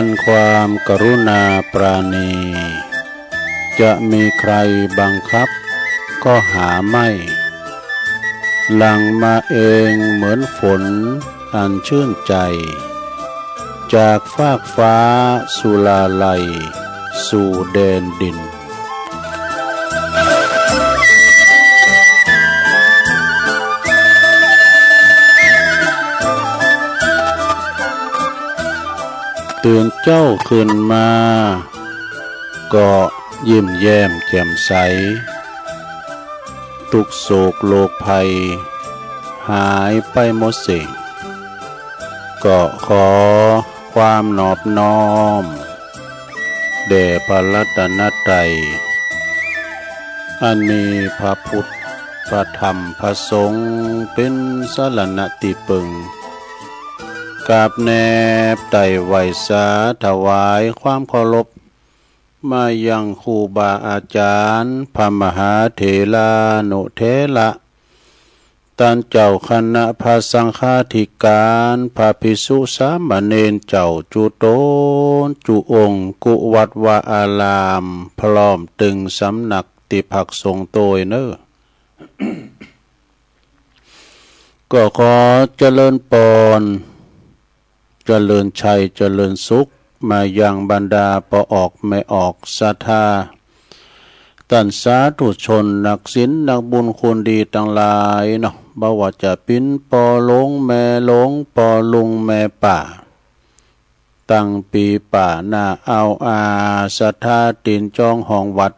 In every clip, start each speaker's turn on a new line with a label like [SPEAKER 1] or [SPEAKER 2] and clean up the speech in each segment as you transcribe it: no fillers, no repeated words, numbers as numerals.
[SPEAKER 1] อันความกรุณาปราณีจะมีใครบังคับก็หาไม่หลั่งมาเองเหมือนฝนอันชื่นใจจากฟากฟ้าสุลาลัยสู่แดนดินตื่นเจ้าขึ้นมาก็ยิ้มแย้มแจ่มใสทุกโศกโลกภัยหายไปหมดสิ้นก็ขอความนอบน้อมแด่พระรัตนตรัยอันมีพระพุทธพระธรรมพระสงฆ์เป็นสรณะที่พึ่งกราบแนบไต่ไหวสาถวายความเคารพมายังครูบาอาจารย์พระมหาเถรานุเถระท่านเจ้าคณะพระสังฆาธิการพระภิกษุสามเณรเจ้าจุโตนจุองค์กุวัดวาอารามพร้อมตึงสำนักติภักสงฆ์โตยเนอ ก็ขอเจริญปอนเจริญชัยเจริญสุขมายังบรรดาปออกไม่ออกศรัทธาท่านสาธุชนนักศีลนักบุญคนดีทั้งหลายเนาะบ่ว่าจะเป็นปอหลงแม่หลงปอลุงแม่ป่าตั้งปีป่าหน้าเอาอาศรัทธาตีนจองห้องวัด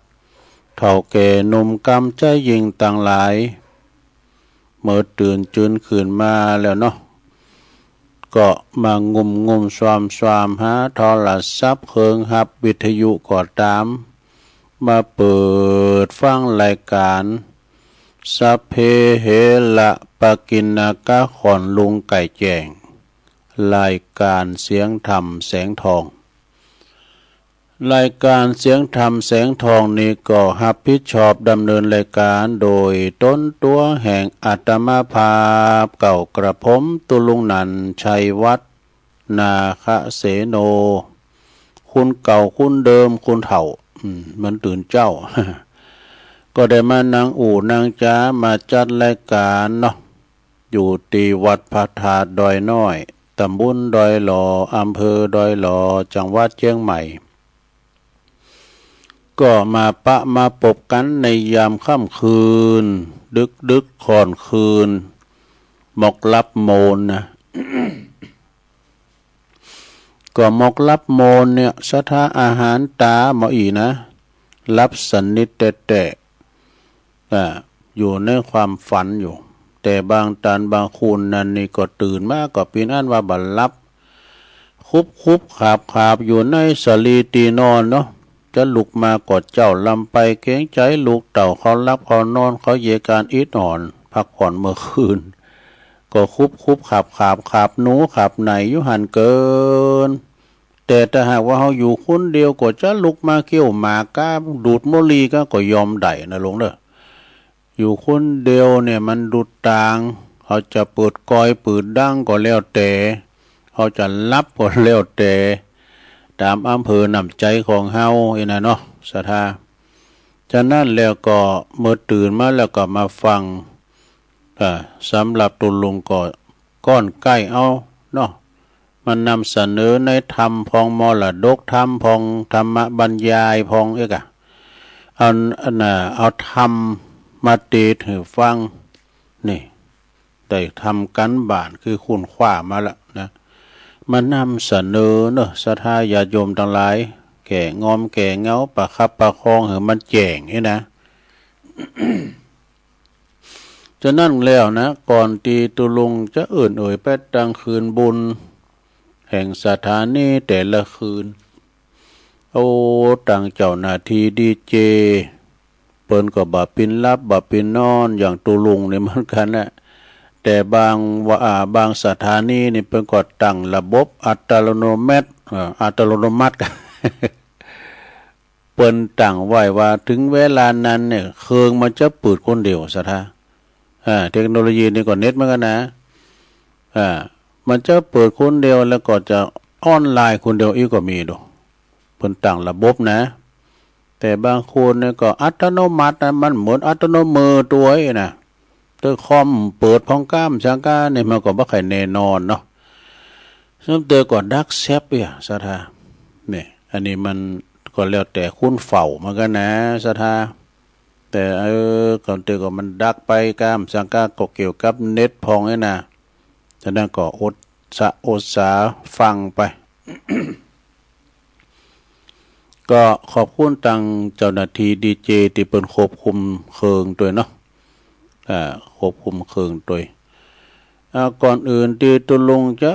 [SPEAKER 1] เฒ่าแก่หนุ่มกำใจยิ่งต่างหลายเมื่อตื่นจืนขึ้นมาแล้วเนาะก็มางุมswamหาโทรศัพท์เครื่องหับวิทยุก็ตามมาเปิดฟังรายการสัพเพเหระปะกิณกะขอนลุงไก่แจ้งรายการเสียงธรรมแสงทองรายการเสียงธรรมแสงทองนี้ก็รับผิดชอบดำเนินรายการโดยต้นตัวแห่งอาตมาภาพเก่ากระผมตุลุงนันชัยวัฒน์นาคเสโนคุณเก่าคุณเดิมคุณเฒ่ามันตื่นเจ้า ก็ได้มานางอู่นางจ้ามาจัดรายการเนาะอยู่ที่วัดพระธาตุดอยน้อยตำบลดอยหล่ออำเภอดอยหล่อจังหวัดเชียงใหม่ก็มาปะมาปบกันในยามค่ำคืนดึกค่อนคืนหมกลับโมนนะ ก็หมกลับโมนเนี่ยสถาอาหารตาหมออีนะรับสนิทแต่อยู่ในความฝันอยู่แต่บางตานบางคืนนั้นนี่ก็ตื่นมาก็เป็นอันว่าบัดรับคุบขาบอยู่ในสลีตีนอนเนาะจะลุกมากอดเจ้าลำไปเกรงใจลูกเต่าเขารับเขานอนเขาเยการอิดอ่อนพักผ่อนเมื่อคืนก็คุบขาบหนูขับไหนยุหันเกินแต่ถ้าหากว่าเขาอยู่คนเดียวก็จะลุกมาเกี่ยวหมากก้าดูดโมลีก็ยอมได้นะลงเด้ออยู่คนเดียวเนี่ยมันดูดต่างเขาจะเปิดกอยเปิดดังก็แล้วแต่เขาจะรับก็แล้วแต่ตามอำเภอนำใจของเฮานะเนาะศรัทธาฉะนั้นแล้วก็เมื่อตื่นมาแล้วก็มาฟังสำหรับตุลุงก็ก้อนใกล้เอาเนาะมันนำเสนอในธรรมพองมรดกธรรมพองธรรมบรรยายพองเอาธรรมมาเทศให้ฟังนี่ได้ทำกันบ้านคือคุณขว้ามาละนะมานำเสนอเนอะศรัทธาญาติโยมทั้งหลายแก่งอมแก่เงาประคับประคองให้มันแจ้งนี่นะ จะนั่นแล้วนะก่อนตีตุลุงจะเอ่ยไปดังคืนบุญแห่งสถานีแต่ละคืนโอ้ต่างเจ้าหน้าที่ดีเจเปิ้นก็บ่ปินรับบ่ปินนอนอย่างตุลุงนี่เหมือนกันนะแต่บางสถานีนี่เป็นก็ตั้งระบบอัตโนมัติ เปิ้นตั้งไว้ว่าถึงเวลานั้นเนี่ยเครื่องมันจะเปิดคนเดียวซะท่าเทคโนโลยีนี่ก็เน็ตเหมือนกันนะมันจะเปิดคนเดียวแล้วก็จะ ออนไลน์คนเดียวอีกก็มีดูเพิ่นตั้งระบบนะแต่บางคนเนี่ยก็อัตโนมัตินะมันเหมือนอัตโนมือตัวเองนะตัวคอมเปิดพองก้ามชังก้าเนี่ยมันก็บ่ค่อยแน่นอนเนาะซึ่งเตอก็ดักแซบอ่ะสะทาเนี่ยอันนี้มันก็แล้วแต่คุณเฝ้ามันก็นะสะทาแต่ก่อนเตอก็มันดักไปก้ามชังก้าก็เกี่ยวกับเน็ตพองนี่นะฉะนั้นก็อดสาฟังไป ก็ขอบคุณตังเจ้าหน้าที่ดีเจที่เป็นควบคุมเคิงตัวเนาะควบคุมเคิงตัวก่อนอื่นที่ตุลุงจะ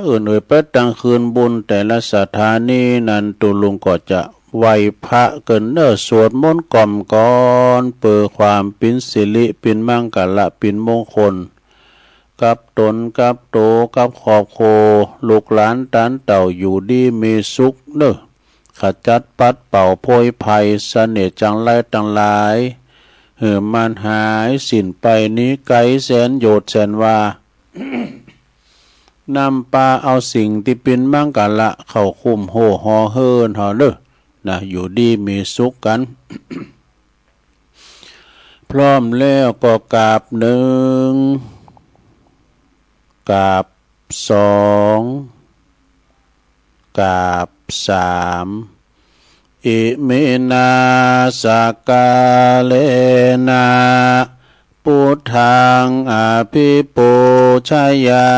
[SPEAKER 1] ไปตั้งคืนบุญแต่ละสถานีนั้นตุลุงก็จะไหวพระเกินสวดมนต์กล่อมก่อนเปิดความปินสิริปินมังกละปินมงคลกับตนกับโตกับครอบครัวลูกหลานตันเต่าอยู่ดีมีสุขขจัดปัดเป่าโพยภัยเสน่ห์จังไรต่างหลายมันหายสิ้นไปนี้ไกลแสนโยดแสนว่านำปาเอาสิ่งที่เป็นมังกะละเข้าคุมโหหอเฮินหอนะอยู่ดีมีสุขกัน พร้อมแล้วก็กราบหนึ่งกราบสองกราบสามอิมินาสกาเลนะพุทธังอภิปูชยา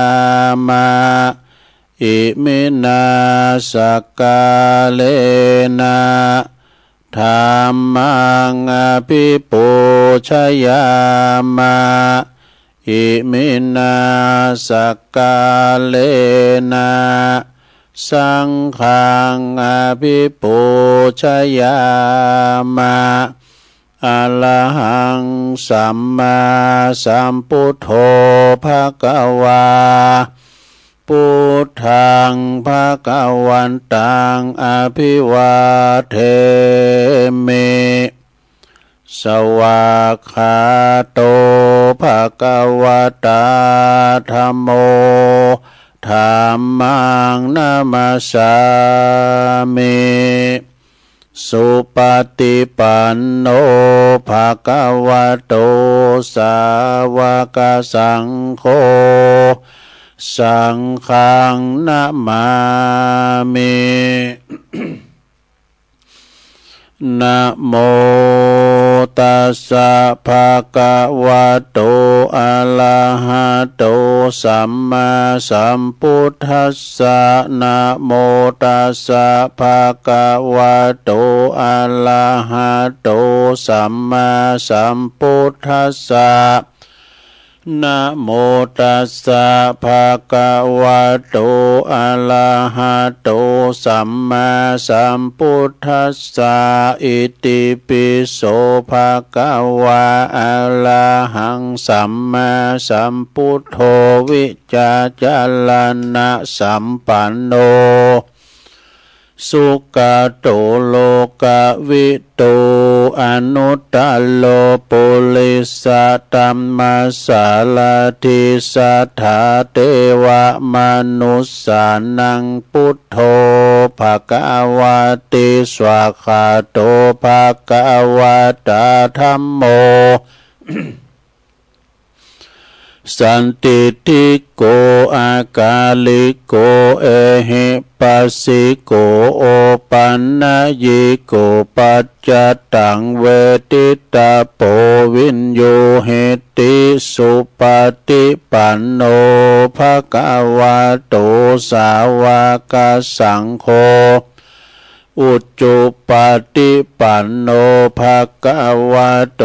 [SPEAKER 1] มะอิมินาสกาเลนะธัมมังอภิปูชยามะอิมินาสกาเลนะสังฆังอภิปูชยามะอะระหังสัมมาสัมพุทโธภคะวาพุทธังภคะวันตังอภิวาเทมิสวากขาโตภคะวตาธัมโมธัมมังนามัสสามิสุปฏิปันโนภะคะวะโตสาวกสังโฆสังฆังนะมามิ นะโมตัสสะภะคะวะโตอะระหะโตสัมมาสัมพุทธัสสะนะโมตัสสะภะคะวะโตอะระหะโตสัมมาสัมพุทธัสสะนะโมตัสสะภะคะวะโตอะระหะโตสัมมาสัมพุทธัสสะอิติปิโสภะคะวะอะระหังสัมมาสัมพุทโธวิจาจารณะสัมปันโนสุขโตโลกวิโตอนุตตโลปุริสตัมมาสาลาทิสัทธาเทวมนุสสานังพุทโธภควาติสวากขาโตภควตาธัมโม สันติทิโกอากาลิโกเอหิปัสสิโกโอปันนายิโกปัจจตังเวทิตาโปวินโยเหติสุปฏิปันโนภะคะวะโตสาวกสังโฆอุจจุปฏิปันโนภะคะวะโต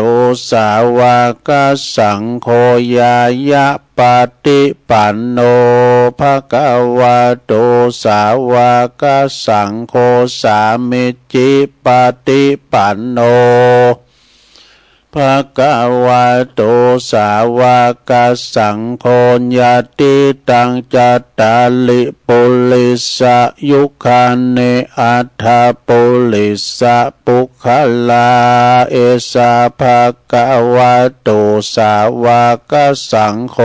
[SPEAKER 1] สาวกสังโฆยายะปฏิปันโนภะคะวะโตสาวกสังโฆสามิจิปฏิปันโนภะคะวะโตสาวกสังโฆญาติตังจัตตาลิปุลิสะยุคานิอัฏฐปุลิสะปุคลาเอสะภะคะวะโตสาวกสังโฆ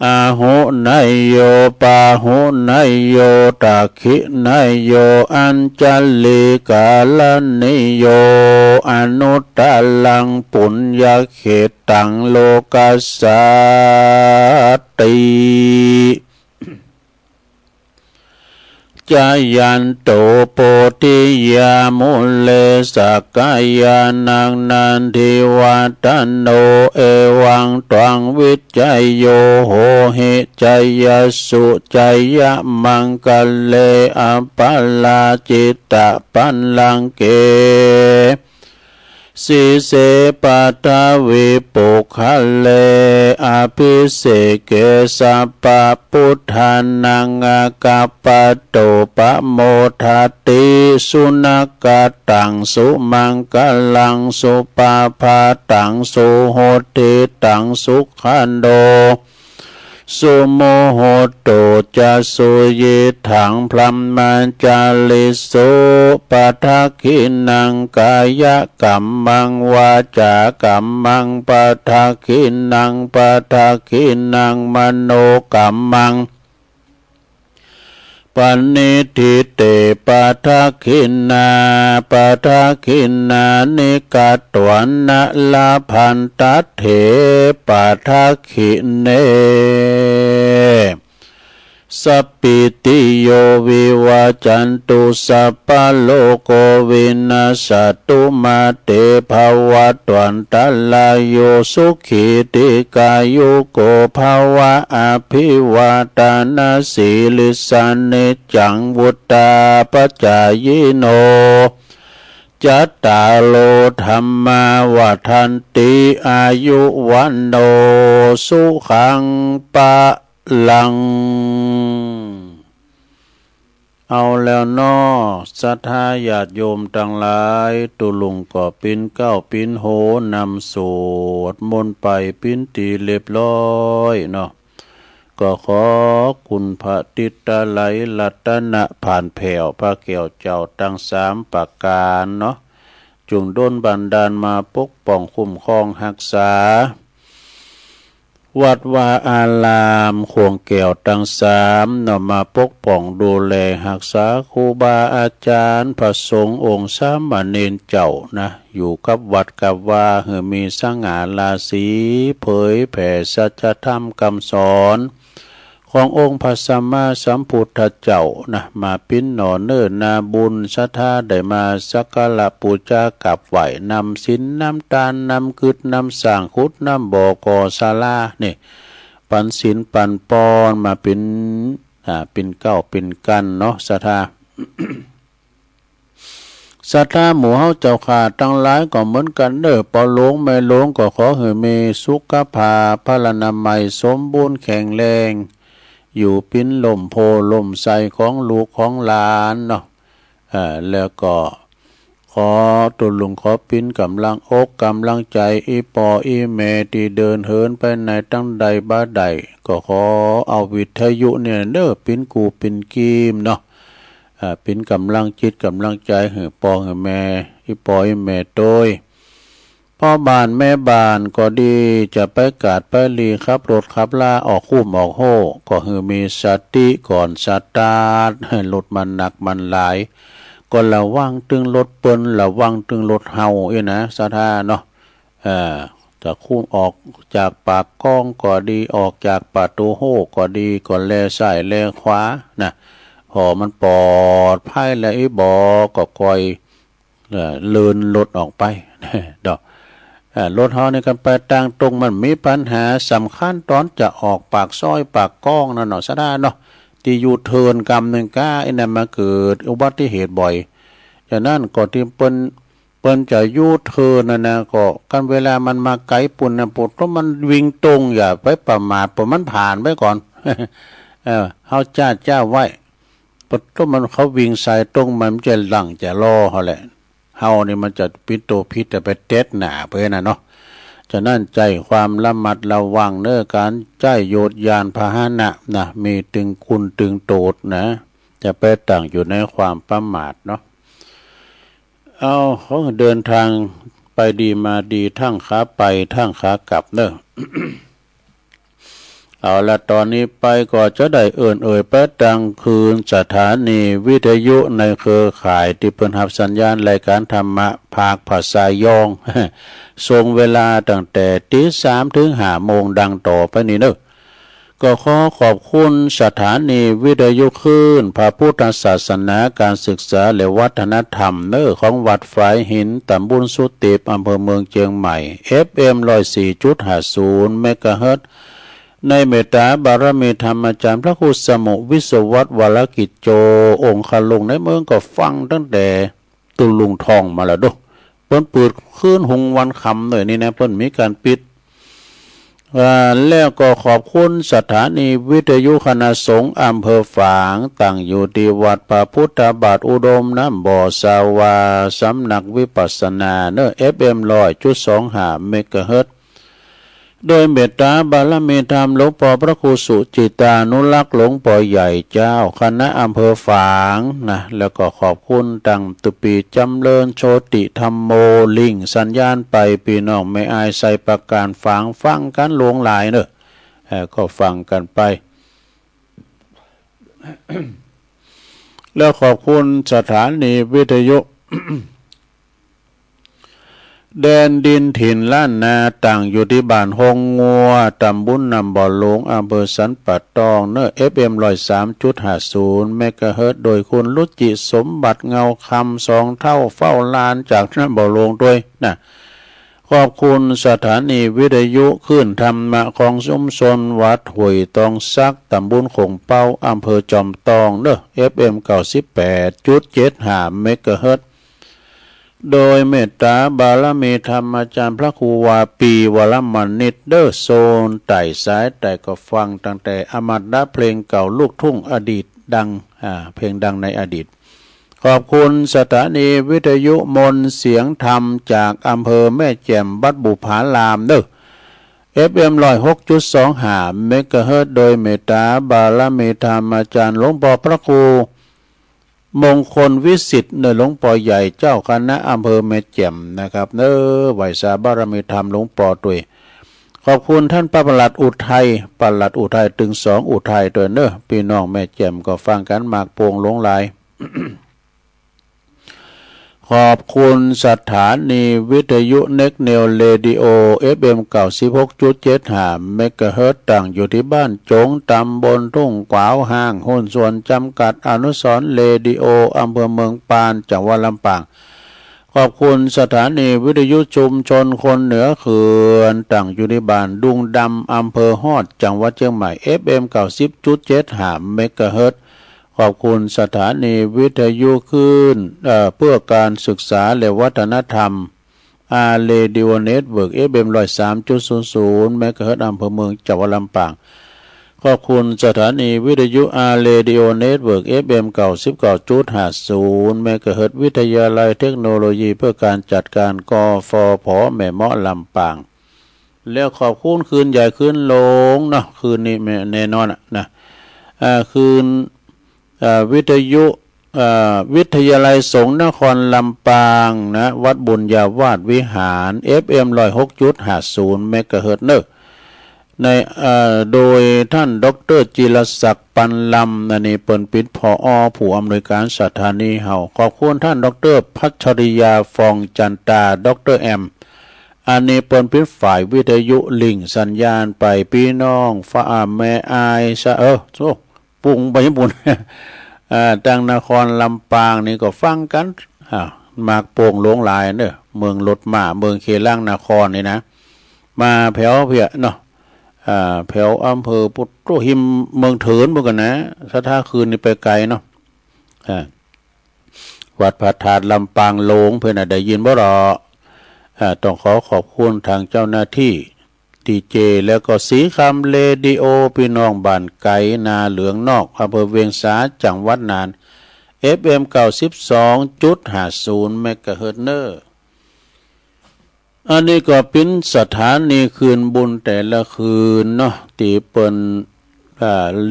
[SPEAKER 1] อาหุนายโยปาหุนายโยตักขินายโยอัญจลิกาลนิโยอนุตตลังปุญญเขตังโลกัสสติจายันโตโปติยามุเลสกายานังนันทิวัตโนเอวังตวังวิจัยโยโหหิจัยสุจัยมังกเลอปัลลาจิตตปัลลังเกสิเสปัตวิปุคะเลอภิเสเกสัพพพุทธานังอากาปโตปะโมทัตติสุนักตังสุมังกลังสุปาภาตังสุโหติตังสุขันโดสุโมโหโตจะสุยิถังพลัมมันจาลิสุปัทคินังกายกัมมังวาจากัมมังปัทคินังปัทคินังมโนกัมมังปณิทิเตปัทคินาปัทคินานิกาตวันนะลาพันตัเถปัทคิเนสัพพิติโยวิวาจันตุสัพพะโลกโควินาศตุมาเตภวัตวันตลายโยสุขิติกายุโกภวะอภิวาทานาสีลิสานิจังวุตตาปัจจายโนจัตตาโลธรรมาวัฏันติอายุวันโนสุขังปะลังเอาแล้วน้อศรัทธาญาติโยมทั้งหลายตุลุงก็ปินเก้าปินโหนำสวดมนต์ไปปินตีเรียบร้อยเนาะก็ขอคุณพระติตะไหลรัตนะผ่านแผ่วพระแก้วเจ้าทั้งสามประการเนาะจงดลบันดาลมาปกป้องคุ้มครองรักษาวัดวาอารามขวงแก้วทั้งสามนำมาปกป้องดูแลรักษาครูบาอาจารย์พระสงฆ์องค์สามเณรเจ้านะอยู่กับวัดกับว่าเหือมีสง่าราศีเผยแผ่สัจธรรมคำสอนขององค์พระสัมมาสัมพุทธเจ้านะมาปิ้นหน่อเนิ่นนาบุญศรัทธาได้มาสักการะบูชากับไหวนำศีลนำทานนำกึศนำสร้างคุดนำบ่อกอศาลานี่ปันศีลปันปอนมาเป็นเก้าเป็นกันเนาะศรัทธา ศรัทธาหมู่เฮาเจ้าขาตั้งหลายก็เหมือนกันเด้อปอหลวงแม่หลวงก็ขอให้มีสุขภาพพลานามัยสมบูรณ์แข็งแรงอยู่ปิ้นลมโพลมใสของลูกของหลานเนาะแล้วก็ขอตุลุงขอปิ้นกำลังอกกำลังใจอีปออีเมที่เดินเหินไปในตั้งใดบ้าใดก็ขอเอาวิทยุเนี่ยเด้อปิ้นกูปิ้นกีมเนาะปิ้นกำลังจิตกำลังใจให้ปอให้แม่อีปออีเมโดยพ่อบ้านแม่บ้านก็ดีจะไปกาดไปลีครับรถขับลาออกคุ้มออกโห่ก็คือมีสติก่อนสตาร์ทให้รถมันหนักมันหลายก็ระวังตึงรถเปิ้นระวังตึงรถเฮานะสะท่าเนาะจะคุ้มออกจากปากก้องก็ดีออกจากประตูโห่ก็ดีก็แลซ้ายแลขวานะพอมันปลอดภัยแล้วไอ้บอก็คอยเลื่อนรถออกไปดอกรถเฮาในกันไปต่างตรงมันมีปัญหาสำคัญตอนจะออกปากซอยปากก้องนั่นเนาะซะได้เนาะที่ยูเทิร์นกำหนึ่งก้าไอ้นั่นมาเกิดอุบัติเหตุบ่อยฉะนั้นก็ที่เปิ้นจะยูเทิร์นนั่นนะก็กันเวลามันมาไกลปุ่นนะปุ่นเพราะมันวิ่งตรงอย่าไปประมาทเพราะมันผ่านไปก่อนเฮาจ้าไว้เพราะมันเขาวิ่งใส่ตรงมันจะหลังจะรอเฮาแหละเฮานี่มันจะปิดโตพิษแต่ไปเต็ดหนาเพื่อนนะเนาะฉะนั้นใจความระมัดระวังเนื้อการใจโยดยานพาหนะนะมีตึงคุณตึงโตดนะจะไปตั้งอยู่ในความประมาทเนาะเอาเขาเดินทางไปดีมาดีทั้งขาไปทั้งขากลับเนอะ เอาละตอนนี้ไปก็จะได้เปิดดังคืนสถานีวิทยุในเครือข่ายที่เปิดรับสัญญาณรายการธรรมะภาคภาษายอง ส่งเวลาตั้งแต่ตี3 ถึง 5 โมงดังต่อไปนี้เนอะก็ขอขอบคุณสถานีวิทยุคลื่นพระพุทธศาสนาการศึกษาและวัฒนธรรมเนอของวัดฝายหินตำบลสุติบอำเภอเมืองเชียงใหม่ FM 104.50 เมกะเฮิรตซ์ในเมตตาบารมีธรรมอาจารย์พระครูสมุวิศวัตวรกิจโจองค์คลุงในเมืองก็ฟังตั้งแต่ตุลุงทองมาแล้วดูเปิ้นเปิดคืนหงวันคำหน่อยนี่นะเปิ้นมีการปิดแล้วก็ขอบคุณสถานีวิทยุคณะสงฆ์อำเภอฝางตั้งอยู่ที่วัดพระพุทธบาทอุดมน้ำบ่อสาวาสำนักวิปัสสนาเนอ FM 100.25 เมกะเฮิรตซ์โดยเมตตาบารมีธรรมหลวงพ่อพระครูสุจิตานุรักษ์หลวงพ่อใหญ่เจ้าคณะอำเภอฝางนะแล้วก็ขอบคุณตั้งตุปีจำเริญโชติธรรมโมลิงสัญญาณไปพี่น้องไม่อายใส่ประการฟังกันหลวงหลายเนอะก็ฟังกันไป แล้วขอบคุณสถานีวิทยุ แดนดินถิ่นล้านนาต่างอยู่ที่บ้านหงงัวตำบลนำบ่อหลวงอำเภอสันป่าตองเนอ FM 103.50 เมกะเฮิรตซ์โดยคุณรุจิสมบัติเงาคำ2 เท่าเฝ้าลานจากนำบ่อหลวงด้วยนะขอบคุณสถานีวิทยุขึ้นธรรมะของชุมชนวัดห้วยตองซักตำบลคงเป้าอำเภอจอมตองเนอ FM 98.75 เมกะเฮิรตซ์โดยเมตตาบารมีธรรมอาจารย์พระครูวาปีวรมณิตโซนไต่สายแต่ก็ฟังตั้งแต่อมตะเพลงเก่าลูกทุ่งอดีตดังเพลงดังในอดีตขอบคุณสถานีวิทยุมนเสียงธรรมจากอำเภอแม่แจ่มบัดบุผารามFM 106.25 เมกะเฮิรตซ์โดยเมตตาบารมีธรรมอาจารย์หลวงพ่อพระครูมงคลวิสิทธิ์ในหลวงพ่อใหญ่เจ้าคณะอำเภอแม่แจ่มนะครับไหวสาบารมีธรรมหลวงพ่อด้วยขอบคุณท่านปลัดอุทัยถึง2อุทัยด้วยเนอะพี่น้องแม่แจ่มก็ฟังกันมากโป่งหลงหลาย ขอบคุณสถานีวิทยุเน็กเนลเรดิโอ FM 96.75 เมกะเฮิรตซ์ตั้งอยู่ที่บ้านจงตำบลทุ่งกวาวห้างหุ้นส่วนจำกัดอนุสรณ์เรดิโออำเภอเมืองปานจังหวัดลำปางขอบคุณสถานีวิทยุชุมชนคนเหนือเขื่อนตั้งอยู่ที่บ้านดุงดำอำเภอฮอดจังหวัดเชียงใหม่ FM 90.75 เมกะเฮิรตซ์ขอบคุณสถานีวิทยุคลื่นเพื่อการศึกษาและวัฒนธรรมเรดิโอเน็ตเวิร์ก FM 103.00 เมกะเฮิรตซ์อำเภอเมืองจังหวัดลำปางขอบคุณสถานีวิทยุเรดิโอเน็ตเวิร์ก FM 99.50 เมกะเฮิรตซ์วิทยาลัยเทคโนโลยีเพื่อการจัดการกฟผ.แม่เมาะลำปางแล้วขอบคุณคืนใหญ่คืนหลงเนาะคืนนี้แน่นอนนะคืนวิทยุวิทยาลัยสงฆ์นครลำปางนะวัดบุญญาวาสวิหาร FM 106.50 เมกะเฮิรตซ์เนอในโดยท่านดร.จิรศักดิ์ปันลำนี่เปิ่นปิดผอ.ผู้อำนวยการสถานีเฮาขอบคุณท่านดร.พัชริยาฟองจันตาดร.แอมอันนี้เปิ่นปิดฝ่ายวิทยุลิงสัญญาณไปพี่น้องฟ้าแม่อายโซปุงไปญี่ปุ่น ดังนครลำปางนี่ก็ฟังกันมากโป่งหลงหลายเนอะเมืองรถม้าเมืองเคล่างนครนี่นะมาแถวเพียเนาะแถวอำเภอปุตโตหิมเมืองเถินเหมือนกันนะถ้าคืนนี่ไปไกลเนาะวัดพระธาตุลำปางโลงเพื่อนได้ยินบ่หรอต้องขอบคุณทางเจ้าหน้าที่ดีเจแล้วก็สีคำเรดิโอพี่น้องบ้านไก่นาเหลืองนอกอำเภอเวียงสาจังหวัดน่าน FM 92.50 เมกะเฮิรตซ์อันนี้ก็เป็นสถานีคืนบุญแต่ละคืนเนาะตีเปิ้น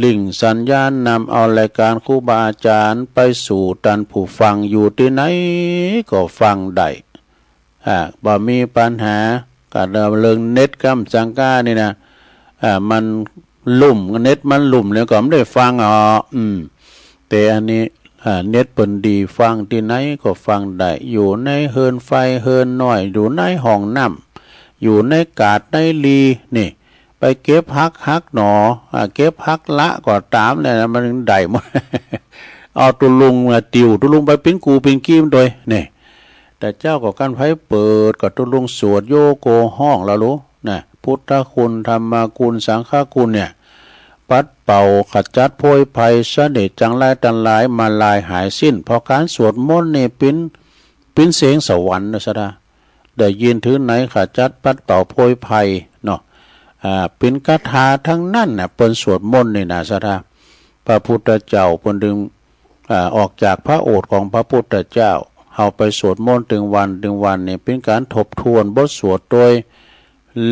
[SPEAKER 1] ลิงสัญญาณนำเอารายการครูบาอาจารย์ไปสู่ท่านผู้ฟังอยู่ที่ไหนก็ฟังได้บ่มีปัญหาการเรื่องเน็ตกำจังก้านี่นะมัน ลุ่มเน็ตมันลุ่มแล้วก็ไม่ได้ฟังแต่อันนี้เน็ตเปิ่นดีฟังที่ไหนก็ฟังได้อยู่ในเฮินไฟเฮินน้อยอยู่ในห้องน้ำอยู่ในกาดในลีนี่ไปเก็บฮักหนอเก็บฮักละก็ตามเลยนะมันได้หมด เอาตุลุงมาติวตุลุงไปเป็นกูเป็นกี้มโดยนี่แต่เจ้าก็กันไผเปิดก็ตุลุงสวดโยโกห้องแล้วรู้นะพุทธคุณธรรมคุณสังฆคุณเนี่ยปัดเป่าขจัดโพยภัยเสน่ห์จังไรตันหลายมาลายหายสิ้นเพราะการสวดมนต์นี่เป็นเสียงสวรรค์นะซะนะได้ยินถือไหนขจัดปัดเป่าโพยภัยเนาะเป็นคาถาทั้งนั้นน่ะเปิ้นสวดมนต์นี่นะซะนะพระพุทธเจ้าเปิ้นดึงออกจากพระโอษฐ์ของพระพุทธเจ้าเอาไปสวดมนต์ถึงวันนี่เป็นการทบทวนบทสวดโดย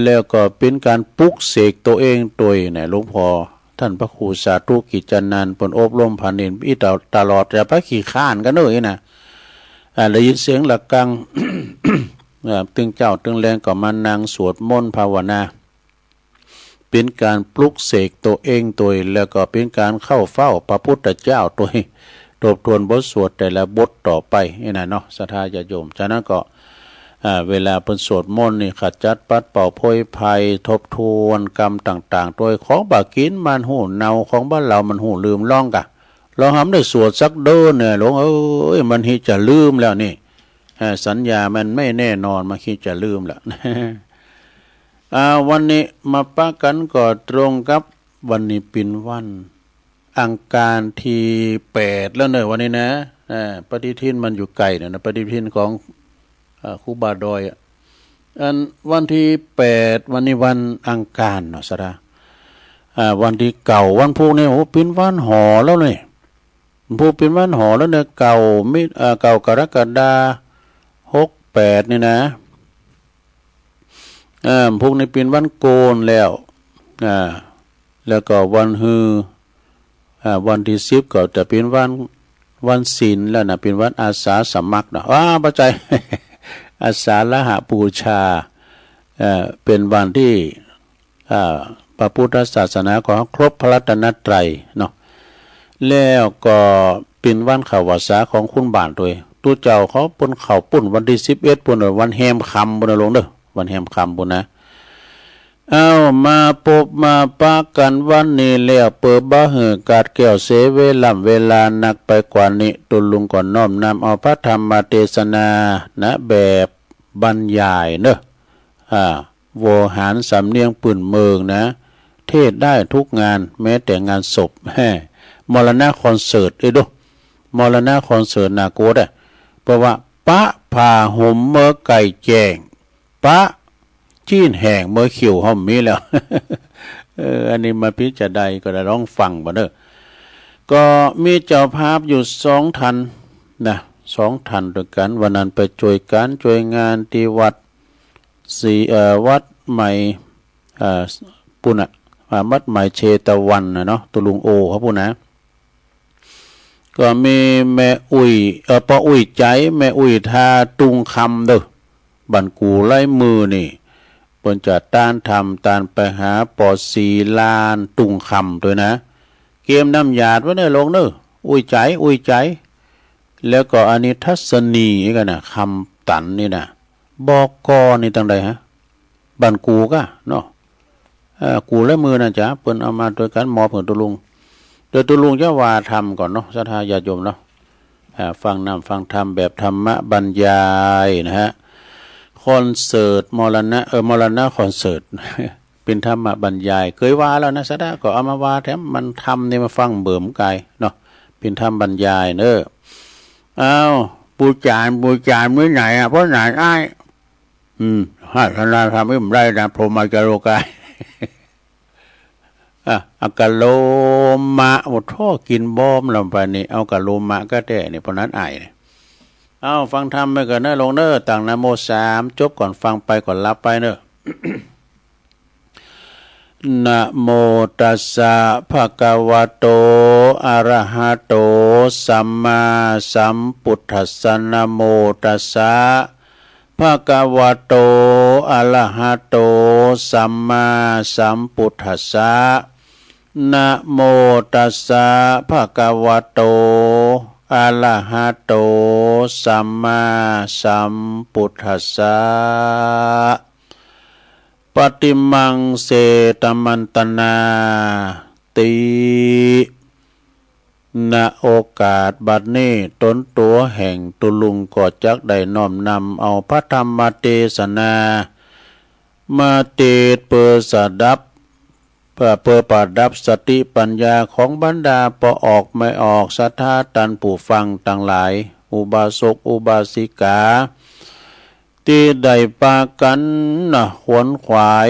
[SPEAKER 1] แล้วก็เป็นการปลุกเสกตัวเองโดยเนี่ยหลวงพ่อท่านพระครูสาธุกิจจันนันท์ปนอบรมพันเห็นอีตลอดอย่าไปขี้ข้านกันเลยนะได้ยินเสียงหลักกัง ตึงเจ้าตึงแรงก็มานั่งสวดมนต์ภาวนาเป็นการปลุกเสกตัวเองตัวแล้วก็เป็นการเข้าเฝ้าพระพุทธเจ้าตัวทบทวนบทสวดแต่ละบทต่อไปนี่นะเนาะศรัทธาญาติโยมฉะนั้นก็เวลาเป็นสวดมนต์นี่ขจัดปัดเป่าโพยภัยทบทวนกรรมต่างๆโดยของบากินมันหูเนาของบ้านเรามันหูลืมล่องกะเราทำได้สวดสักเดินเนี่ยหลวงมันฮิจะลืมแล้วนี่สัญญามันไม่แน่นอนมาคิดจะลืมแล้ว วันนี้มาปะกันก็ตรงกับวันนี้เป็นวันอังคารที่8แล้วเนอะวันนี้นะปฏิทินมันอยู่ไกลเนี่ยนะปฏิทินของครูบาดอยอันวันที่8วันนี้วันอังคารเนาะสระวันที่เก่าวันพุธเนี่ยโอ้เป็นวันหอแล้วเลยพุธเป็นวันหอแล้วเนี่ยเก่าเก่ากรกฎาคม68นี่นะพวกนี้เป็นวันโกนแล้วแล้วก็วันฮือวันที่10ก็จะเป็นวันศีลแล้วนะเป็นวันอาสาสมัครนะปัจจัย อาสาฬหบูชาเป็นวันที่พระพุทธศาสนาของครบพระรัตนตรัยเนาะแล้วก็เป็นวันเข้าพรรษาของคุณบ้านด้วยตู้เจ้าเขาปุ่นเข้าปุ่นวันที่11ปุ่นวันแฮมคำปุ่นลงเด้อวันแฮมคำปุ่นนะมาพบมาปะกันวันนี้แล้วเปิดบ้าหือกาดแก้วเสเวลานักไปกว่านี้ตุลุงก่อนน้อมนำเอาพระธรรมเทศนานะแบบบรรยายเนอะโวหารสำเนียงปืนเมืองนะเทศได้ทุกงานแม้แต่งานศพมรณะคอนเสิร์ตดูมรณะคอนเสิร์ตนาโกดเพราะว่าปะผ่าห่มเมื่อไก่แจงปะจีนแห่งเมื่อขิวห้อมมีแล้ว อันนี้มาพิจารณาก็ได้ร้องฟังบ่เด้อก็มีเจ้าภาพอยู่2 ท่านนะ2 ท่านด้วยกันวันนั้นไปช่วยงานที่วัดวัดใหม่ปุณะวัดใหม่เชตวันนะเนาะตุลุงโอครับปุณนะก็มีแม่อุ้ยป้าอุ้ยใจแม่อุ้ยทาตุงคำเด้อบันกูไล่มือนี่เปิ้นจะต้านทำตานไปหาปอสีลานตุงคำด้วยนะเกมน้ำหยาดไว้เนอะลงเนอะอุ้ยใจแล้วก็อันนี้ทัศนีกันนะคำตันนี่นะบอกกอนี่ตั้งใดฮะบันกูก็เนาะกูและมือนะจ๊ะเปิ้นเอามาโดยการหมอเปิ้นตุลุงโดยตุลุงจะว่าทำก่อนเนาะศรัทธาญาติโยมเนาะฟังธรรมแบบธรรมบรรยายนะฮะคอนเสิร์ตมรณะคอนเสิร์ต เป็นธรรมบรรยายเคยว่าแล้วนะศรัทธาก็เอามาว่าแถมมันทำนี่มาฟังเบิ่มกายเนาะเป็นธรรมบรรยายเนอะปูจานมื้อไหนเพราะไหนอ้ายให้ธนาทำให้ผมได้นะพรหมจารกาย อากาโลมะหมดท่อกินบอมลำไปนี่เอากาโลมะก็ได้นี่เพราะนั้นอายฟังธรรมไปก่อนเนอะลงเนอะต่างนะโม3จบก่อนฟังไปก่อนรับไปเนอะ นะโมตัสสะภะคะวะโตอะระหะโตสัมมาสัมพุทธัสสะนะโมตัสสะภะคะวะโตอะระหะโตสัมมาสัมพุทธัสสะ นะโมตัสสะภะคะวะโตอะระหะโตสัมมาสัมพุทธัสสะปฏิมังเสตมันตนาติณโอกาสบัดนี้ตนตัวแห่งตุลุงก็จักได้น้อมนำเอาพระธรรมเทศนามาเทศเปิดสดับเพื่อประดับสติปัญญาของบรรดาปออกไม่ออกศรัทธาตันผู้ฟังต่างหลายอุบาสกอุบาสิกาที่ได้ปากันขวนขวาย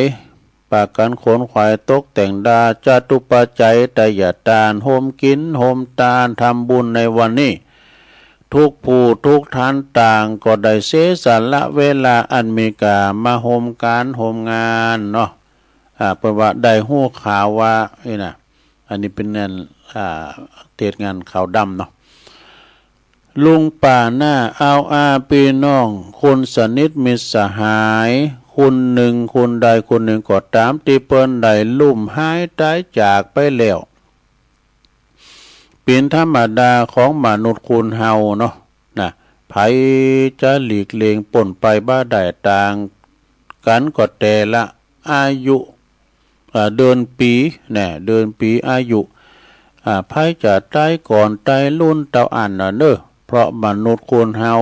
[SPEAKER 1] ปากันขวนขวายตกแต่งดาจตุปัจจัยตยทานโฮมกินโฮมทานทำบุญในวันนี้ทุกผู้ทุกท่านต่างก็ได้เสียสละเวลาอันมีกามาโฮมการโฮมงานเนาะเพราะว่าได้หู้ข่าวว่าอันนี้เป็นงานเทศงานข่าวดำเนาะลุงป่าหน้าเอาพี่น้องคนสนิทมิตรสหายคนหนึ่งคนใดคนหนึ่งก็ตามที่เปิ้นได้ลุ่มหายตายจากไปแล้วเป็นธรรมดาของมนุษย์คนเฮาเนาะไผจะหลีกเลี่ยงป่นไปบ้าได้ต่างกันก็แต่ละอายุเดินปีเดินปีอายุไผจะตายก่อนตายรุ่นเต่าอันเนอะเพราะมนุษย์คนเฮา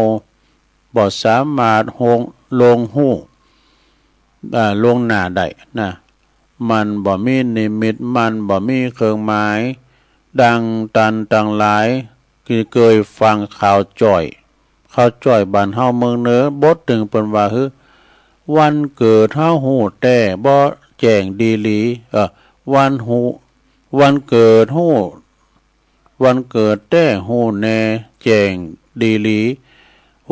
[SPEAKER 1] บ่สามารถลงหู้ลงหน้าได้มันบ่มีนิมิตมันบ่มีเครื่องหมายดังตันต่างหลายที่เคยฟังข่าวจ่อยบ้านเฮาเมืองเหนือบทถึงเปิ้นว่าวันเกิดเฮาฮู้แต่บ่แจ้งดีหลีวันเกิดฮู้วันเกิดแต่ฮู้แน่แจ้งดีหลี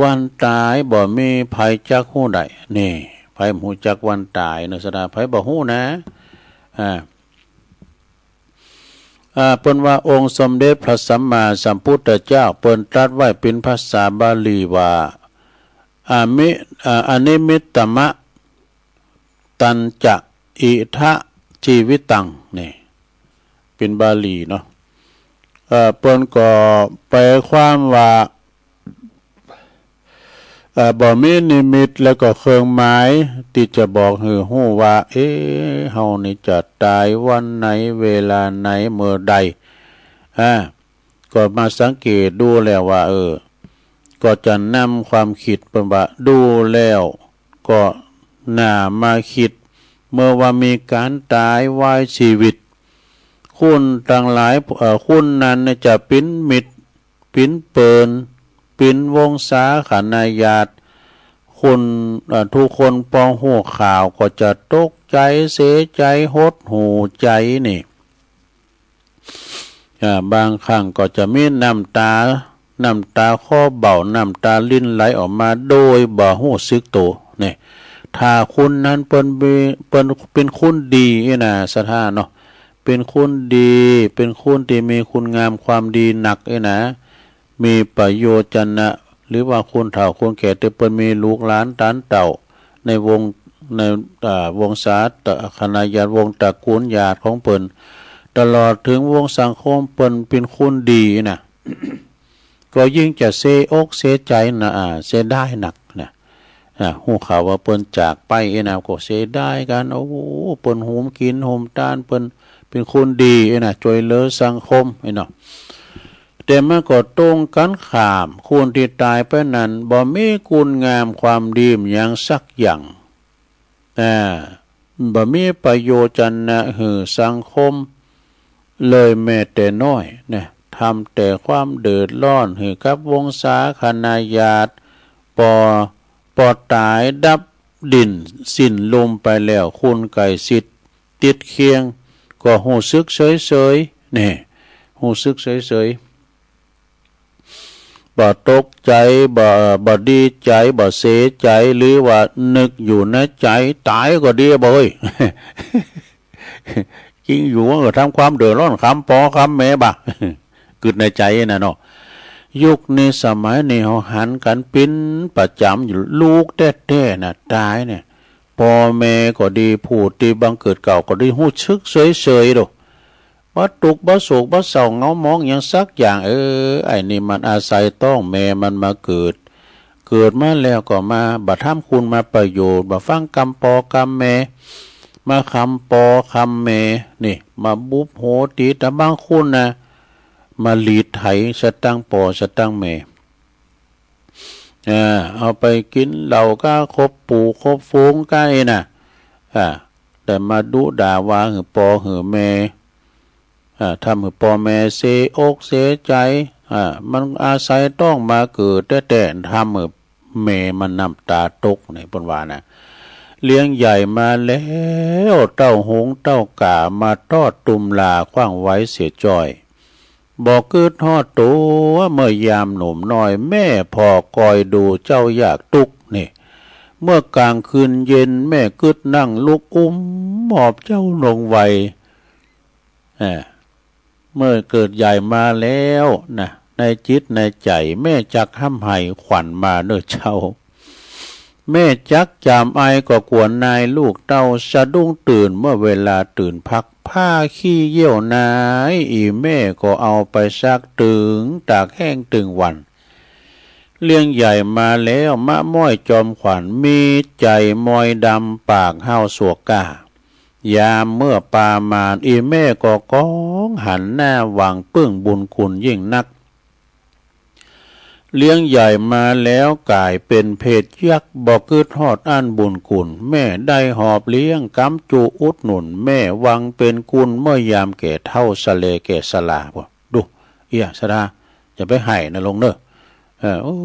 [SPEAKER 1] วันตายบ่มีไผจักฮู้ได้นี่ไผฮู้จักวันตายเนาะสดาไผบ่ฮู้นะเปิ้นว่าองค์สมเด็จพระสัมมาสัมพุทธเจ้าเปิ้นตรัสไว้เป็นภาษาบาลีว่าอนิมิตตมะตัญจะอิทะชีวิตังนี่เป็นบาลีเนาะเปิ้นก็แปลความว่าบ่มีนิมิตแล้วก็เครื่องหมายที่จะบอกให้ฮู้ว่าเฮานี่จะตายวันไหนเวลาไหนเมื่อใดก็มาสังเกตดูแล้วว่าก็จะนำความคิดเป็นว่าดูแล้วก็น่ามาคิดเมื่อว่ามีการตายวายชีวิตคุณต่างหลายคุณนั้นจะปิ้นมิตรปิ้นเปินปิ้นวงศาคณาญาติคุณทุกคนปองหูข่าวก็จะตกใจเสียใจหดหูใจนี่บางครั้งก็จะมีน้ำตาข้อเบาน้ำตาลิ้นไหลออกมาโดยบ่หูซึกตัวนี่ถ้าคุณนั้นเป็นคุณดีนะสถานเนาะเป็นคุณดีเป็นคุณที่มีคุณงามความดีหนักมีประโยชน์นะหรือว่าคุณเฒ่าคุณแก่ที่เปิ้นมีลูกหลานตานเต่าในวงศาคณาญาติวงตระกูลญาติของเปิ้นตลอดถึงวงสังคมเปิ้นเป็นคุณดีก็ยิ่งจะเสียอกเสียใจเสียได้หนักหูข่าวว่าเปิ้นจากไปก็เสียได้กันโอ้โหเปิ้นโหมกินโหมทานเปิ้นเป็นคนดีช่วยเหลือสังคมเนาะแต่มันก็ตรงกันข้ามคนที่ตายไปนั้นบ่มีคุณงามความดีอย่างสักอย่างบ่มีประโยชน์จันนะหือสังคมเลยแม้แต่น้อยทำแต่ความเดือดร้อนให้กับวงศาคณาญาติปอตายดับดินสิ้นลมไปแล้วคุณไก่สิทธิ์ติดเคียงก็หูซึกเฉยๆหูซึกเฉยๆบ่ตกใจบ่ดีใจบ่เสียใจหรือว่านึกอยู่ในใจตายก็ดีบ่จริงอยู่ว่าทำความเดือดร้อนคำปอคำแม่บ่เกิดในใจเนาะยุคนี้สมัยนี้เขาหันกันปิ้นประจำอยู่ลูกแท้ๆตายพ่อแม่ก็ดีผู้ที่บังเกิดเก่าก็ดีหู้ชึกเฉยๆดอก บ่ตุกบ่โศกบ่เศร้าเหงามองอย่างสักอย่างไอ้นี่มันอาศัยต้องแม่มันมาเกิดมาแล้วก็มาบัดทำคุณมาประโยชน์บัดฟังกรรมปอกรรมแม่มาคำปอคำแม่นี่มาบุบโหตีแต่บางคุณนะมาหลีดไถสตังปอสตังแม่เอาไปกินเหล้าก็คบปู่คบฟูงใกล้น่ะแต่มาดุด่าว่าหือปอหือแม่ทำหือปอแม่เสียอกเสียใจมันอาศัยต้องมาเกิดแต่ทำหือแม่มันน้ำตาตกในปนว่านะเลี้ยงใหญ่มาแล้วเต้าหงเต้ากามาทอดตุมลาขว้างไว้เสียจ้อยบอกกึดทอดตัวเมื่อยามหนุ่มน้อยแม่พอคอยดูเจ้าอยากตุกนี่เมื่อกลางคืนเย็นแม่กึดนั่งลุกหมอบเจ้าลงไวเมื่อเกิดใหญ่มาแล้วนะในจิตในใจแม่จักห้ำไห้ขวัญมาเนื้อเจ้าแม่จักจามไอก็กวนนายลูกเต้าสะดุ้งตื่นเมื่อเวลาตื่นพักผ้าขี้เยี่ยวนายอีแม่ก็เอาไปซักตึงตากแห้งตึงวันเลี้ยงใหญ่มาแล้วมะม้อยจอมขวัญมีใจมอยดำปากห้าวสวกกายามเมื่อปามานอีแม่ก็ก้องหันหน้าหวังปึ้งบุญคุณยิ่งนักเลี้ยงใหญ่มาแล้วกลายเป็นเพศยักษ์บอกกึดทอดอันบุญคุณแม่ได้หอบเลี้ยงกำจูอุดหนุนแม่วังเป็นกุลเมื่อยามแก่เท่าสะเลแก่สลาบ่ดูสดาจะไปให้นะลงเด้อโอ้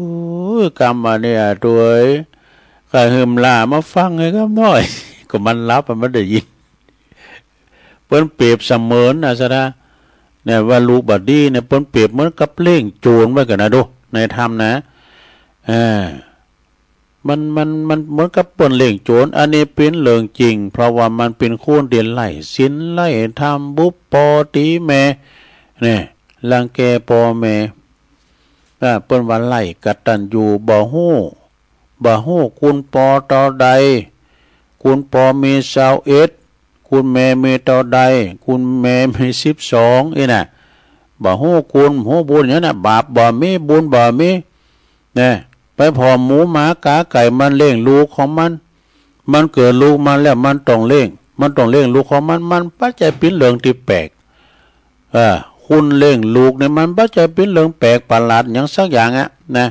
[SPEAKER 1] กรรมมาเนี่ยตัวก็หืมลามาฟังให้กับน้อยก็มันรับมันได้ยินเปิ้นเปรียบเสมือนนะสดาเนี่ยว่าลูกบัดดี้เนี่ยเปิ้นเปรียบเหมือนกับเล่งโจรไว้กันนะดูในธรรมนะมันเหมือนกับปนเล่งโจรอันนี้เป็นเรื่องจริงเพราะว่ามันเป็นโคนเดียนไล่สินไล่ทำบุปปอตีแม่เนี่ยลังแกปอแม่เปิ้นว่าไล่กตัญญูบ่ฮู้คุณปอต่อใดคุณปอมี21คุณแม่มีต่อใดคุณแม่มี12น่ะบ่ฮู้คุณฮู้บุญอย่างนั้นบาปบ่มีบุญบ่มีเนี่ยไปพอหมูหมากาไก่มันเลี้ยงลูกของมันเกิดลูกมาแล้วมันต้องเลี้ยงลูกของมันปัจจัยเป็นเรื่องที่แปลกคุณเลี้ยงลูกเนี่ยมันปัจจัยเป็นเรื่องแปลกประหลาดอย่างสักอย่างนะ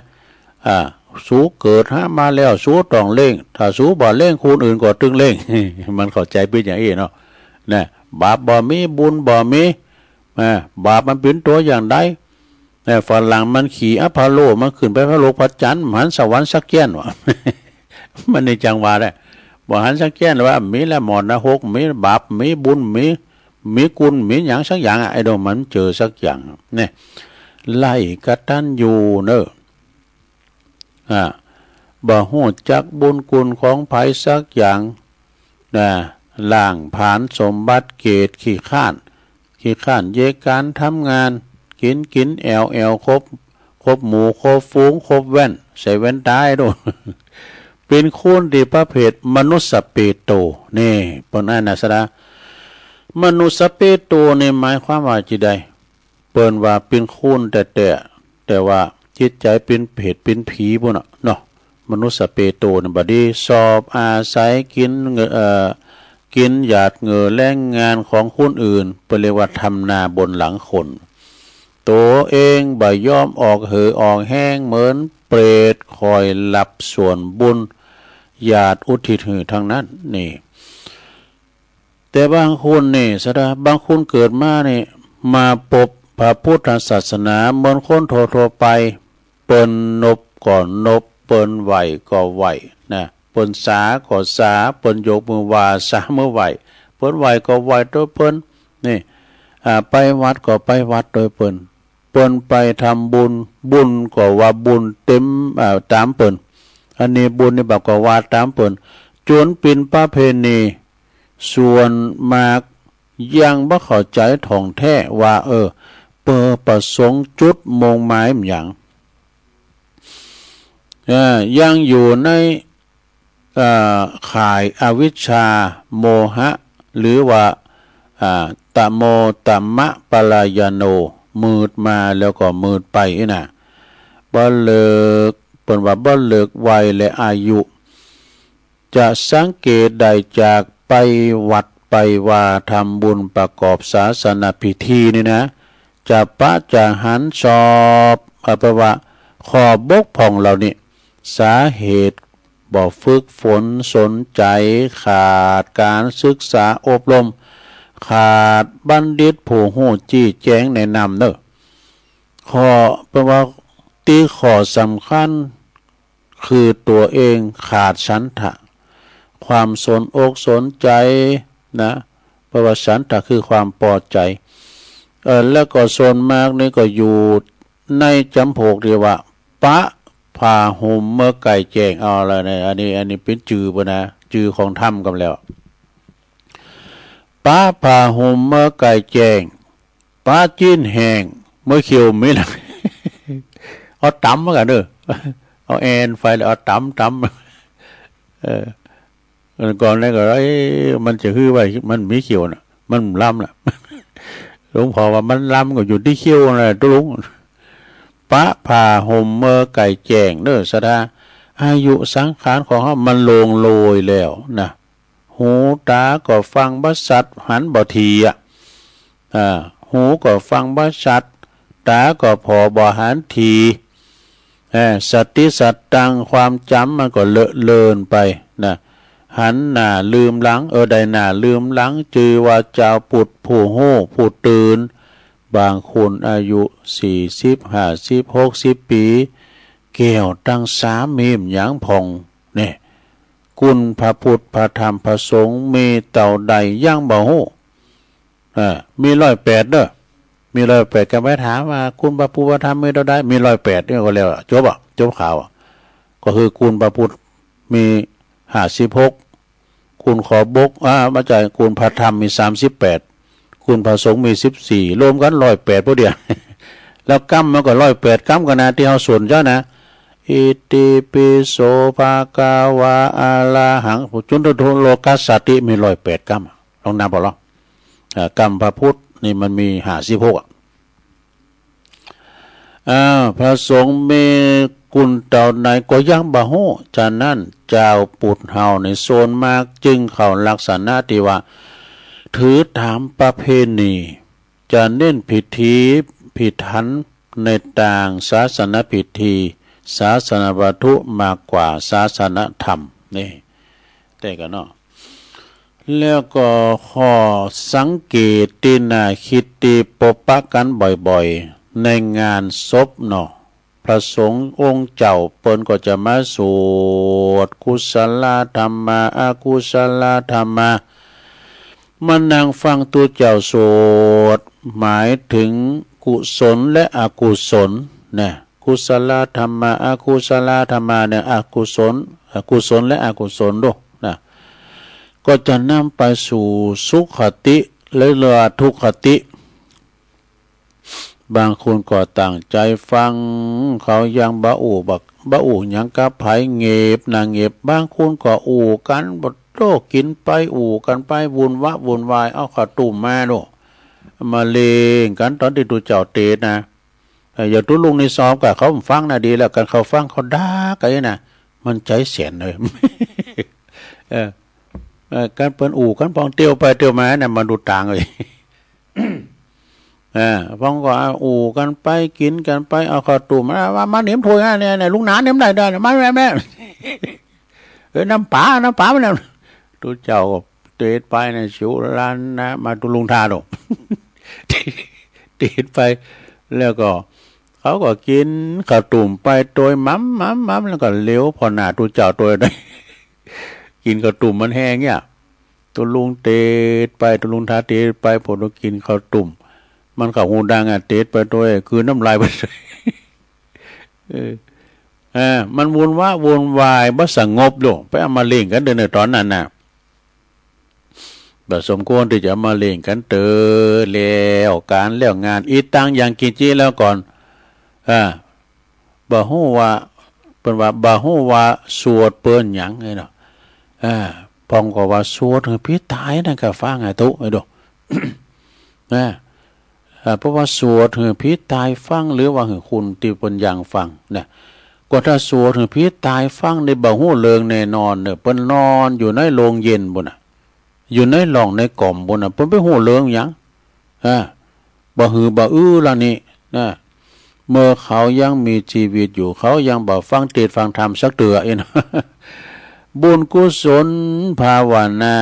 [SPEAKER 1] สูเกิดมาแล้วสูต้องเลี้ยงถ้าสูบ่เลี้ยงคนอื่นก็ตึงเลี้ยง มันเข้าใจเป็นอย่างนี้เนาะนะบาปบ่มีบุญบ่มีบาปมันเป็นตัวอย่างใดฝรั่งมันขี่อพอลโลมันขึ้นไปพระโลกพระจันทร์หันสวรรค์สักแก่นวะ มันในจังหวะได้บ่หันสักแก่นว่ามีละหมอนนะหกมีบาปมีบุญมีกุลมีอย่างสักอย่างไอ้ดอกมันเจอสักอย่างเนี่ยไล่กตัญญูเนอะบ่ฮู้จักบุญคุณของไผสักอย่างนะล่างผานสมบัติเกตขี้ข้านเยการทำงานกินแอลครบหมูครบฟูงครบแว่นใส่แว่นตาด้วย เป็นคนที่ประเภทมนุษย์สเปโตนี่ปนอันนะสดามนุษย์สเปโตนี่หมายความว่าจิใดเปิ้นว่าเป็นคนแต่ว่าจิตใจเป็นเพศเป็นผีพุ่นเนาะมนุษย์สเปโตนี่บัดนี้สอบอาศัยกินหยาดเหงื่อแรงงานของคนอื่นเรียกว่าทำนาบนหลังคนตัวเองบ่ยอมออกเหอออกแห้งเหมือนเปรตคอยหลับส่วนบุญหยาดอุทิศหือทั้งนั้นนี่แต่บางคนนี่บางคนเกิดมานี่มาพบพระพุทธศาสนาเหมือนคนทั่วไปเปิ้นนบก่อนนบเปิ้นไหวก็ไหวนะเปิ้นสาก็สาเปิ้นยกมือว่าสามือไหวเปิ้นไหวก็ไหวโดยเปิ้นนี่ไปวัดก็ไปวัดโดยเปิ้นไปทำบุญก็ว่าบุญเต็มตามเปิ้นอันนี้บุญนี่บอกก็ว่าตามเปิ้นจนเป็นประเพณีส่วนมากยังบ่เข้าใจท่องแท้ว่าเปิดประสงค์จุดมงหมายอย่างยังอยู่ในข่ายอวิชชาโมหะหรือว่า ตะโมตะมะปลายโนมืดมาแล้วก็มืดไปน่ะบ่เลิกเปิ้นว่าบ่เลิกวัยและอายุจะสังเกตได้จากไปวัดไปว่าทำบุญประกอบศาสนพิธีนี่นะจะปะจะหันสอบเพราะว่าข้อบกพร่องเหล่านี้สาเหตุบ่ฝึกฝนสนใจขาดการศึกษาอบรมขาดบัณฑิตผู้ฮู้จี้แจงแนะนำเด้อข้อแปลว่าที่ข้อสำคัญคือตัวเองขาดฉันทะความสนอกสนใจนะเพราะว่าฉันทะคือความพอใจแล้วก็ส่วนมากนี่ก็อยู่ในจำพวกเรียกว่าปะผ่าห่มเมื่อไก่แจ้งเอาอะไรเนี่ยอันนี้เป็นจือป่ะนะจือของถ้ำกันแล้วปะผ่าห่มเมื่อไก่แจ้งปะจิ้นแห้งเมื่อเขียวไม่หลังเอาตำมากันเด้อเอาแอนไฟแล้วเอาตำก่อนแรกก็มันจะคือว่ามันมีเขียวน่ะมันล้ำน่ะหลวงพ่อว่ามันล้ำก็อยู่ที่เขียวอะไรตุลุงปะผ่าห่มเมื่อไก่แจ้งเด้อสดาอายุสังขารของเขามันลงโรยแล้วนะหูตาก็ฟังบัสสัตหันบ่ทีหูก็ฟังบัสสัตตาก็พอบ่หันทีสติสัตตังความจำมันก็เลอะเลือนไปนะหันหน้าลืมหลังใดหน้าลืมหลังจือว่าเจ้าปุดผู้โห่ผู้ตื่นบางคนอายุ40 50 60 ปีแก้วตั้ง3 เมมหยางพองนี่คุณพระพุทธพระธรรมพระสงฆ์มีเต่าใดย่างบ่ฮู้มี108เด้อมี108ก็ไปถามว่าคุณพระพุทธพระธรรมมีเท่าใดมี108นี่ก็แล้วจบข่าวก็คือคุณพระพุทธมี56คุณขอบกมาจากคุณพระธรรมมี38คุณพระสงฆ์มี14รวมกัน108ผู้เดียวแล้วกรรมมันก็108กรรมก็นะที่เฮาสวนเจ้านะอิติปิโสภะคะวะอะระหังจุนตุโลกัสสติมี108กรรมลองนับบ่ล่ะกรรมพระพุทธนี่มันมี56พระสงฆ์มีกุลเต่าไหนก็ยังบ่ฮู้ฉะนั้นเจ้าปุถเฮาในโซนมากจึงเข้าลักษณะที่ว่าถือตามประเพณีจะเน้นพิธีพิถันในต่างศาสนพิธีศาสนวัตถุมากกว่าศาสนธรรมนี่แต่ก็เนาะแล้วก็ข้อสังเกตที่น่าคิดที่ปะปะกันบ่อยๆในงานศพเนาะพระสงฆ์องค์เจ้าเปิ้นก็จะมาสวดกุศลธรรมะอกุศลธรรมะมานั่งฟังตัวเจ้าสวดหมายถึงกุศลและอกุศลนะกุศลธรรมะอกุศลธรรมะเนี่ยอกุศลและอกุศลด้วยนะก็จะนำไปสู่สุขติและทุกขติบางคนก็ตั้งใจฟังเขายังบะอู่ยังกับไผเงียบนางเงียบบางคนก็อู่กันบดโตกินไปอู่กันไปวุ่นวายเอาข้าวตุ่มมาโนมาเลงกันตอนที่ตัวเจ้าเตะนะอย่าตุลุงในซอมกับเขาฟังนะดีแล้วกันเขาฟังเขาด่ากันนะมันใจเสียนเลยการเปิ้นอู่กันปองเตียวไปเตียวมาเนี่ยมาดูต่างเลยพ้องก็อู่กันไปกินกันไปเอาข้าวตุ่มมาเหนียมถ้วยเนี่ยลุงหนาเหนียมได้มาแม่น้ำป๋ามันเนี่ยตัวเจ้าก็เตะไปในชิวลานนะมาตุลุงทาดเตะไปแล้วก็เขาก็กินข้าวตุ่มไปตัวมั่มแล้วก็เลี้ยวพอหน้าตัวเจ้าตัวได้กินข้าวตุ่มมันแห้งเนี่ยตัวลุงเตะไปตัวลุงทาเตะไปพอตัวกินข้าวตุ่มมันก็หูดังเตะไปตัวคือน้ำลายไปมันวนวายบ่สงบโลไปเอามาเล่นกันเดินในตอนนั้นน่ะบ่สมควรที่จะมาเล่นกันเตอแล้วการแล้วงานอีตังอย่างกิจิแล้วก่อนบ่ฮู้ว่าเปิ้นว่าบ่ฮู้ว่าสวดเปิ้นหยังไงเนาะพองก็ว่าสวดให้พี่ตายนั่นก็ฟังไอ้ตุไอ้ดอก นะเพราะว่าสวดถึงพิษตายฟังหรือว่าถึงคุณตีปัญญางฟังเนี่ยก็ถ้าสวดถึงพิษตายฟังในบ่หูเลิงแน่นอนเนี่ยเปิ้นนอนอยู่ในโรงเย็นบุญน่ะอยู่ในหล่องในกล่อมบุญน่ะเปิ้นไปหูเลิงหยังบ่หือบ่อื้อละนี่นะเมื่อเขายังมีชีวิตอยู่เขายังบ่ฟังเทศน์ฟังธรรมสักเตือเอง บุญกุศลภาวนา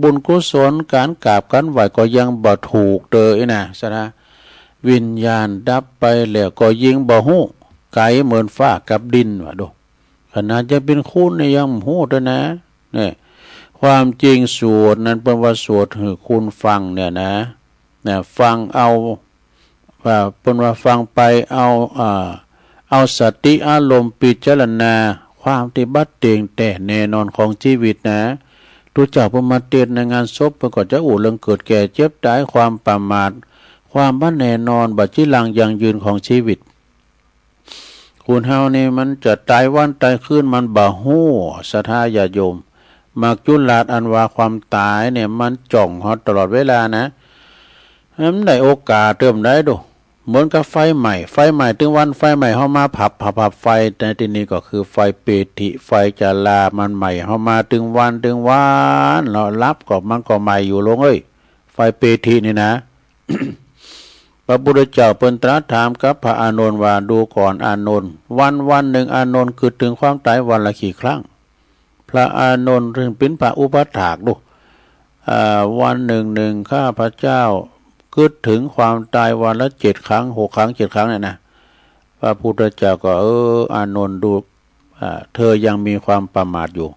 [SPEAKER 1] บุญกุศลการกราบกันไหวก็ยังบ่ถูกเตอนะซะนะวิญญาณดับไปแล้วก็ยิงบ่ฮู้ไกลเหมือนฟ้ากับดินว่าดูขนาดจะเป็นคุณเนี่ยยังฮู้ด้วยนะเนี่ยความจริงสวดนั้นเป็นว่าสวดให้คุณฟังเนี่ยฟังเอาเป็นว่าฟังไปเอาสติอารมณ์พิจารณาความปฏิบัติเตียงแต่แน่นอนของชีวิตนะทุกเจ้าพมาเตียนในงานศพประกอบจะเรื่องเกิดแก่เจ็บตายความประมาทความบ้านแน่นอนบัดจิลังยังยืนของชีวิตคุณเฮานี่มันจะตายวันตายคืนมันบ่ฮู้ศรัทธาญาโยมมักจุลาดอันว่าความตายเนี่ยมันจ่องฮอดตลอดเวลานะมันได้โอกาสเติมได้ดูเหมือนกับไฟใหม่ถึงวันไฟใหม่เฮามาผับไฟในที่นี้ก็คือไฟเปติไฟจารามันใหม่เฮามาถึงวันเรารับก็มันก็ใหม่อยู่ลงเอ้ยไฟเปตินี่นะ พระพุทธเจ้าเปิ้นตรัสถามกับพระอานนท์ว่าดูก่อนอานนท์วันหนึ่งอานนท์คิดถึงความตายวันละกี่ครั้งพระอานนท์ถึงเป็นพระอุปถากดูวันหนึ่งข้าพระเจ้าคิดถึงความตายวันละ7 ครั้ง6 ครั้ง7 ครั้งเนี่ยนะพระพุทธเจ้าก็อานนท์ดูเธอยังมีความประมาทอยู่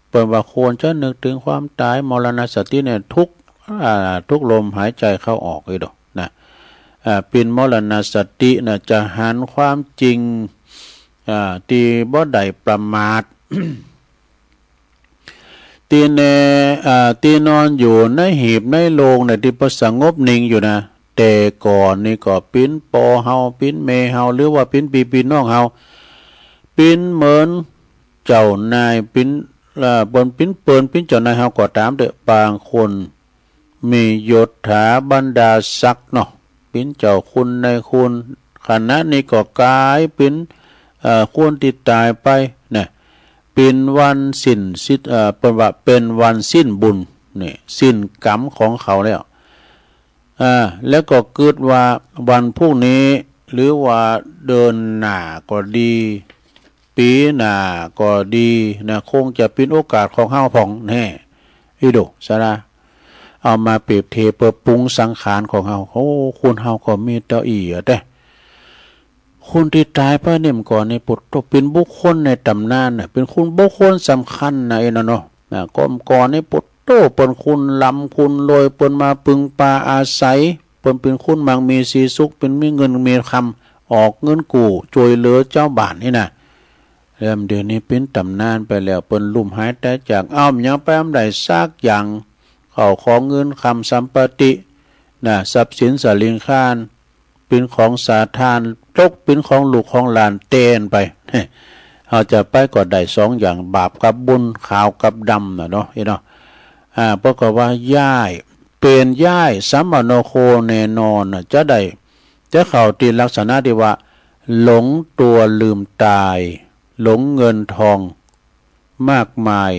[SPEAKER 1] เปิ้นว่าควรจะนึกถึงความตายมรณสติเนี่ยทุกลมหายใจเข้าออกเลยดอกนะเป็นมรณสตินะจะหันความจริงที่บ่ได้ประมาท ตีนอนอยู่ในหีบในโลงในที่ประสงบนิ่งอยู่นะแต่ก่อนนี่ก็ปิ้นปอเฮาปิ้นเมเฮาหรือว่าปิ้นปีน้องเฮาปิ้นเหมือนเจ้านายปิ้นบนปิ้นเปินปิ้นเจ้านายเฮาก็ตามเด้อบางคนมียศถาบรรดาศักดิ์เนาะปิ้นเจ้าคุณในคุณขณะนี้ก็กลายปิ้นคนที่ตายไปเนี่ยเป็นวันสิ้นเป็นว่าเป็นวันสิ้นบุญนี่สิ้นกรรมของเขาแล้วแล้วก็เกิดว่าวันพรุ่งนี้หรือว่าเดินหน้าก็ดีปีหน้าก็ดีนะคงจะเป็นโอกาสของเฮาพ่องแน่อีโดซะนะเอามาเปรียบเทียบเพื่อปรุงสังขารของเฮาคุณเฮาก็มีเต้าอี้แต่คนที่ตายไปเนี่ยก่อนในปุตตะเป็นบุคคลในตำนานน่ะเป็นคุณบุคคลสำคัญนะเนาะก่อนในปุตตะเป็นคุณลำคุณรวยเป็นมาปึงปาอาศัยเป็นคุณมังมีสีสุขเป็นมีเงินมีคำออกเงินกู้ช่วยเหลือเจ้าบ้านนี่นะเริ่มเดี๋ยวนี้เป็นตำนานไปแล้วเป็นลุ่มหายแต่จากยังไปได้ซากอย่างเขาของเงินคำสัมปตินะทรัพย์สินสลิงคานเป็นของสาธารตกเป็นของลูกของหลานเต้นไปเราจะไปก็ได้2 อย่างบาปกับบุญขาวกับดำเนาะเพราะก็ว่าย่ายเป็นย่ายสัมมโนโคแน่นอนจะได้จะเข้าตีลักษณะที่ว่าหลงตัวลืมตายหลงเงินทองมากมาย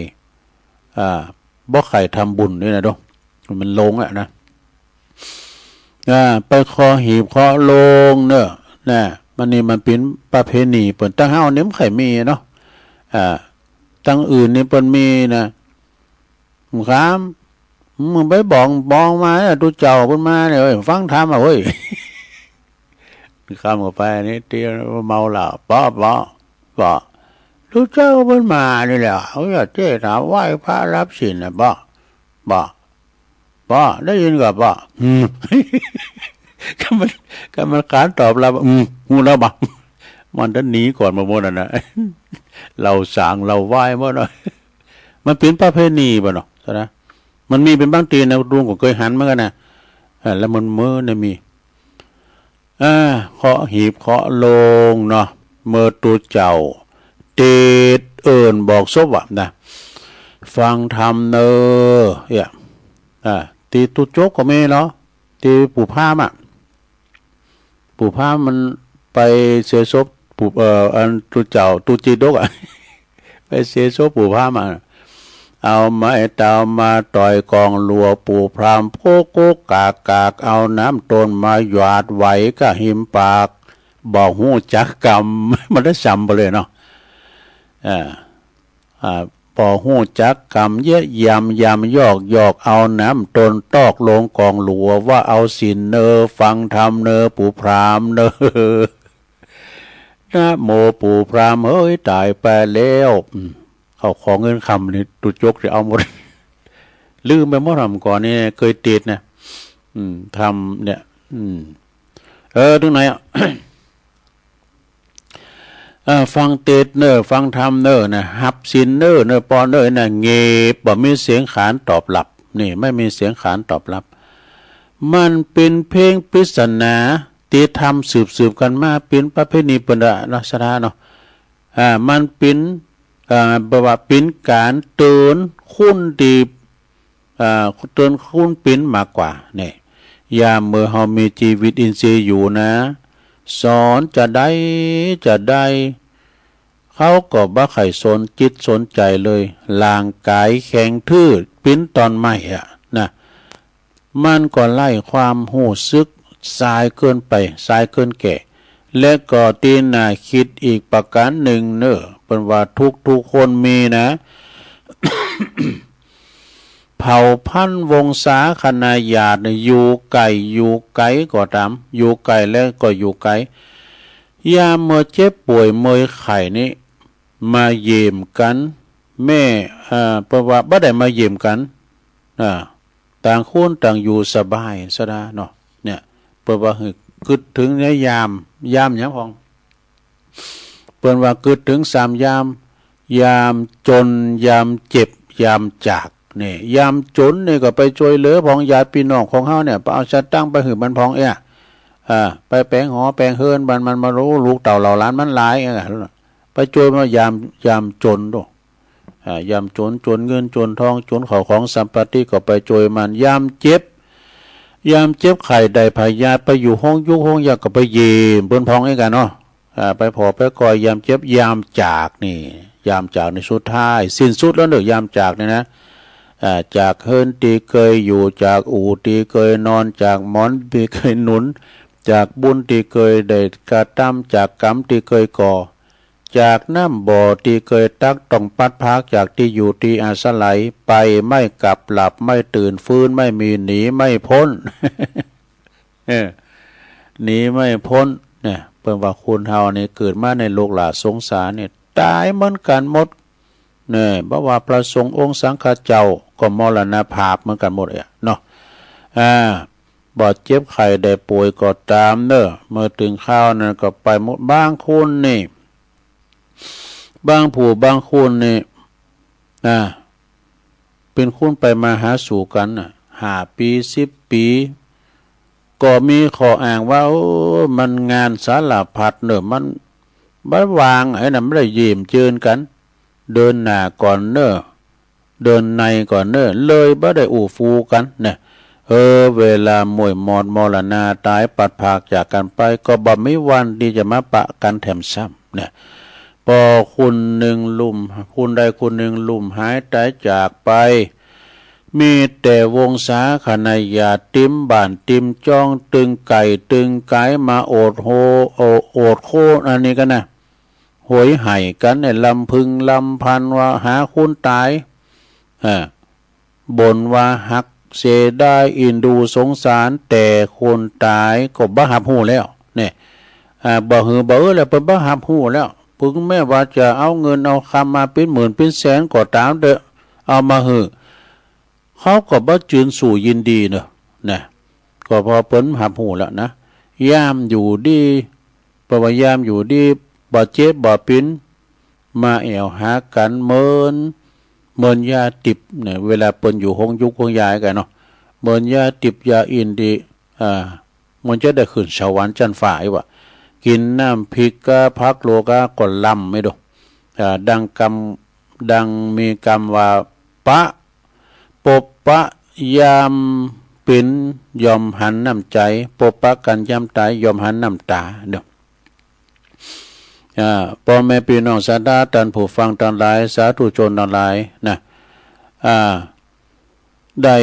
[SPEAKER 1] บ่ใครทำบุญนี่นะดอกมันหลงนะไปคอหีบคอโลงเนอะนะมันนี่มันเป็นประเพณีเปิ่นตั้งเฮาเนี่ยมันไข่มีเนาะตั้งอื่นนี่เปิ่นมีนะครับมึงไปบอกมาตัวเจ้าเพิ่นมาเนี่ยฟังธรรมเว้ยข้ามเข้าไปนี่เตี้ยเมาเหล้าป้อตัวเจ้าเพิ่นมานี่แหละเขาอยากเจ้ถามไหว้พระรับศีลน่ะบ่ได้ยินกับบ่ก็มันขานตอบเรางูแล้วบ่มันจะหนีก่อนมาหมดนะเราสั่งเราไหว้หมดเลยมันเป็นประเพณีบ่เนาะนะมันมีเป็นบางทีนะลุงก็เคยหันเหมือนกันนะแล้วมันมือเนี่ยมีเคาะหีบเคาะโลงเนาะเมื่อตัวเจ้าเตดบอกศพว่านะฟังธรรมเนอ ตีตุโจกก็ไม่เหรอตีปู่พามอ่ะปู่พามมันไปเสียศพปู่อันตุเจ้าตุจีดกอ่ะ ไปเสียศพปู่พามาเอาไม้เต่ามาต่อยกองลัวปู่พรามโกโกกากเอาน้ำต้นมาหยาดไหวก็หิมปากบอกหูจักกรรม มันได้จำไปเลยเนาะบอกหูจักกรรมเยอะยำยอกเอาน้ำต้นตอกลงกองหลัวว่าเอาศีลเนอฟังธรรมเนอปู่พรามเนอ นะโมปู่พรามเฮ้ยตายไปแล้วเขาขอเงินคำนี่ตุจกจะเอาหมด ลืมไปเมื่อทำก่อนนี่เคยติดนะทำเนี่ยตรงไหนอ่ะ ฟังเตดเนอฟังธรรมเนอนะฮับสินเนอเนอปอนเนอนะเงบบ่มีเสียงขานตอบรับนี่ไม่มีเสียงขานตอบรับมันเป็นเพลงปริศนาตีทำสืบกันมาเป็นประเพณีปนรัชดาเนาะมันเป็นบอกว่าเป็นการเตือนคุ้นดีเตือนคุ้นปิ้นมากกว่าเนี่ยยามเมื่อเรามีชีวิตอินทรีย์อยู่นะสอนจะได้เขาก็บ่ไข่สนจิตสนใจเลยร่างกายแข็งทื่อปิ้นตอนใหม่อ่ะนะมันก็ไล่ความหู้ซึกสายเกินไปสายเกินแก่และก็ตีน่าคิดอีกประการหนึ่งเนอะเป็นว่าทุกคนมีนะ เผ่าพันธุ์วงศาคณาญาติอยู่ไกลก็ตามอยู่ไกลแล้วก็อยู่ไกลยามเมื่อเจ็บป่วยเมื่อไข้นี้มาเยี่ยมกันแม่เพราะว่าบ่ได้มาเยี่ยมกันต่างคนต่างอยู่สบายสดาเนาะเนี่ยเปิดว่าคิดถึงในยามหยังพองเปิดว่าคิดถึง3ยามจนยามเจ็บยามจากนี่ยามจนนี่ก็ไปช่วยเหลือพองญาติพี่น้องของเฮาเนี่ยไปเอาชะตั้งไปหือมันพองไปแปลงหอแปลงเฮือนมันมารู้ลูกเต่าเหล่าล้านมันหลายไปช่วยมายามจนโดยามจนเงินจนทองจนข้าวของสัมปติก็ไปช่วยมันยามเจ็บไข้ใดพยาไปอยู่ห้องยุกห้องยาก็ไปเยี่ยมเปิ้นพองให้กันเนาะไปพอไปคอยยามเจ็บยามจากนี่ยามจากในสุดท้ายสิ้นสุดแล้วเด้อยามจากนี่นะจากเฮิรนตีเคยอยู่จากอู่ตีเคยนอนจากหมอนตีเคยหนุนจากบุญตีเคยได้กระทำจากกรรมตีเคยก่อจากน้ำบ่อที่เคยตักต้องปัดพักจากที่อยู่ที่อาศัยไปไม่กลับหลับไม่ตื่นฟื้นไม่มีหนีไม่พ้น หนีไม่พ้นเนี่ยเพิ่นว่าคนเฮานี่เกิดมาในโลกหลาสงสารเนี่ยตายเหมือนกันหมดเนี่ยเพราะว่าพระสงฆ์องค์สังฆเจ้าก็มรณภาพเหมือนกันหมดเนาะบาดเจ็บไข้ได้ป่วยก็ตามเด้อเมื่อถึงข้าวนั้นก็ไปหมดบางคนนี่บางผู้บางคนนี่เป็นคนไปมาหาสู่กัน5 ปี10 ปีก็มีข้ออ้างว่ามันงานสารพัดเนอะมันบ่วางไอ้นั่นไม่ได้ยิ้มเจินกันเดินหน้าก่อนเนอะเดินในก่อนเนอะเลยบ่ได้อู้ฟูกันเนี่ยเวลามวยมอดมรณาตายปัดภาคจากกันไปก็บ่มีวันที่จะมาปะกันแถมซ้ำเนี่ยพอคุณหนึ่งลุ่มคุณใดคุณหนึ่งลุ่มหายตายจากไปมีแต่วงศาคณาญาติติมบ้านติมจ้องตึงไก่มาโอดโคอันนี้กันนะหวยไห่กันในลำพึงลำพันว่าหาคุณตายบ่นว่าหักเสียได้อินดูสงสารแต่คนตายก็บ้าหับหูแล้วเนี่ยบ่หือบ่แล้วเป็นบ้าหับหูแล้วพึงแม้ว่าจะเอาเงินเอาคำมาเป็นหมื่นเป็นแสนก็ตามเด้อเอามาหือเขาก็บ่จืนสู่ยินดีเนอะนะก็พอเปิ้นหับหูแล้วนะยามอยู่ดีเพราะว่ายามอยู่ดีบ่เจ็บบ่ปิ้นมาแอวหากันเมินยาติบเนี่ยเวลาเปิ้นอยู่ห้องยุกห้องยายกันเนาะเมินยาติบยาอินดีมันจะได้ขึ้นสวรรค์จันทร์ฝ่ายว่ะกินน้ำพริกกะพักโลกะก็ลำไม่ดูดังมีกรรมว่าปะปบปะยาม ปิ้นยอมหันน้ำใจปปะกันย่ำตายยอมหันน้ำตาเด้อพ่อแม่พี่น้องศรัทธาท่านผู้ฟังทั้งหลายสาธุชนทั้งหลายนะได้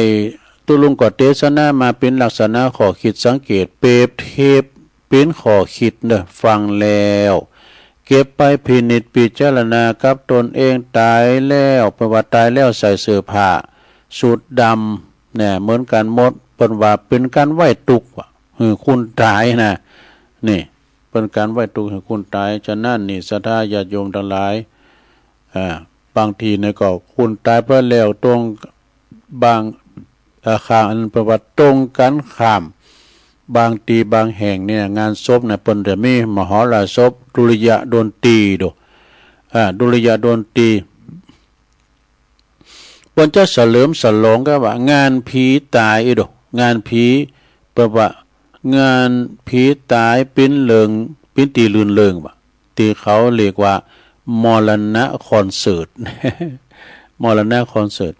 [SPEAKER 1] ตุลุงก็เทศนามาเป็นลักษณะขอคิดสังเกตเปรียบเทียบเป็นขอคิดเด้อฟังแล้วเก็บไปพินิจพิจารณากับตนเองตายแล้วประวัติตายแล้วใส่เสื้อผ้าสูทดำเนี่ยเหมือนกันหมดเป็นว่าเป็นการไหว้ตุกว่ะคุณตายนะนี่เป็นการไหว้ตุกให้คุณตายฉะนั้นนี่ศรัทธาญาติโยมทั้งหลายบางทีเนี่ยก็คุณตายไปแล้วตรงบางข้างอันประวัติตรงกันข้ามบางทีบางแห่งเนี่ยงานศพเนี่ยเปิ้นจะมีมหรสพดุริยดนตรีดูดุริยดนตรีเปิ้นจะเฉลิมฉลองก็ว่างานผีตายอีดอกงานผีแปลว่างานผีตายปิ้นเลิงปิ้นตีลื่นเริงว่ะที่เขาเรียกว่ามรณะคอนเสิร์ต มรณะคอนเสิร์ต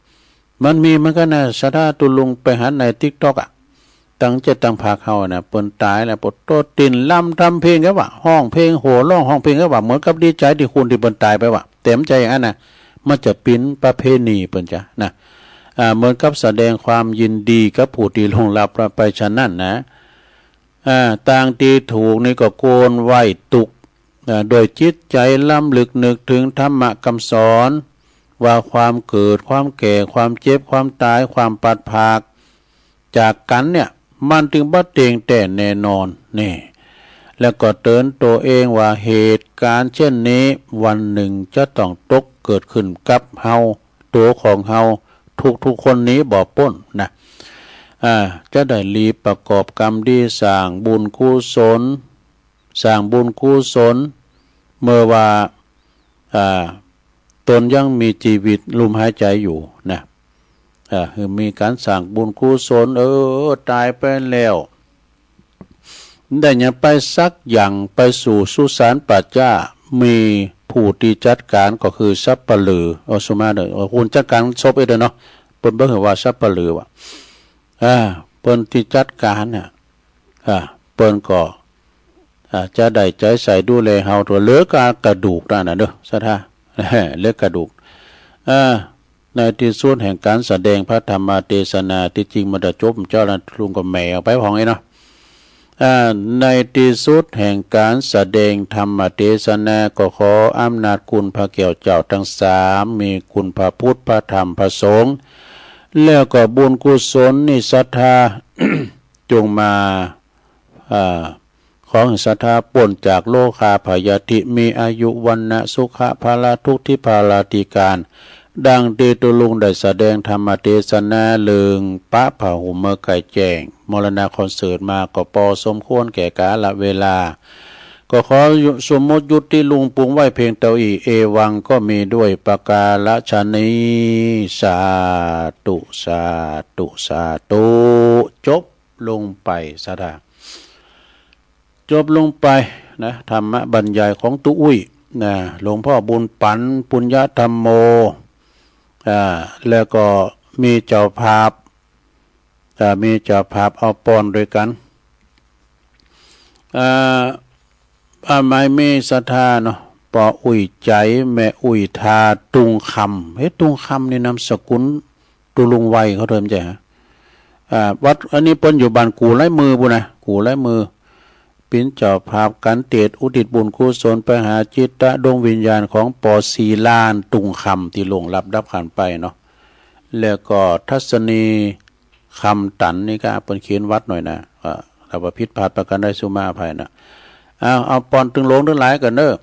[SPEAKER 1] มันมีมันก็นะศรัทธาตุลุงไปหาใน TikTok ตั้งใจตั้งภาคเฮานะเปิ้นตายแล้วปดโตตินลำทำเพลงก็ว่าห้องเพลงโหร้องห้องเพลงก็ว่าเหมือนกับดีใจที่คุณที่เปิ้นตายไปว่าเต็มใจอย่างนั้นนะมันจะเป็นประเพณีเปิ้นจ้ะนะเหมือนกับแสดงความยินดีกับผู้ที่ลงลับไปฉะนั้นนะต่างที่ถูกนี่ก็โกนไหว้ตุกโดยจิตใจล้ำลึกนึกถึงธรรมะคำสอนว่าความเกิดความแก่ความเจ็บความตายความปัดภาคจากกันเนี่ยมันถึงบ่เตียงแต่แน่นอนนี่แล้วก็เตือนตัวเองว่าเหตุการณ์เช่นนี้วันหนึ่งจะต้องตกเกิดขึ้นกับเฮาตัวของเฮาทุกคนนี้บ่พ้นนะจะได้รีบประกอบกรรมดีสร้างบุญกุศลสร้างบุญกุศลเมื่อว่าตนยังมีชีวิตลมหายใจอยู่นะคือมีการสร้างบุญกุศลตายไปแล้วได้ยังไปสักอย่างไปสู่สุสานปัจจามีผู้ที่จัดการก็คือสัพพะลือสมาเด้อคุณจัดการศพเด้อเนาะเปิ้นบ่เห็นว่าสัพพะลือว่ะเปิ้นที่จัดการน่ะเปิ้นก็จะได้ใจใส่ดูแลเฮาตัวเหลือกระดูกนั่นน่ะเด้อซะท่าเหลือกระดูกในที่สุดแห่งการแสดงพระธรรมเทศนาที่จริงมันจะจบเจ้าละลุงก็แมวไปของไอ้เนาะในที่สุดแห่งการแสดงธรรมเทศนาก็ขออำนาจคุณพระแก้วเจ้าทั้งสามมีคุณพระพุทธพระธรรมพระสงฆ์แล้วก็บุญกุศลนิศรัทธา จงมาของศรัทธาป่นจากโลคาพยาธิมีอายุวันนะสุขะภาลาทุกทิภาลาติการดังที่ตุลุงได้แสดงธรรมเทศนาเลืองปะผาหุมเมื่อไก่แจ้งมรณะคอนเสิร์ตมาก็พอสมควรแก่กาลเวลาก็ขอสมมติยุติลุงปรุงไว้เพียงเท่าอีเอวังก็มีด้วยประกาศนีสาธุสาธุสาธุจบลงไปซะดาจบลงไปนะธรรมบรรยายของตุอุ้ยนะหลวงพ่อบุญปันปุญญธรรมโมแล้วก็มีเจ้าภาพเอาปอนด้วยกันไม่มีศรัทธาเนาะปออุ้ยใจแม่อุ้ยทาตุงคำตุงคำนี่นามสกุลตุลุงไวเขาเริ่มใจฮะวัดอันนี้เปิ้นอยู่บ้านกูไล่มือบุนะกูไล่มือปิ้นเจ้าภาพกันเตดอุทิศบุญกุศลไปหาจิตตะดวงวิญญาณของปอศีลานตุงคำที่ลงรับดับขันไปเนาะแล้วก็ทัศนีคำตันนี่ก็เป็นเขียนวัดหน่อยนะเราพิษพลาดประกันได้สุมาภัยนะเอาปอนตึงลงทั้งหลายกันเนอะ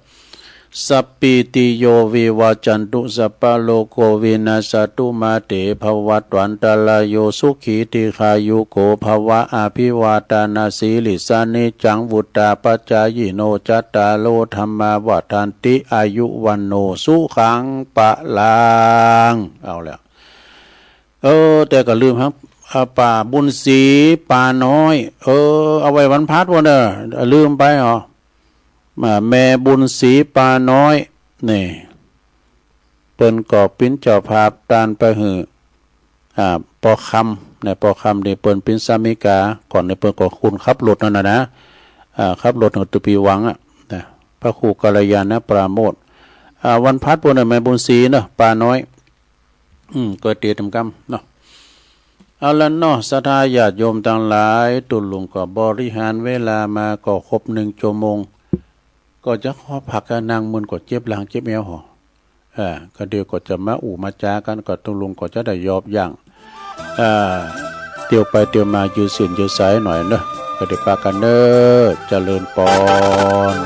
[SPEAKER 1] สัพปิติโยวิวาจันตุสัพพะโลกโควินาสตุมาเตภวัตวันตลายโยสุขีติขายุโกภวะอภิวาตานาสีลิสานิจังวุตตาปัจจายโนจัตตาโลธรรมาวัฏันติอายุวันโนสุขังปะลังเอาแล้วแต่ก็ลืมครับป่าบุญศรีป่าน้อยเอาไว้วันพัดวันลืมไปเหรอแม่บุญศรีป่าน้อยนี่เปิ้นก่อปิ้นเจ้าภาพตานไปหือปอคำ ในพอคำในเปิ้นเป็นสามิกาก่อนในเปิ้นก็คุณขับรถนั่นนะขับรถของตุปีวังนะพระครูกัลยาณปราโมทวันพัดปุ่นแม่บุญศรีเนาะป่าน้อยก็เตรียมกรรมเนาะเอาละเนาะศรัทธาญาติโยมทั้งหลายตุลุงก็บริหารเวลามาก็ครบ1 ชั่วโมงก็จะขอพักกันนั่งมึนก็เจ็บหลังเจ็บเอวหอก็เดี๋ยวก็จะมามาจากันก็ตุลุงก็จะได้ยอบอย่างเตียวไปเตียวมายืดเส้นยืดสายหน่อยเนาะก็ได้ปากันเด้อเจริญปอน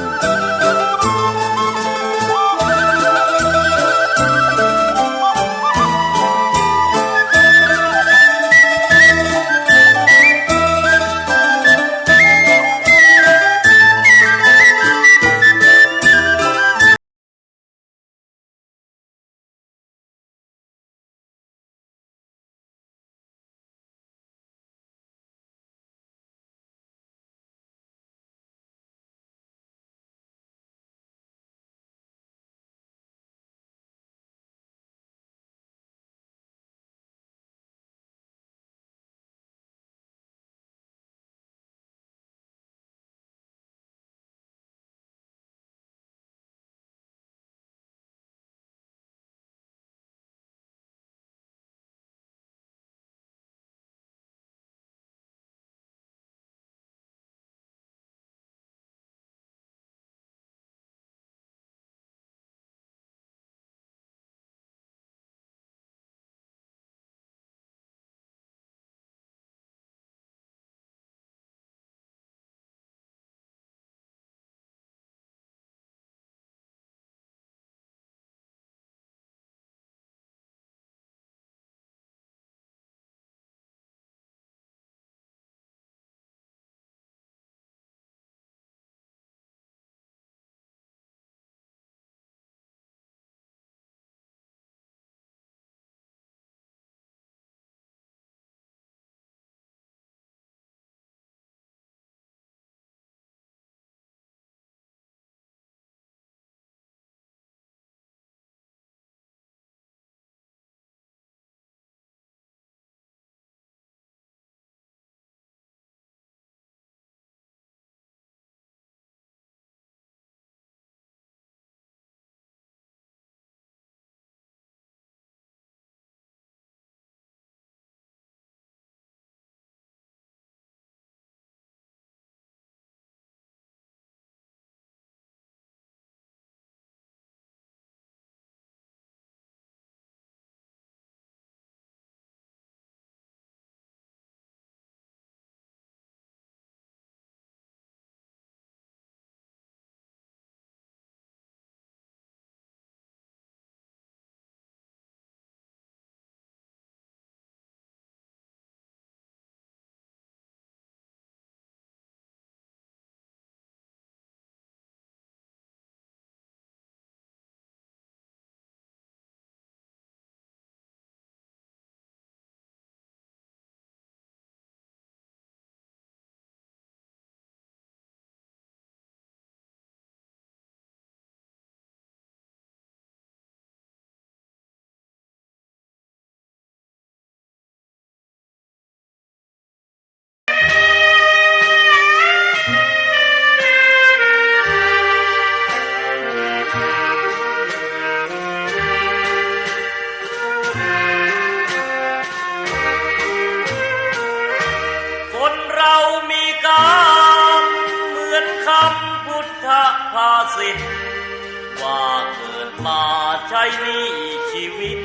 [SPEAKER 2] ว่าเกิดมาใช้นี้ชีวิต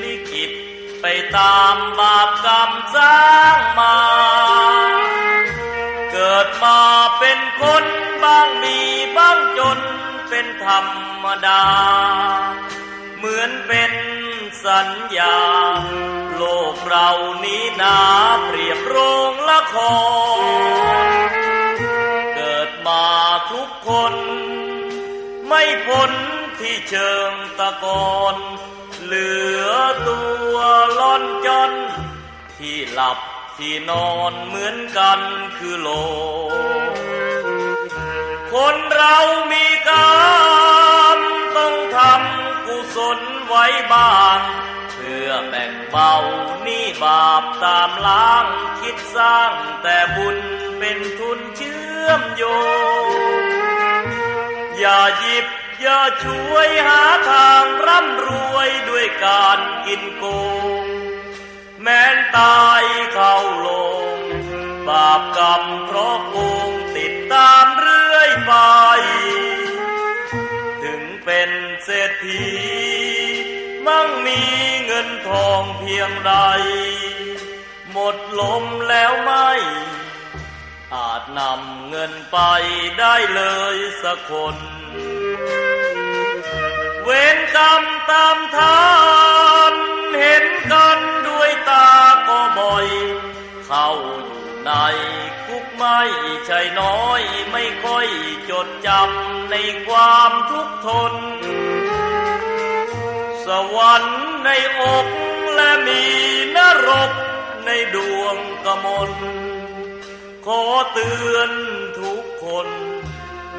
[SPEAKER 2] ลิขิตไปตามบาปกรรมสร้างมาเกิดมาเป็นคนบ้างมีบ้างจนเป็นธรรมดาเหมือนเป็นสัญญาโลกเรานี้นาเปรียบโรงละครเกิดมาทุกคนไม่พ้นที่เชิงตะกอนเหลือตัวล่อนจนที่หลับที่นอนเหมือนกันคือโลกคนเรามีกรรมต้องทำกุศลไว้บ้างเพื่อแบ่งเบานิ บาปตามล้างคิดสร้างแต่บุญเป็นทุนเชื่อมโยงอย่าหยิบอย่าช่วยหาทางร่ำรวยด้วยการกินโกงแม้นตายเข้าลงบาปกรรมเพราะโกงติดตามเรื่อยไปถึงเป็นเศรษฐีมั่งมีเงินทองเพียงใดหมดลมแล้วไม่อาจนำเงินไปได้เลยสักคนเวรกรรมตามทานเห็นกันด้วยตาก็บ่อยเข้าอยู่ในคุกไม่ใช่น้อยไม่ค่อยจดจำในความทุกข์ทนสวรรค์ในอกและมีนรกในดวงกมลขอเตือนทุกคน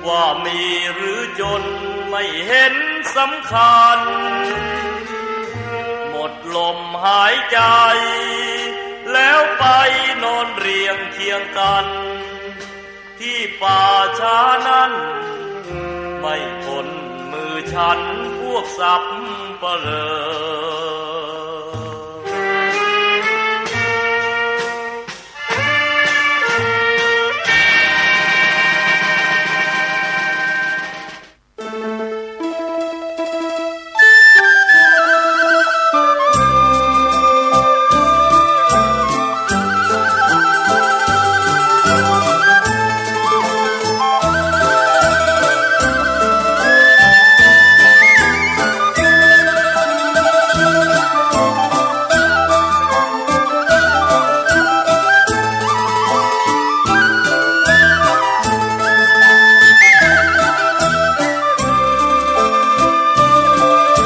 [SPEAKER 2] ว่ามีหรือจนไม่เห็นสำคัญหมดลมหายใจแล้วไปนอนเรียงเคียงกันที่ป่าช้านั้นไม่พ้นมือฉันพวกสัพพะเลอ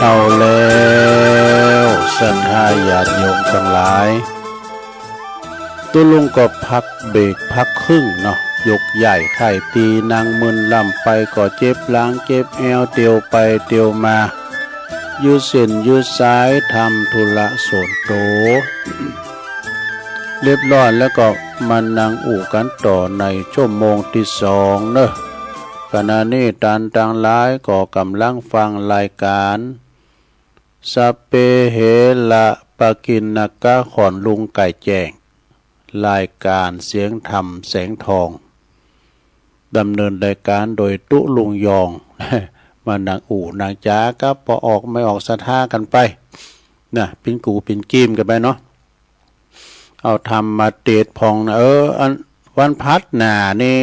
[SPEAKER 1] เอาแล้วศรัทธาญาติโยมทั้งหลายตุลุงก็พักเบรกพักครึ่งเนาะยกใหญ่ไข่ตีนางมึนลำไปก็เจ็บหลังเจ็บแอวเตียวไปเตียวมายืดเส้นยืดสายทำธุระส่วนโตว เรียบร้อยแล้วก็มานั่งอู่กันต่อในชั่วโมงที่สองเนอะขณะนี้ตันต่างหลายก็กำลังฟังรายการสัพเพเหระปะกินนกะขอนลุงไก่แจ้งรายการเสียงธรรมแสงทองดำเนินรายการโดยตุลุงยอง มานางอู่นางจ้าก็พอออกไม่ออกสะท่ากันไปนะเป็นกูเป็นกีมกันไปเนาะเอาทำมาเตดพองนะอันวันพัดหนานี่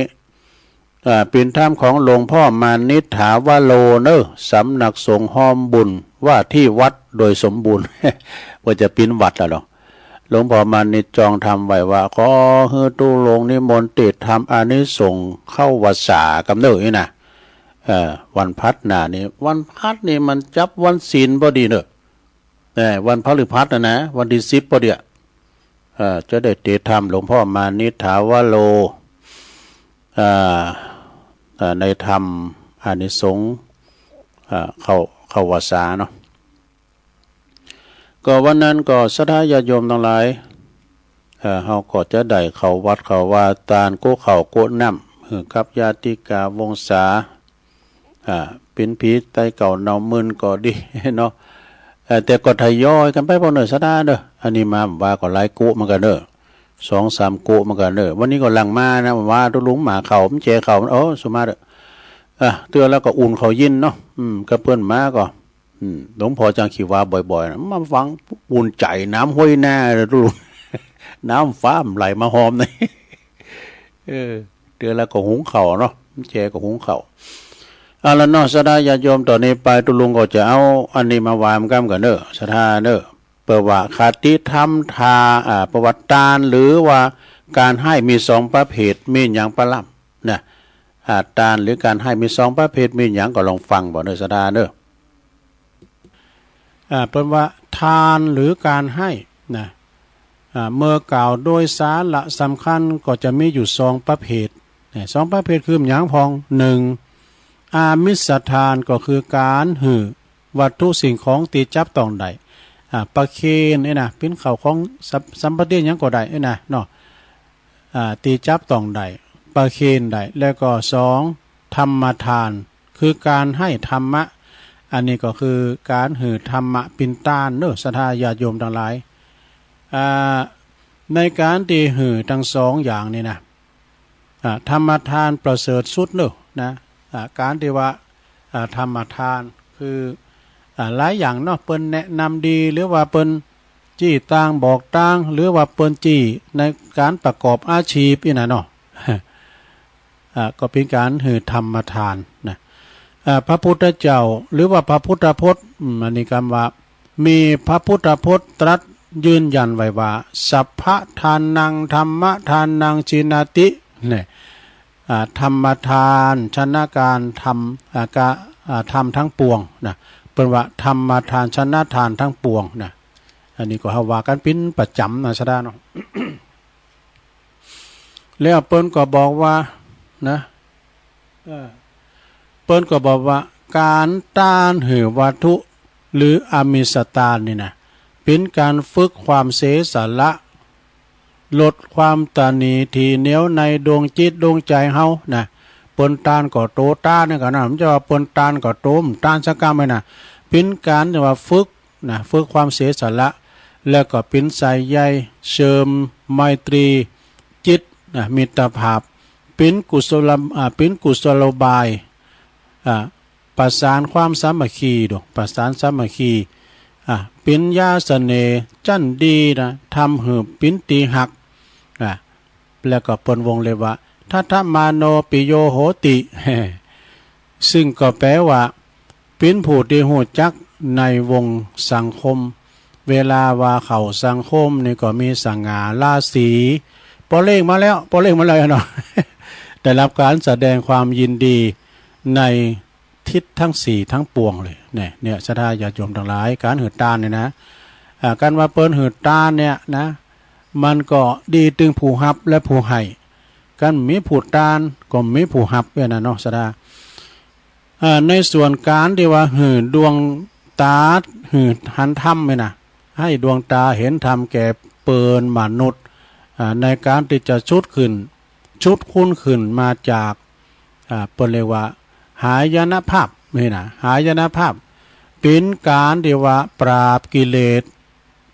[SPEAKER 1] เป็นธรรมของหลวงพ่อมานิถาวโลเนอะสำนักสงฆ์ห้อมบุญว่าที่วัดโดยสมบูรณ์ ว่าจะปิ้นวัดแล้วหรอหลวงพ่อมานิจองทำไว้ว่าขอเฮือตู้ลงนิมนต์เตดทำอานิสงส์เข้าวัดสากำเนิดนี่นะวันพัดหนานี่วันพัดนี่มันจับวันศีลพอดีเนอะวันพฤหัสนะวันที่10พอดีจะได้เตดทำหลวงพ่อมานิถาวโลในธรรมอานิสงส์เข้าวาสาเนาะก็วันนั้นก็ศรัทธาญาติโยมทั้งหลายเฮาก็จะได้เข้าวัดเข้าวาตานโกเข้าโกน้ำกับญาติกาวงศาเป็นผีไตเก่าเนามึนก็ดีเนาะแต่ก็ทยอยกันไปพอเนอศรัทธาเด้ออันนี้มาว่าก็หลายกุมันก็เด้อ2-3กุมันก็เด้อวันนี้ก็หลังมานะว่าตุลุงหมาเขามันเจเขาสุมาเด้อเตือนแล้วก็อุ่นเขายินเนาะกับเพื่อนมาก็หลวงพ่อจังขีว่าบ่อยๆนะมาฟังอุ่นใจน้ำห้วยหน้าเลยตุลุง น้ำฟ้าไหลมาหอมเลยเตือนแล้วก็หุงเข่าเนาะเจก็หุงเข่าแล้วเนาะศรัทธาญาติโยมต่อนนี้ไปตุลุงก็จะเอาอันนี้มาวางกันกันเด้อศรัทธาเด้อเปว่าคติธรรมทาประวัติตานหรือว่าการให้มี2ประเภทมีอย่างประลับนะทานหรือการให้มี2ประเภทมีอย่างก็ลองฟังบ่เด้อศรัทธาเด้อเปิ้นว่าทานหรือการให้นะเมื่อกล่าวโดยสาระสำคัญก็จะมีอยู่2ประเภท2ประเภทคืออย่างพอง1อามิสทานก็คือการหือวัตถุสิ่งของตีจับต้องได้ ประเคนนี่นะเป็นเขาของสัมปติยังก็ได้นี่นะเนาะตีจับต้องได้ประเคนได้แล้วก็สองธรรมทานคือการให้ธรรมะอันนี้ก็คือการหือธรรมะปินตานเนอะศรัทธาญาติโยมทั้งหลายในการที่หือทั้งสองอย่างนี่นะธรรมทานประเสริฐสุดเนอะนะการที่ว่าธรรมทานคือหลายอย่างเนาะเปิ้นแนะนำดีหรือว่าเปิ้นจี้ต่างบอกต่างหรือว่าเปิ้นจี้ในการประกอบอาชีพนี่นะเนาะก็เป็นการหือธรรมทานนะพระพุทธเจ้าหรือว่าพระพุทธพจน์อันนี้คำว่ามีพระพุทธพจน์ตรัสยืนยันไว้ว่าสัพพะทานังธรรมทานังชินาติเนี่ยธรรมทานชนะการทำทั้งปวงนะเป็นว่าธรรมทานชนะทานทั้งปวงนะอันนี้ก็ว่ากันเป็นประจำนะชดาเนาะ แล้วเปิ้นก็บอกว่านะเปิ้นก็บอกว่าการต้านหือวัตถุหรืออามิสตานนี่นะเป็นการฝึกความเสสละลดความตานีทีเหนียวในดวงจิตดวงใจเฮานะเปิ้นต้านก็โตต้านนี่ก็นะมันจะว่าเปิ้นต้านก็โตมต้านสักกรรมไว้นะเป็นการที่ว่าฝึกนะฝึกความเสสละแล้วก็เป็นสายใยเชิมไมตรีจิตนะมิตรภาพเป็นกุศโลบายประสานความสามัคคีดูประสานสามัคคีเป็นยาเสน่ห์จั่นดีนะทำหืบปิ้นตีหักแล้วก็ปนวงเลยว่าทัทมาโนปิโยโหติ ซึ่งก็แปลว่าเป็นผู้ที่หูจักในวงสังคมเวลาว่าเขาสังคมนี่ก็มีสง่าราศีพอเล่งมาแล้วเนาะ ได้รับการแสดงความยินดีในทิศทั้งสี่ทั้งปวงเลยเนี่ยศรัทธาญาติโยมทั้งหลายการหืดตานเนี่ยนะการว่าเปิ้นหืดตานเนี่ยนะมันก็ดีตึงผู้ฮับและผู้ให้กันมีผู้ตานก็มีผู้ฮับเนี่ยนะเนาะศรัทธาในส่วนการที่ว่าหืดดวงตาหืดหันธรรมเนี่ยนะให้ดวงตาเห็นธรรมแก่เปินมนุษย์ในการที่จะชุดคุ้นขึ้นมาจากเปิ้นเรียกว่าหายนะภาพนี่นะหายนะภาพเป็นการที่ว่าปราบกิเลส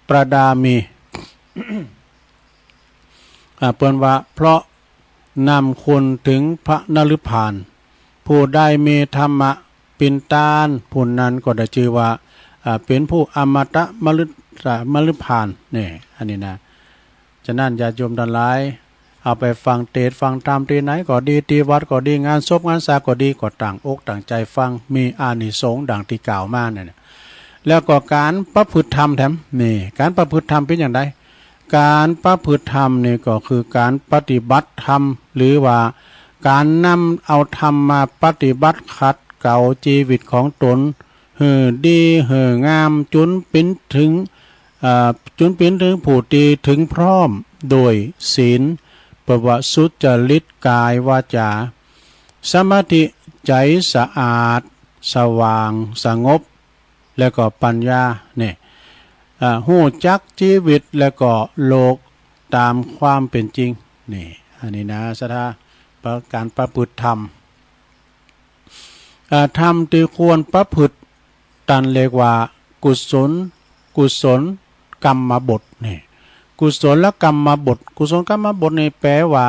[SPEAKER 1] ประดามี เปิ้นว่าเพราะนำคนถึงพระนฤพาน ผู้ได้มีธรรมะปินตานผู้นั้นก็ได้ชื่อว่าเป็นผู้อมตะมฤพานนี่อันนี้นะฉะนั้นญาติโยมทั้งหลายเอาไปฟังเทศฟังธรรมที่ไหนก็ดีที่วัดก็ดีงานศพงานสาก็ดีก็ต่างอกต่างใจฟังมีอานิสงส์ดังที่กล่าวมาเนี่ยแล้วก็การประพฤติธรรมแถมนี่การประพฤติธรรมเป็นอย่างไรการประพฤติธรรมนี่ก็คือการปฏิบัติธรรมหรือว่าการนำเอาธรรมมาปฏิบัติขัดเกลาชีวิตของตนดีงามจนเป็นถึงผู้ดีถึงพร้อมโดยศีลปวสุจริตกายวาจาสมาธิใจสะอาดสว่างสงบแล้วก็ปัญญาเนี่ยหู้จักชีวิตแล้วก็โลกตามความเป็นจริงนี่อันนี้นะศรัทธาการประพฤติธรรมธรรมที่ควรประพฤติตันเรียกว่ากุศลกรรมบทนี่กุศลกรรมบทกุศลกรรมบทนี่แปลว่า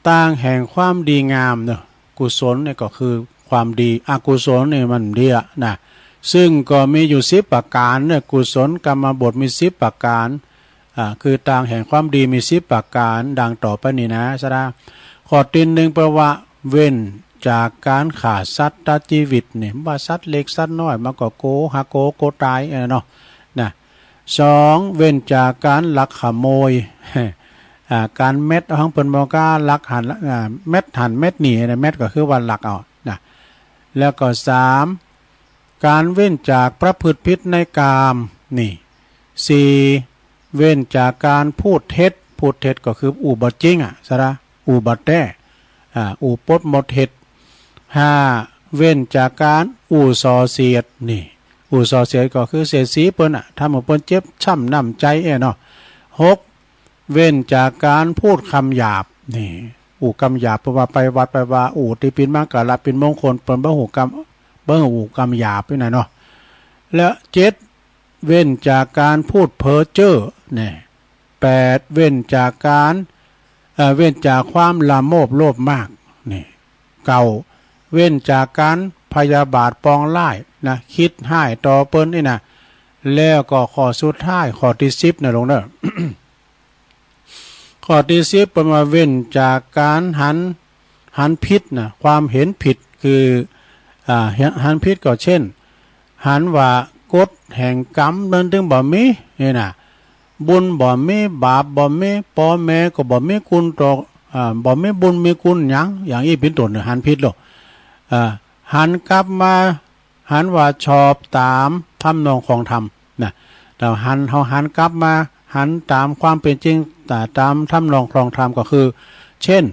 [SPEAKER 1] ต่างแห่งความดีงามเนอะกุศลนี่ก็คือความดีอกุศลนี่มันเดียนะซึ่งก็มีอยู่10ประการเนี่ยกุศลกรรมบทมี10ประการคือต่างแห่งความดีมี10ประการดังต่อไปนี้นะสดาข้อที่1แปลว่าเว้นจากการฆ่าสัตว์ตัดชีวิตเนี่ยว่าสัตว์เล็กสัตว์น้อยมันก็โกตายเนาะนะ2เว้นจากการลักขโมยการเม็ดของเปิ้นบอกว่าลักหันเม็ดหนีเม็ดก็คือว่าลักเอานะแล้วก็3การเว้นจากประพฤติผิดในกามนี่4เว้นจากการพูดเท็จก็คืออูบัดจริงซะละอูบัดแท้อูปดหมดเท็จ5เว้นจากการอู่ส่อเสียดนี่ ผู้ส่อเสียก็คือเสียสีเปิ้นทำให้เปิ้นเจ็บช้ำน้ำใจเนาะ6เว้นจากการพูดคำหยาบนี่คำหยาบเพราะว่าไปวัดไปว่าที่เป็นมากะละเป็นมงคลเปิ้นบ่ฮู้คำหยาบนี่นะเนาะและ7เว้นจากการพูดเพ้อเจ้อนี่8เว้นจากการเว้นจากความละโมบโลภมากนี่9เว้นจากการพยาบาทปองร้ายนะคิดให้ต่อเปิ้นนี่นะแล้วก็ข้อสุดท้ายข้อที่10นะลงเด้อ ข้อที่10เปิ้นว่าเว้นจากการหันผิดนะความเห็นผิดคือหันผิดก็เช่นหันว่ากฎแห่งกรรมนั้นถึงบ่มีนี่นะบุญบ่มีบาปบ่มีพ่อแม่ก็บ่มีคุณต่อบ่มีบุญมีคุณหยังอย่างนี้เป็นต้นหันผิดหรอกหันกลับมาหันว่าชอบตามทำนองของธรรมนะแต่หันกลับมาหันตามความเป็นจริงแต่ตามทำนองของธรรมก็คือเช่น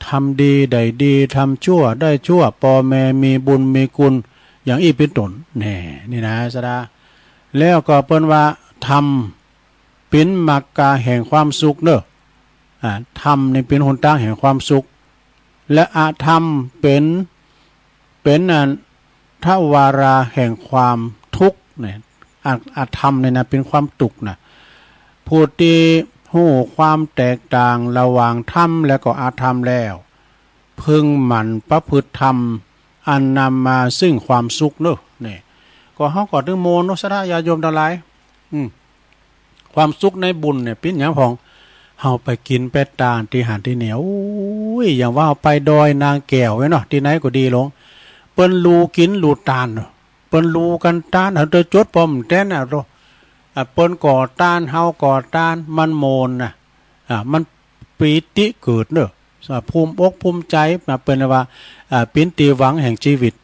[SPEAKER 1] ทำดีได้ดีทำชั่วได้ชั่วพ่อแม่มีบุญมีคุณอย่างอีเป็นต้นนี่นะสดาแล้วก็เปิ้นว่าทำเป็นมรรคแห่งความสุขเนอะธรรมนี่เป็นหนทางแห่งความสุขและอธรรมเป็นทวาราแห่งความทุกข์เนี่ยอธรรมเนี่ยนะเป็นความทุกข์นะผู้ที่หู้ความแตกต่างระหว่างธรรมและก็อธรรมแล้วพึงหมั่นประพฤติธรรมอันนำมาซึ่งความสุขเนอะนี่ก็เฮาก็ถึงโมโนสระญาโยมทั้งหลายความสุขในบุญเนี่ยเป็นหยังพองเฮาไปกินเป็ดตาลที่หารที่เหนียวอย่างว่าไปดอยนางแก้วไว้เนาะที่ไหนก็ดีลงเปิ้นรูกินรูตาลเปิ้นรูกันตาลเฮาจดปอมแท้น่ะเปิ้นก่อตาลเฮาก่อตาลมันโมนน่ะมันปีติเกิดเนอะภูมิอกภูมิใจมาเป็นว่าเป็นตีหวังแห่งชีวิต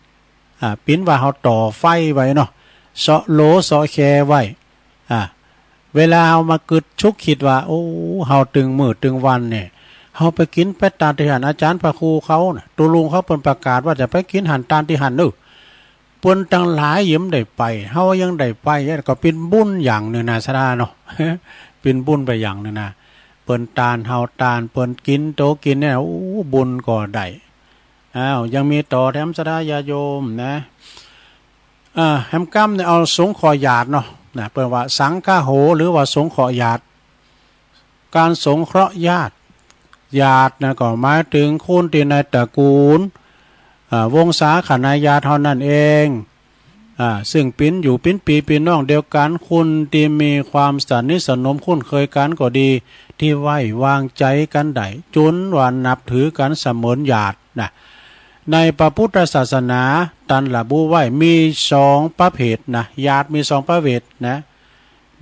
[SPEAKER 1] เป็นว่าเฮาต่อไฟไว้เนาะเสาะโลเสาะแคไว้เวลาเฮามาเกิดชุกคิดว่าโอ้เฮาตึงมื้อตึงวันเนี่ยเฮาไปกินเป็ดตาลที่หันอาจารย์พระครูเขาน่ะตุลุงเขาเปิ้นประกาศว่าจะไปกินหันตาลที่หันเด้อเปิ้นตั้งหลายยิ้มได้ไปเฮายังได้ไปก็เป็นบุญอย่างนึงนะสดาเนาะ เป็นบุญไปอย่างนึงนะเปิ้นตาลเฮาตาลเปิ้นกินโตกินเนี่ยโอ้บุญก็ได้ยังมีต่อแถมสดาญาโยมนะแฮมกัมเนี่ยเอาสงขอหยาดเนาะเปิ้นว่าสังฆโหหรือว่าสงขอหยาดการสงเคราะห์ญาตินะก็หมายถึงคนที่ในตระกูลวงศาคณาญาติเท่านั้นเองซึ่งเป็นอยู่เป็นปีเป็นน้องเดียวกันคุณที่มีความสนิทสนมคุ้นเคยกันก็ดีที่ไว้วางใจกันได้จนว่านับถือกันเสมือนญาตินะในพระพุทธศาสนาตันระบุไว้มี2ประเภทนะญาติมี2ประเภทนะ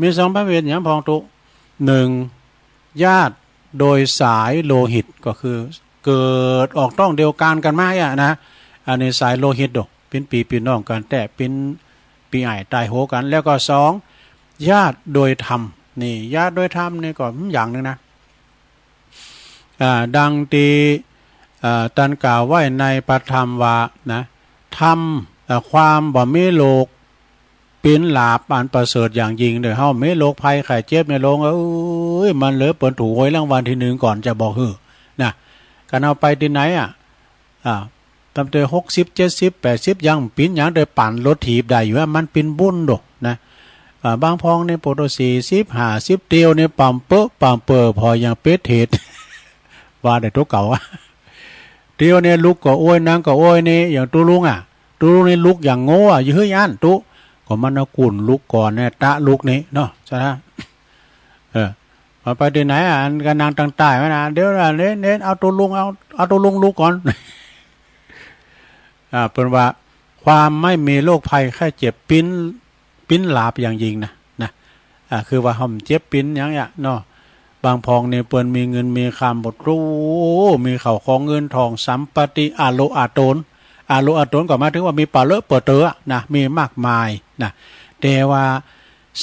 [SPEAKER 1] มี2ประเภทอย่างพองตุ1ญาติโดยสายโลหิตก็คือเกิดออกต้องเดียวกันมานะอันนี้สายโลหิตดอกเป็นปีน้องกันแต่เป็นปีไอ้ตายโหกันแล้วก็2ญาติโดยธรรมนี่ญาติโดยธรรมนี่ก็อย่างนึงนะดังที่ตันกล่าวไว้ในพระธรรมว่านะธรรมความบ่มีโลกเป็นลาภอันประเสริฐอย่างยิ่งเด้อเฮามีโรคภัยไข้เจ็บในโลกมันเหลือเปิ้นถูกหวยรางวัลที่1ก่อนจะบอกนะกันเอาไปที่ไหนตั้งแต่60 70 80ยังปิ้นหยังได้ปั่นรถถีบได้อยู่มันเป็นบุญดอกนะบางพองในโปรโต40 50เตียวในปั๊มเปอพอยังเป็ดเทศ ว่าได้ตัวเก่าเตียวเนี่ยลุกก็โอ้ยนางก็โอ้ยนี่อย่างตุลุงตุลุงนี่ลุกอย่างโง่อยู่เฮ้ยอันตุก็มันเอากุ่นลุกก่อนเนี่ยตะลุกนี้เนาะใช่ไหมพอไปที่ไหนอันกันนางต่างใต้ไหมนะเดี๋ยวเน้นเอาตัวลุงเอาตัวลุงลุกก่อนเป็นว่าความไม่มีโรคภัยแค่เจ็บปิ้นหลาบอย่างยิ่งนะคือว่าห่มเจ็บปิ้นอย่างเงี้ยเนาะบางพองเนี่ยเปิ้นมีเงินมีคำบดรู้มีเข่าของเงินทองสัมปติอาโลอาโตนก็หมายถึงว่ามีปลาเลอะเปิดเตอะนะมีมากมายนะแต่ว่า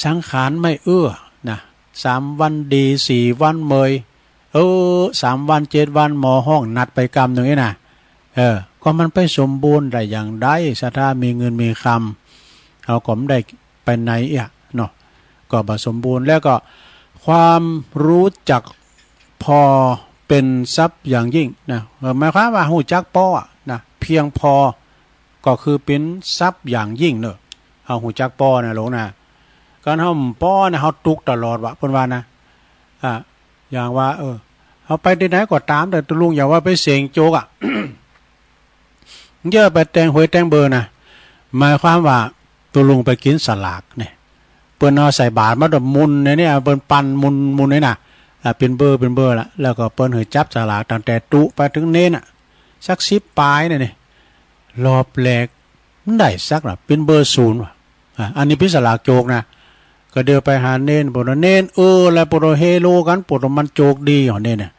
[SPEAKER 1] สังขารไม่เอื้อนะ3 วันดี4 วันเมย3 วัน7 วันหมอห้องนัดไปกรรมหนึ่งนี่นะก็มันไปสมบูรณ์ได้อย่างใดถ้ามีเงินมีคำเอาก็ไม่ได้ ไปไหนเนาะก็บ่สมบูรณ์แล้วก็ความรู้จักพอเป็นทรัพย์อย่างยิ่งนะหมายความว่าหูจักพอนะเพียงพอก็คือเป็นทรัพย์อย่างยิ่งเนอะเอาหูจักพอนะหลวงนะการเฮาพอนะเฮาตุกตลอดว่าเพิ่นว่านะอย่างว่าเฮาไปที่ไหนก็ตามแต่ตุลุงอย่าว่าไปเสียงโจกเยอะไปแต่งหวยแต่งเบอร์นะหมายความว่าตุลุงไปกินสลากเนี่ยเปิ้นเอาใส่บาตรมาดมมุนเนี่ยเปิ้นปั่นมุนนี่น่ะเป็นเบอร์ละแล้วก็เปิ้นให้จับสลากตั้งแต่ตุไปถึงเน้นสัก10ปลายเนี่ยรอบแรกมันได้สักล่ะเป็นเบอร์0ว่ะอันนี้พิสลากโจกนะก็เดินไปหาเน้นบ่เน้นแล้วบ่เฮโลกันปวดมันโจกดีหรอเน้นน่ะ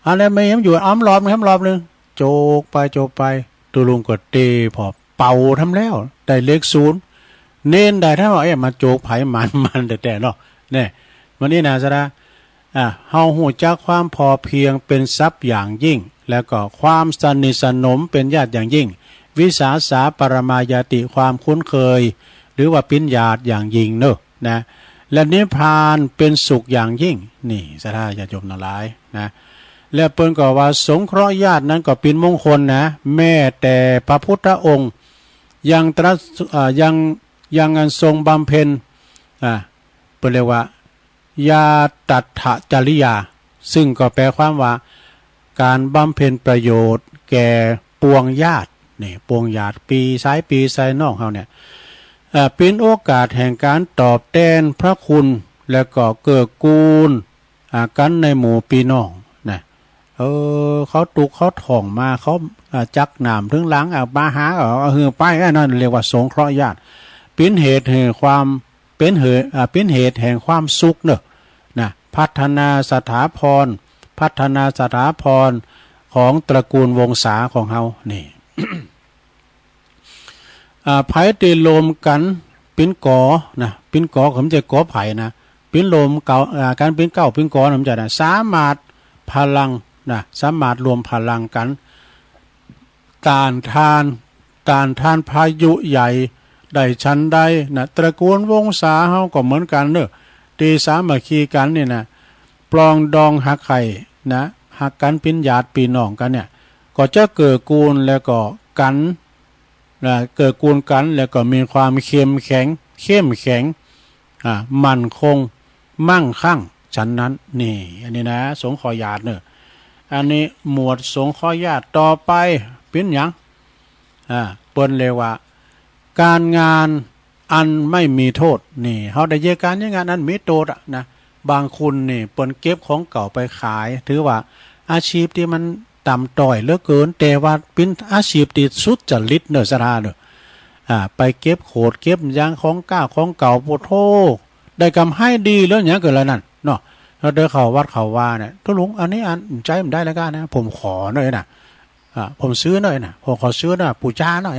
[SPEAKER 1] อะไรไม่เห็นอยู่อ้อมรอบนึงโจกไปตุลุงก็เตพอเป่าทำแล้วได้เลข0เน้นได้ถ้าว่ามาโจกไผมันแต่เนาะเนี่ยวันนี้นะซะนะเฮาฮู้จักความพอเพียงเป็นทรัพย์อย่างยิ่งแล้วก็ความสนิทสนมเป็นญาติอย่างยิ่งวิสาสาปรมายาติความคุ้นเคยหรือว่าเป็นญาติอย่างยิ่งเนอะนะและนิพพานเป็นสุขอย่างยิ่งนี่สาธาญาติโยมทั้งหลายนะและเปิ้นก็ว่าสงเคราะห์ญาตินั้นก็เป็นมงคลนะแม้แต่พระพุทธองค์ยังตรัสยังอันทรงบำเพ็ญเปิ้นเรียกว่ายาตัถจริยาซึ่งก็แปลความว่าการบำเพ็ญประโยชน์แก่ปวงญาตินี่ปวงญาติปีซ้ายปีซ้ายน้องเฮาเนี่ยเป็นโอกาสแห่งการตอบแทนพระคุณแล้วก็เกื้อกูลกันในหมู่พี่น้องนะเขาตุกเขาถ่องมาเขาจักน้ำถึงหลังมาหาหือไปนั่นเรียกว่าสงเคราะห์ญาติเป็นเหตุแห่งความเป็นเหตุแห่งความสุขเนอะนะพัฒนาสถาพรของตระกูลวงศาของเฮานี่ ไผ่ตีโลมกันเป็นกอนะเป็นกอผมจะกอไผ่นะเป็นโลมเก่าการเป็นเก้าเป็นกอผมจะนะสามารถพลังนะสามารถรวมพลังกันต้านทานพายุใหญ่ได้ชั้นใดนะตระกูลวงศาเฮาก็เหมือนกันเนอะตีสามัคคีกันเนี่ยนะปลองดองหักไข่นะหักกันเป็นญาติพี่น้องกันเนี่ยก็จะเกิดกูลแล้วก็กันเกิดกูลกันแล้วก็มีความเข้มแข็งมั่นคงมั่งคั่งฉันนั้นนี่อันนี้นะสงฆ์ขอญาติเนอะอันนี้หมวดสงฆ์ขอญาติต่อไปเป็นหยังเปิ้นเรียกว่าการงานอันไม่มีโทษนี่เฮาได้เยการงานอันมีโทษนะบางคนนี่เปิ้นเก็บของเก่าไปขายถือว่าอาชีพที่มันต่ำต้อยเหลือเกินแต่ว่าเป็นอาชีพที่สุดจริตเนอะสถานเนอะไปเก็บโขดเก็บยางของก้าของเก่าโพโทได้กำให้ดีแล้วอย่างเกิดอะไรนั่นเนาะเราเดินเข้าวัดเข้าว่าเนี่ยตุลุงอันนี้อันใจมันได้แล้วกันนะผมขอหน่อยนะผมซื้อหน่อยนะผมขอซื้อหน่อยปู่จ้าหน่อย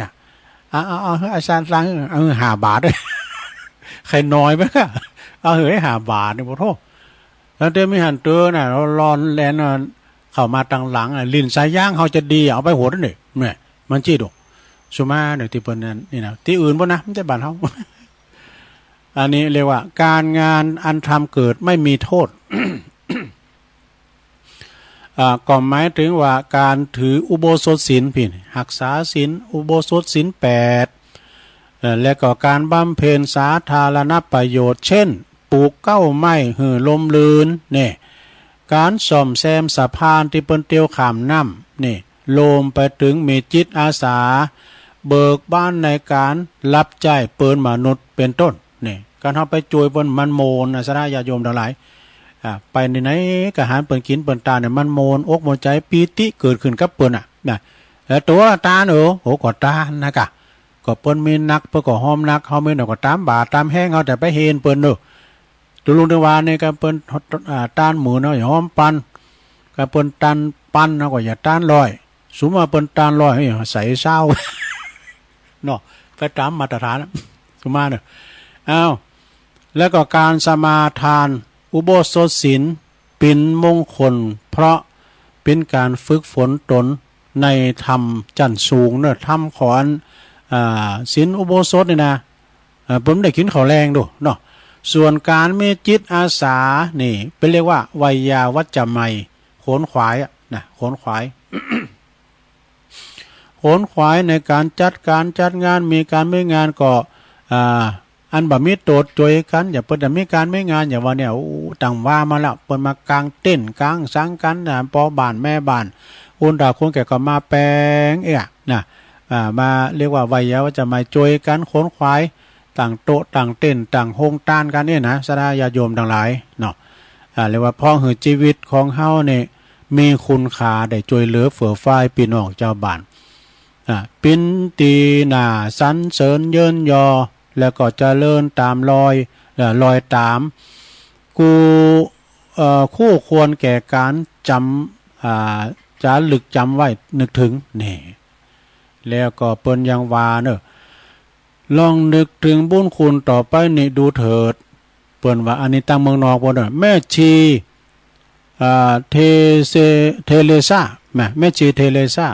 [SPEAKER 1] เอาอาจารย์สั่ง5 บาทเลยใครน้อยไหมก็เอา5 บาทเนี่ยโพโทแล้วเดี๋ยวไม่หันเตอน่ะเราร้อนแลนเข้ามาตั้งหลังลิ้นสายย่างเขาจะดีเอาไปโหดนี่เนี่ยมันจี้ดูสุมาเนี่ยที่เปิ้นนั้นนี่นะที่อื่นบ่นะไม่ใช่บ้านเฮา อันนี้เรียกว่าการงานอันทำเกิดไม่มีโทษ ก็หมายถึงว่าการถืออุโบสถศีลพี่รักษาศีลอุโบสถศีล8และก็การบำเพ็ญสาธารณประโยชน์เช่นปลูกเก้าไม้หือลมลื่นเนี่ยการซ่อมแซมสะพานที่เปิ้นเตียวข้ามน้ำนี่โลมไปถึงมีจิตอาสาเบิกบ้านในการรับใจเปิ้นมนุษย์เป็นต้นนี่การเฮาไปช่วยเปิ้นมันโมนสระญาติโยมทั้งหลายไปไหนก็หารเปิ้นกินเปิ้นตาเนี่ยมันโมนอกโมนใจปีติเกิดขึ้นกับเปิ้นนะแล้วตัวตาโอ้ก็ตานะกะก็เปิ้นมีนักเปิ้นก็หอมนักเฮามีก็ตามบาตามแห้งเฮาแต่ไปเห็นเปิ้นเด้อตุลุงตะวานเนี่ยก็เปิ้นต้านหมูเนาะอย่าหอมปันก็เปิ้นตันปันเนาะก็อย่าต้านลอยสมว่าเปิ้นต้านลอยให้ใส่เศร้าเนาะไปตามมาตรฐานสมมาเนาะแล้วก็การสมาทานอุโบสถศีลเป็นมงคลเพราะเป็นการฝึกฝนตนในธรรมจันสูงเนาะธรรมของศีลอุโบสถนี่นะ ผมได้กินข้าวแรงดูเนาะส่วนการมีจิตอาสานี่เป็นเรียกว่าไวยาวัจจะไมโขนขวายนะโขนขวาย โขนขวายในการจัดงานมีการไม่งานก็อันบ่มีโตดจวยกันอย่าเปิดมีการไม่งานอย่าว่าเนี่ยต่างว่ามาแล้วเปิดมากลางเต้นกลางสังกันนะปอบ้านแม่บ้านคนด่าคนแก่ก็มาแปลงนะมาเรียกว่าไวยาวัจจะไมจวยกันโขนขวายต่างโต๊ะต่างเต้นต่างโฮงต้านกันเนี่ยนะสดาญาโยมทั้งหลายเนาะเรียกว่าพ่อหือชีวิตของเฮาเนี่ยมีคุณค่าได้ช่วยเหลือเฟื่อฟ้ายพี่น้องเจ้าบ้านปินตีหน้าสันเสริญเยินยอแล้วก็เจริญตามรอยตามกูคู่ควรแก่การจำจะลึกจำไว้นึกถึงนี่แล้วก็เปิ้นยังว่าเนอะลองนึกถึงบุญคุณต่อไปนี่ดูเถิดเปิ้นว่าอันนี้ตั้งเมืองนอกบ่เด้อแม่ชีเทเลซ่าแม่ชีเทเลซ่า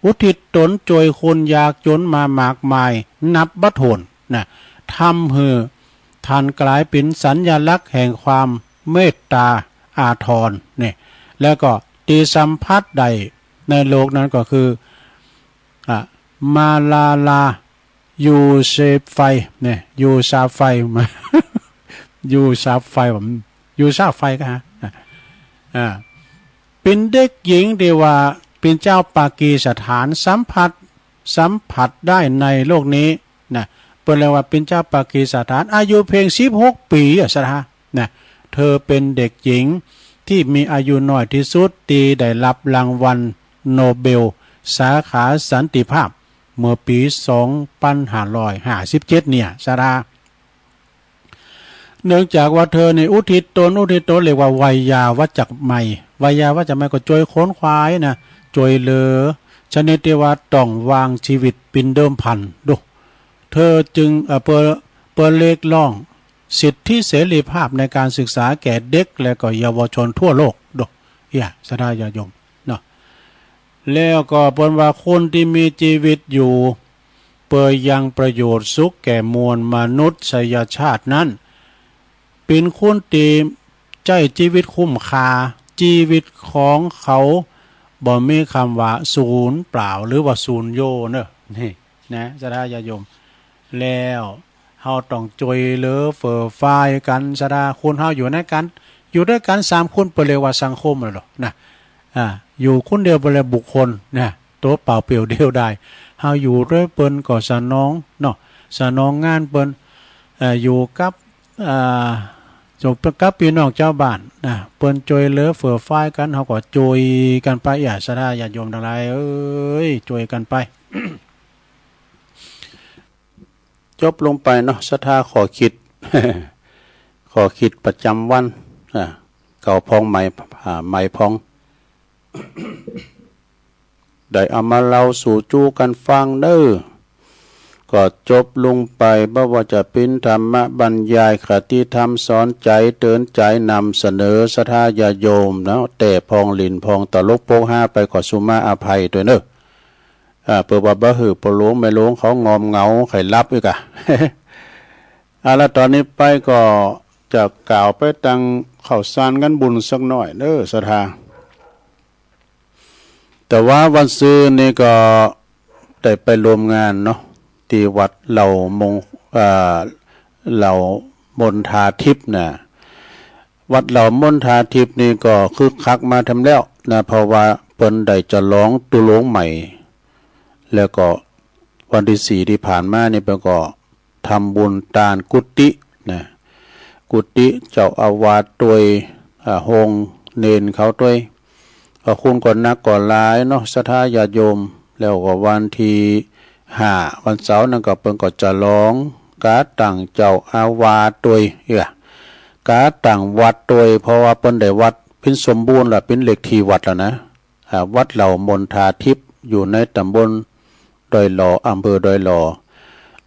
[SPEAKER 1] อุทิศตนจวยคนยากจนมามากมายนับบัดโหนนะทำให้ท่านกลายเป็นสัญลักษณ์แห่งความเมตตาอาทรเนี่ยแล้วก็ตีสัมพัทธ์ใดในโลกนั้นก็คือมาลายูเซฟไฟเนี่ยยูซาไฟมา ยูซาไฟผมยูซาไฟก็ฮะเป็นเด็กหญิงที่ว่าเป็นเจ้าปากีสถานสัมผัสได้ในโลกนี้นะเปิดเลยว่าเป็นเจ้าปากีสถานอายุเพียง16 ปีสถานะเธอเป็นเด็กหญิงที่มีอายุน้อยที่สุดที่ได้รับรางวัลโนเบลสาขาสันติภาพเมื่อปี2557เนี่ยสถาเนื่องจากว่าเธอในอุทิศตนเรียกว่าไวยาวัจจะไมไวยาวัจจะไมก็ช่วยค้นคว้านะช่วยเหลือชนิดที่ว่าต้องวางชีวิตเป็นเดิมพันดูเธอจึงเปิดเรียกร้องสิทธิเสรีภาพในการศึกษาแก่เด็กและก็เยาวชนทั่วโลกดูสดาญาโยมเนาะแล้วก็เปิดว่าคนที่มีชีวิตอยู่เปิดยังประโยชน์สุขแก่มวลมนุษยชาตินั้นเป็นคนที่ใจชีวิตคุ้มค่าชีวิตของเขาบ่มีคำว่าศูนย์เปล่าหรือว่าศูนย์โยเนอะนี่นะสดาญาโยมแล้วเฮาต้องจวยเหลือเฟื่อฟ้ายกันสดาคนเฮาอยู่ด้วยกัน3คนเปเรียกว่าสังคมเลยหรอนะอยู่คนเดียวเปเรียกบุคคลนะตัวเปล่าเปลี่ยวเดียวได้เฮาอยู่ด้วยเปิ้นก็สนองเนาะสนองงานเปิ้นอยู่กับจบกับพี่น้องเจ้าบ้านนะเปิ้นจวยเหลือเฟื่อฟ้ายกันเฮาก็จวยกันไปสดาญาโยมทั้งหลายเอ้ยจวยกันไป จบลงไปเนาะศรัทธาขอคิด ขอคิดประจำวันเก่าพองใหม่พอง ได้เอามาเล่าสู่จูกันฟังเด้อก็จบลงไปบ่ว่าจะเป็นธรรมบรรยายคติธรรมสอนใจเตือนใจนำเสนอศรัทธาญาโยมเนาะแต่พองหลินพองตลกโปกห้าไปขอสุมาอภัยด้วยเนอะเปิดว่าบ่หือปหลวงไม่หลวงเขางอมเงาไข่ลับอีกแล้วตอนนี้ไปก็จะกล่าวไปตังข้าวสารกันบุญสักหน่อยเด้อศรัทธาแต่ว่าวันซื้อนี่ก็ได้ไปรวมงานเนาะที่วัดเหล่ามนทาทิพย์นะวัดเหล่ามนทาทิพย์นี่ก็คึกคักมาทำแล้วนะเพราะว่าเปิ้นได้จะร้องตุหลวงใหม่แล้วก็วันที่4ที่ผ่านมานี่เปิ้นก็ทำบุญตานกุฏินะกุฏิเจ้าอาวาสด้วยโฮงเนนเขาด้วยก็คุณก่อนนักก่อนหลายเนาะศรัทธาญาติโยมแล้วก็วันที่5วันเสาร์นั่นก็เปิ้นก็จะร้องกาตั้งเจ้าอาวาสด้วยกาตั้งวัดด้วยเพราะว่าเปิ้นได้วัดเป็นสมบูรณ์แล้วเป็นเลขที่วัดแล้วนะวัดเหล่ามนทาทิพย์อยู่ในตำบลดอยหล่ออำเภอดอยหล่อ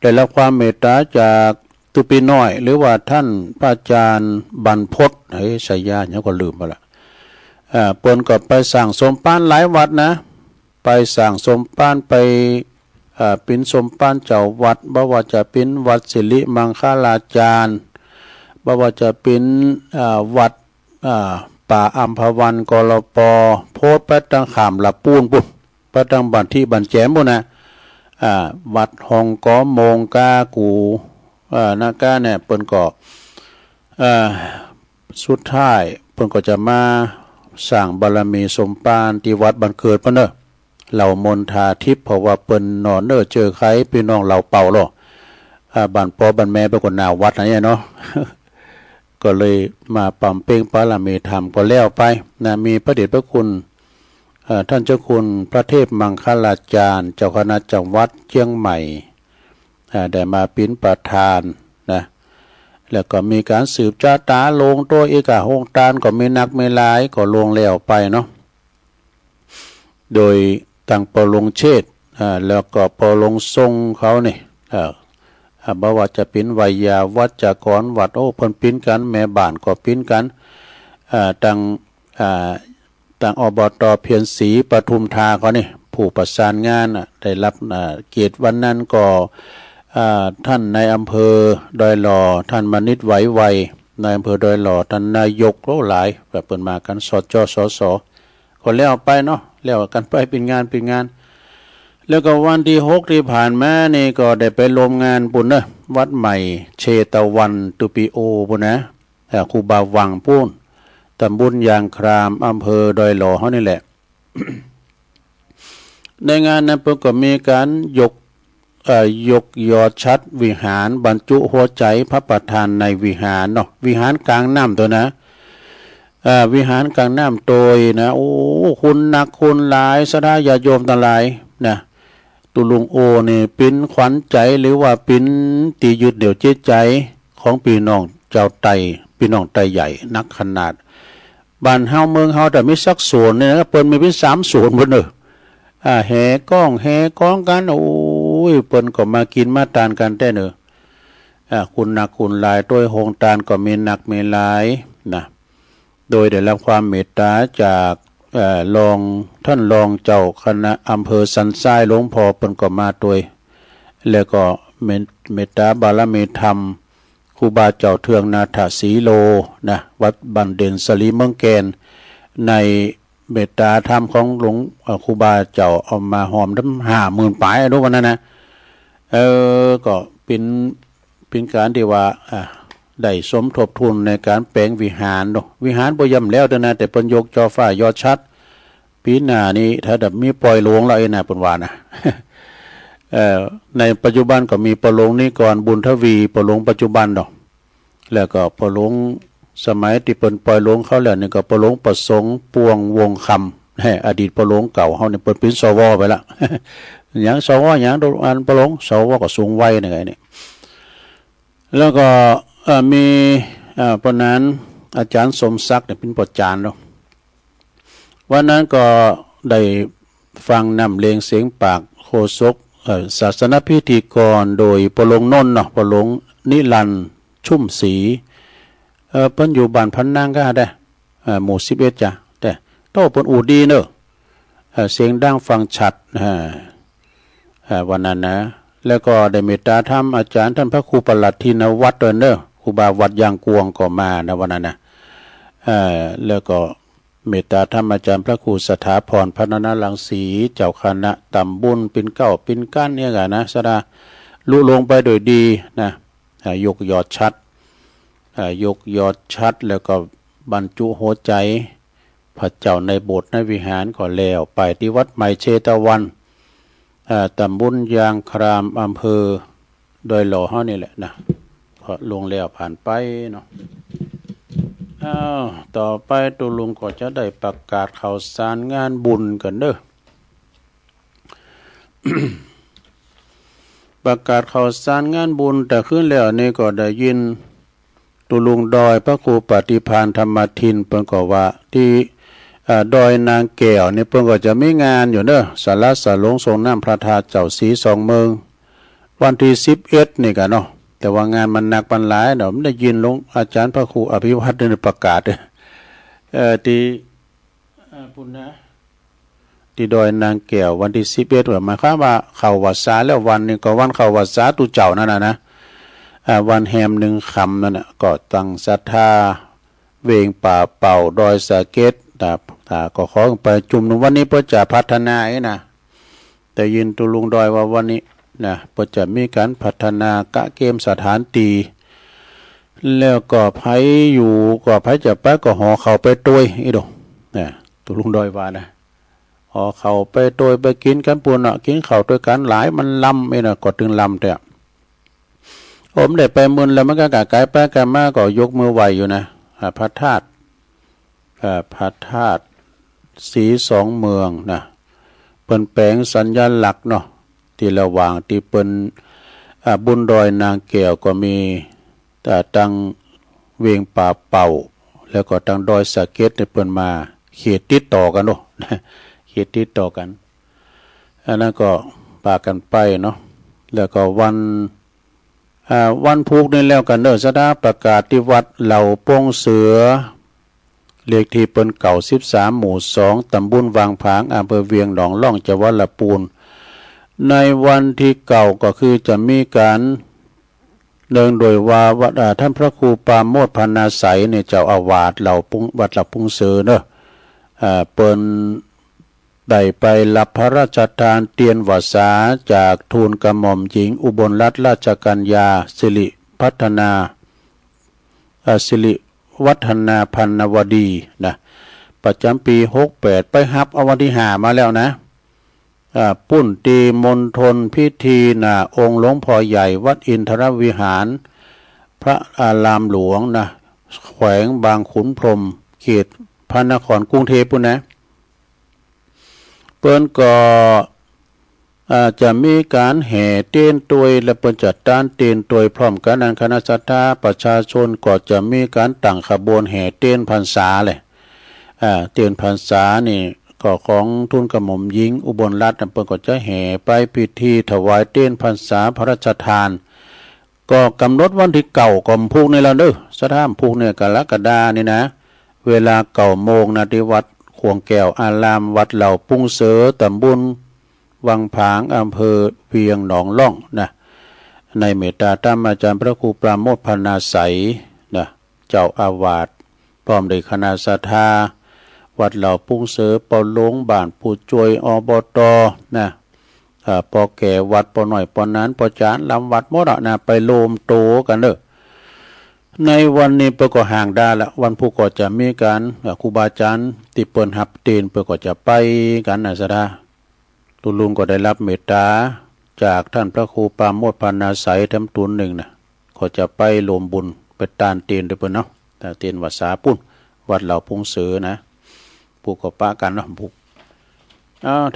[SPEAKER 1] ได้รับความเมตตาจากตุปีน้อยหรือว่าท่านพระอาจารย์บรรพตชัยญาเนี่ยก็ลืมไปละเปิ้นก็ไปสั่งสมปานหลายวัดนะไปสั่งสมปานไป เป็นสมปานเจ้าวัดบ่ว่าจะเป็นวัดสิริมังคลาจารย์บ่ว่าจะเป็นวัดป่าอัมพวันกลปโพธิ์ไปตังขามละปูนปุ่นไปตังบันที่บันแจมปุ่นนะวัดหองกอมงกากูนาก้าเนี่ยเปิ้นก็สุดท้ายเปิ้นก็จะมาสร้างบารมีสมปานที่วัดบันเกิดเพิ่นเด้อเหล่ามนทาทิพย์เพราะว่าเปิ้นนอนเด้อเจอใครพี่น้องเหล่าเป่าหรอบ้านพ่อบ้านแม่เป็นคนหน้าวัดนะเนี่ยเนาะ ก็เลยมาปั๊มเป้งบารมีธรรมก็แล้วไปนะมีพระเดชพระคุณท่านเจ้าคุณพระเทพมังคลาจารย์เจ้าคณะจังหวัดเชียงใหม่ได้มาเป็นประธานนะแล้วก็มีการสืบจ้าตาลงตัวเอกหงตานก็มีนักไม่หลายก็ลงแล้วไปเนาะโดยตั้งปลงเชษแล้วก็ปลงทรงเขาเนี่ยบ่ว่าจะเป็นวิยาวัจจากรวัดโอ้เพิ่นปิ้นกันแม่บ้านก็ปิ้นกันต่างอบต.เพียรศรีปทุมธาเขานี่ผู้ประสานงานได้รับเกียรติวันนั้นก็ท่านในอำเภอดอยหล่อท่านมณิตไหวไวในอำเภอดอยหล่อท่านนายกหลายแบบเปิดมากันสจสสก็แล้วไปเนาะแล้วกันไปเป็นงานแล้วก็วันที่6ที่ผ่านมานี่ก็ได้ไปร่วมงานปุ่นนะวัดใหม่เชตวันตุปิโอปุ่นนะครูบาวังปุ่นตำบลยางครามอำเภอดอยหล่อเขานี่แหละ ในงานนั้นเพิ่นก็มีการยกยอดชัดวิหารบรรจุหัวใจพระประธานในวิหารเนาะวิหารกลางน้ำตัวนะวิหารกลางน้ำโดยนะโอ้คุณนักคุณหลายศรัทธาญาติโยมทั้งหลายนะตุลุงโอนี่เป็นขวัญใจหรือว่าเป็นตียึดเหนี่ยวจิตใจของพี่น้องเจ้าไตพี่น้องไตใหญ่นักขนาดบ้านเฮาเมืองเฮาแต่มีสักส่วนเนี่ยนะเปิ้นมีเป็น3ส่วนเพิ่นแห่ก้องกันโอ้ยเปิ้นก็มากินมาทานกันแต่เนอะคุณนักคุณหลายด้วยโฮงตานก็มีนักมีหลายนะโดยได้รับความเมตตาจากท่านรองเจ้าคณะอำเภอสันทรายหลวงพ่อเปิ้นก็มาด้วยแล้วก็เมตตาบารมีธรรมครูบาเจ้าเทืองนาถสีโลนะวัดบันเด่นสลีเมืองแกนในเมตตาธรรมของหลวงครูบาเจ้าเอามาหอมทั้ง50,000ปลายรู้วันนั้นนะก็เป็นการที่ว่าได้สมทบทุนในการแปลงวิหารเนาะวิหารบ่ย่ำแล้วแต่นะแต่เพิ่นยกจอฟ้ายอดชัดปีหน้านี้ถ้าแบบมีปล่อยหลวงแล้วไอ้น่ะเพิ่นว่านะ ในปัจจุบันก็มีปลงนี้ก่อนบุญทวีปลงปัจจุบันดอกแล้วก็ปลงสมัยที่เปิ้นปล่อยหลวงเขาแล้วนี่ก็ปลงประสงค์ปวงวงคำอดีตปลงเก่าเฮานี่เปิ้นเป็นสวไปละ หยังสวหยังอันปลงสวก็สูงวัยนี่ไงนี่แล้วก็มีปนนั้นอาจารย์สมศักดิ์เนี่ยเป็นประจานเนาะวันนั้นก็ได้ฟังนำเลงเสียงปากโฆษกศาสนพิธีกรโดยปลงนนท์เนาะปลงนิรันดร์ชุ่มศรีเพิ่นอยู่บ้านพันนางก็ได้หมู่11จ้ะแต่โตเพิ่นอูดีเนอะเสียงดังฟังชัดวันนั้นนะแล้วก็ได้เมตตาธรรมอาจารย์ท่านพระครูประหลัดทินวัดเนอะครูบาวัดยางกวงก็มานะวันนั้นนะแล้วก็เมตตาธรรมอาจารย์พระครูสถาพรพระนนรังสีเจ้าคณะตำบุญเป็นเก้าเป็นก้านเนี่ยกันนะสดาลุลงไปโดยดีนะยกยอดชัดแล้วก็บรรจุหัวใจพระเจ้าในโบสถ์ในวิหารก็แล้วไปที่วัดใหม่เชตวันตำบลยางครามอำเภอโดยหล่อเฮานี่แหละนะพอลงแล้วผ่านไปเนาะต่อไปตุลุงก็จะได้ประกาศข่าวสารงานบุญกันเด้อ ประกาศข่าวสารงานบุญแต่ขึ้นแล้วนี่ก็ได้ยินตุลุงดอยพระครูปฏิภาณธรรมทินเพิ่นก็ว่าที่ดอยนางแก้วนี่เพิ่นก็จะมีงานอยู่เด้อศาลาสาหลวงทรงน้ำพระธาตุเจ้าศรี2เมืองวันที่11นี่กันเนาะแต่ว่างานมันหนักปันหลายเนาะได้ยินหลวงอาจารย์พระครูอภิวัตรได้ประกาศที่พุ่นนะ ที่ดอยนางแก้ววันที่11หมายความว่าเข้าวัดษาแล้ววันนี้ก็วันเข้าวัดษาตุเจ้านั่นนะวันแฮม1ค่ำนั่นน่ะก็ตั้งศรัทธาเวงป่าเป่าดอยสะเก็ดถ้าก็ขอไปจุ่มนุมวันนี้เพื่อจะพัฒนาไอ้นะแต่ยินตุลุงดอยว่าวันนี้นะเพื่อจะมีการพัฒนากะเกมสถานตีแล้วก็ไผอยู่ก็ไผจะไปก็หอเข้าไปตวยอีดอกนะตุลุงดอยว่านะหอเข้าไปตวยไปกินกันปุ่นน่ะกินข้าวด้วยกันหลายมันลำไอ้น่ะก็ถึงลำแต่ผมได้ไปมึนแล้วมันก็กะไกลไปกันมาก็ยกมือไหวอยู่นะพระธาตุพระธาตุสีสองเมืองนะเปิ้นแปลงสัญลักษณ์เนาะที่ระหว่างที่เปิ้นบุญดอยนางแก้วก็มีตังเวียงป่าเป่าแล้วก็ตังดอยสะเก็ดเนี่ยเปิ้นมาเขตติดต่อกันเนาะเขตติดต่อกันอันนั้นก็ปากันไปเนาะแล้วก็วันพุธนี่แล้วกันเด้อสดาประกาศที่วัดเหล่าโป้งเสือเลขที่เปิ้นเก่า13หมู่2ตำบลวังผางอำเภอเวียงหนองล่องจังหวัดลำพูนในวันที่เก่าก็คือจะมีการเนื่องโดยว่าวัดท่านพระครูปราโมทย์พรรณาไสยเนี่ยเจ้าอาวาสเหล่าวัดเหล่าปุงเสือเนาะเปิ้นได้ไปรับพระราชทานเตียนวาสาจากทูลกระหม่อมหญิงอุบลรัตนราชกัญญาสิริพัฒนาสิริวัฒนาพันนวดีนะประจำปี68ไปฮับเอาวันที่5มาแล้วนะปุ้นตีมณฑลพิธีองค์หลวงพ่อใหญ่วัดอินทรวิหารพระอารามหลวงนะแขวงบางขุนพรหมเขตพระนครกรุงเทพปุ่นนะเปิ้นก็จะมีการแห่เต้นตวยและเปิ้นจัดการเต้นตวยพร้อมกันนั้นคณะศรัทธาประชาชนก็จะมีการตั้งขบวนแห่เต้นพรรษาเลยเต้นพรรษานี่ก็ของทุนกระหม่อมหญิงอุบลรัตน์เปิ้นก็จะแห่ไปพิธีถวายเต้นพรรษาพระราชทานก็กำหนดวันที่9กมพุกนี่แล้วเด้อสถานพุกเนี่ยกรกฎานี่นะเวลา9 โมงนะที่วัดขวงแก้วอารามวัดเหล่าปุงเสือตำบลวังผางอำเภอเวียงหนองล่องนะในเมตตาธรรมอาจารย์พระครูปราโมทย์พรรณาไสยนะเจ้าอาวาสพร้อมด้วยคณะศรัทธาวัดเหล่าปุงเสือปอหลงบ้านผู้จวยอบตนะปอแก่วัดปอหน่อยปอนั้นปอจานลำวัดหมดนะไปโลมโตกันเด้อในวันนี้เปิ้นก็ห่างได้ละวันพุธก็จะมีการครูบาอาจารย์ที่เปิ้นหับเตีนเปิ้นก็จะไปกันนะสดาลุงก็ได้รับเมตตาจากท่านพระครูปราโมทย์พรรณาไสยทำตุนหนึ่งนะก็จะไปรวมบุญไปตานเตียนด้วยเปิ้นเนาะแต่เตียนวัดสาปุ้นวัดเหล่าพุงเสือนะผู้ก็ปะกันเนาะผู้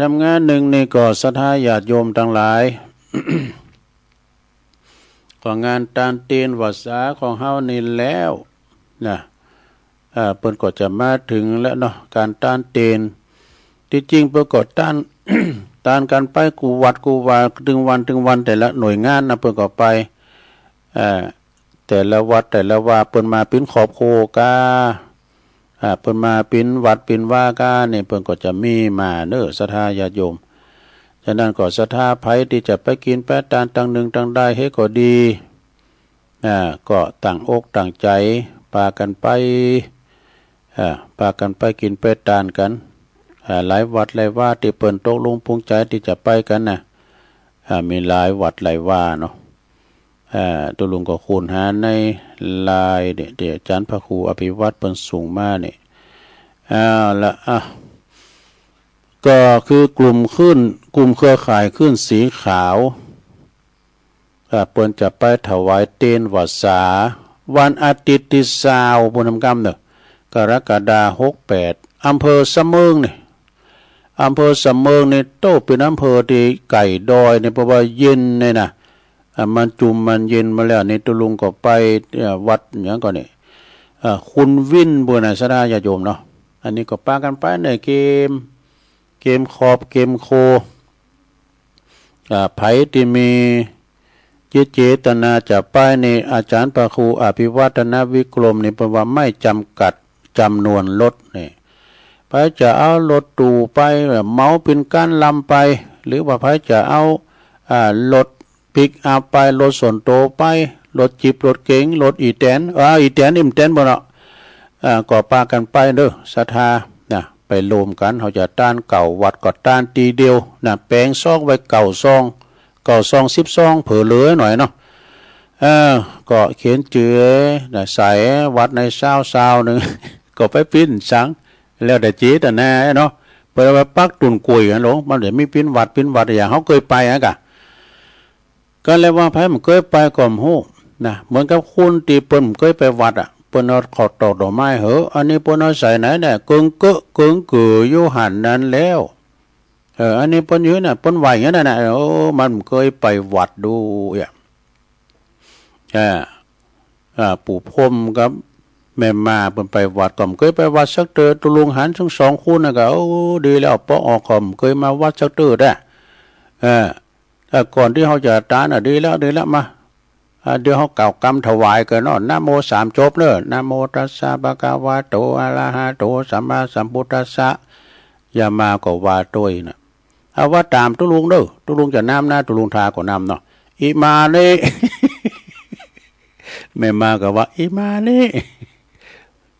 [SPEAKER 1] ทำงานหนึ่งนี่ก็ศรัทธาญาติโยมทั้งหลาย ก็งานตานเตียนวัดสาของเฮานี่แล้วนะเปิ้นก็จะมาถึงแล้วเนาะการตานเตียนที่จริงเปิ้นก็ตาน ตานกันไปกูวัดกูวาถึงวันแต่ละหน่วยงานนะเปิ้นก็ไปแต่ละวัดแต่ละว่าเปิ้นมาเป็นขอบโคกาเปิ้นมาเป็นวัดเป็นว่ากาเนี่ยเปิ้นก็จะมีมาเด้อศรัทธาญาติโยมฉะนั้นก็ศรัทธาไผที่จะไปกินแปะตานตั้งหนึ่งตั้งได้ให้ก็ดีก็ตั้งอกตั้งใจพากันไปกินแปะตานกันหลายวัดหลายว่าที่เปิ้นตกลงปรุงใจที่จะไปกันนะมีหลายวัดหลายว่าเนาะตัวลุงก็คูณหาในลายเดี๋ยวอาจารย์พระครูอภิวัตรเปิ้นสูงมากนี่ละก็คือกลุ่มเครือข่ายขึ้นสีขาวเปิ้นจะไปถวายเต้นวัดสาวันอาทิตย์ที่20บุญธรรมกรรมเด้อกรกฎาคม68อำเภอสะเมิงนี่อำเภอสะเมิงนี่โตเป็นอำเภอที่ไก่ดอยนี่เพราะว่าเย็นนี่นะมันจุ่มมันเย็นมาแล้วนี่ตุลุงก็ไปวัดอย่างก่อนนี่คุณวินบุญศรัทธาญาติโยมเนาะอันนี้ก็ปากันไปในเกมขอบเกมโคไผที่มีเจตนาจะไปในอาจารย์พระครูอภิวัฒนวิกรมนี่เป็นว่าไม่จำกัดจำนวนรถนี่ ไผจะเอารถตู้ไปเมาเป็นการลำไปหรือว่าไผจะเอารถปิกอัพไปรถส่วนโตไปรถจิบรถเก๋งรถอีแตนอีแตนอิ่มแตนบ่เนาะก็ปากันไปเด้อศรัทธานะไปรวมกันเขาจะต้านเก่าวัดก็ต้านตีเดียวนะแปลงซองไว้เก่าซอง10 ซองเผลอเหลือหน่อยเนาะก็เขียนจือนะใส่วัดในซาวนึง ก็ไปปิ้นสังแล้วแต่จีแต่แน่เนาะเปิดไปปักตุนกุยกันหลงมันเดี๋ยวมีปิ้นวัดอย่างเขาเคยไปกะก็เลยว่าไผมันเคยไปก่อมฮู้นะเหมือนกับคุณตีเปิ้นเคยไปวัดเปิ้นเอาขอดดอกไม้เหอะอันนี้เปิ้นเอาใส่ไหนเนี่ยกึ่งเกืออยู่หันนั้นแล้วอันนี้เปิ้นอยู่น่ะเปิ้นไหวอย่างนั้นน่ะมันเคยไปวัดดูปู่พรมกับแม่มาเปิ้นไปวัดก็เคยไปวัดสักเตอตุลุงหันทั้ง2คู่น่ะก็ดีแล้วปออกก็เคยมาวัดสักเตอได้ถ้าก่อนที่เขาจะตานดีแล้วมาเดี๋ยวเขากล่าวกรรมถวายกันเนาะนะโม3จบเด้อนะโมตัสสะภะคะวะโตอะระหะโตสัมมาสัมพุทธัสสะอย่ามาก็ว่าตัวน่ะเอาว่าตามตุลุงเด้อตุลุงจะนำนะตุลุงทาก็นำเนาะอิมานิแม่มาก็ว่าอิมานิ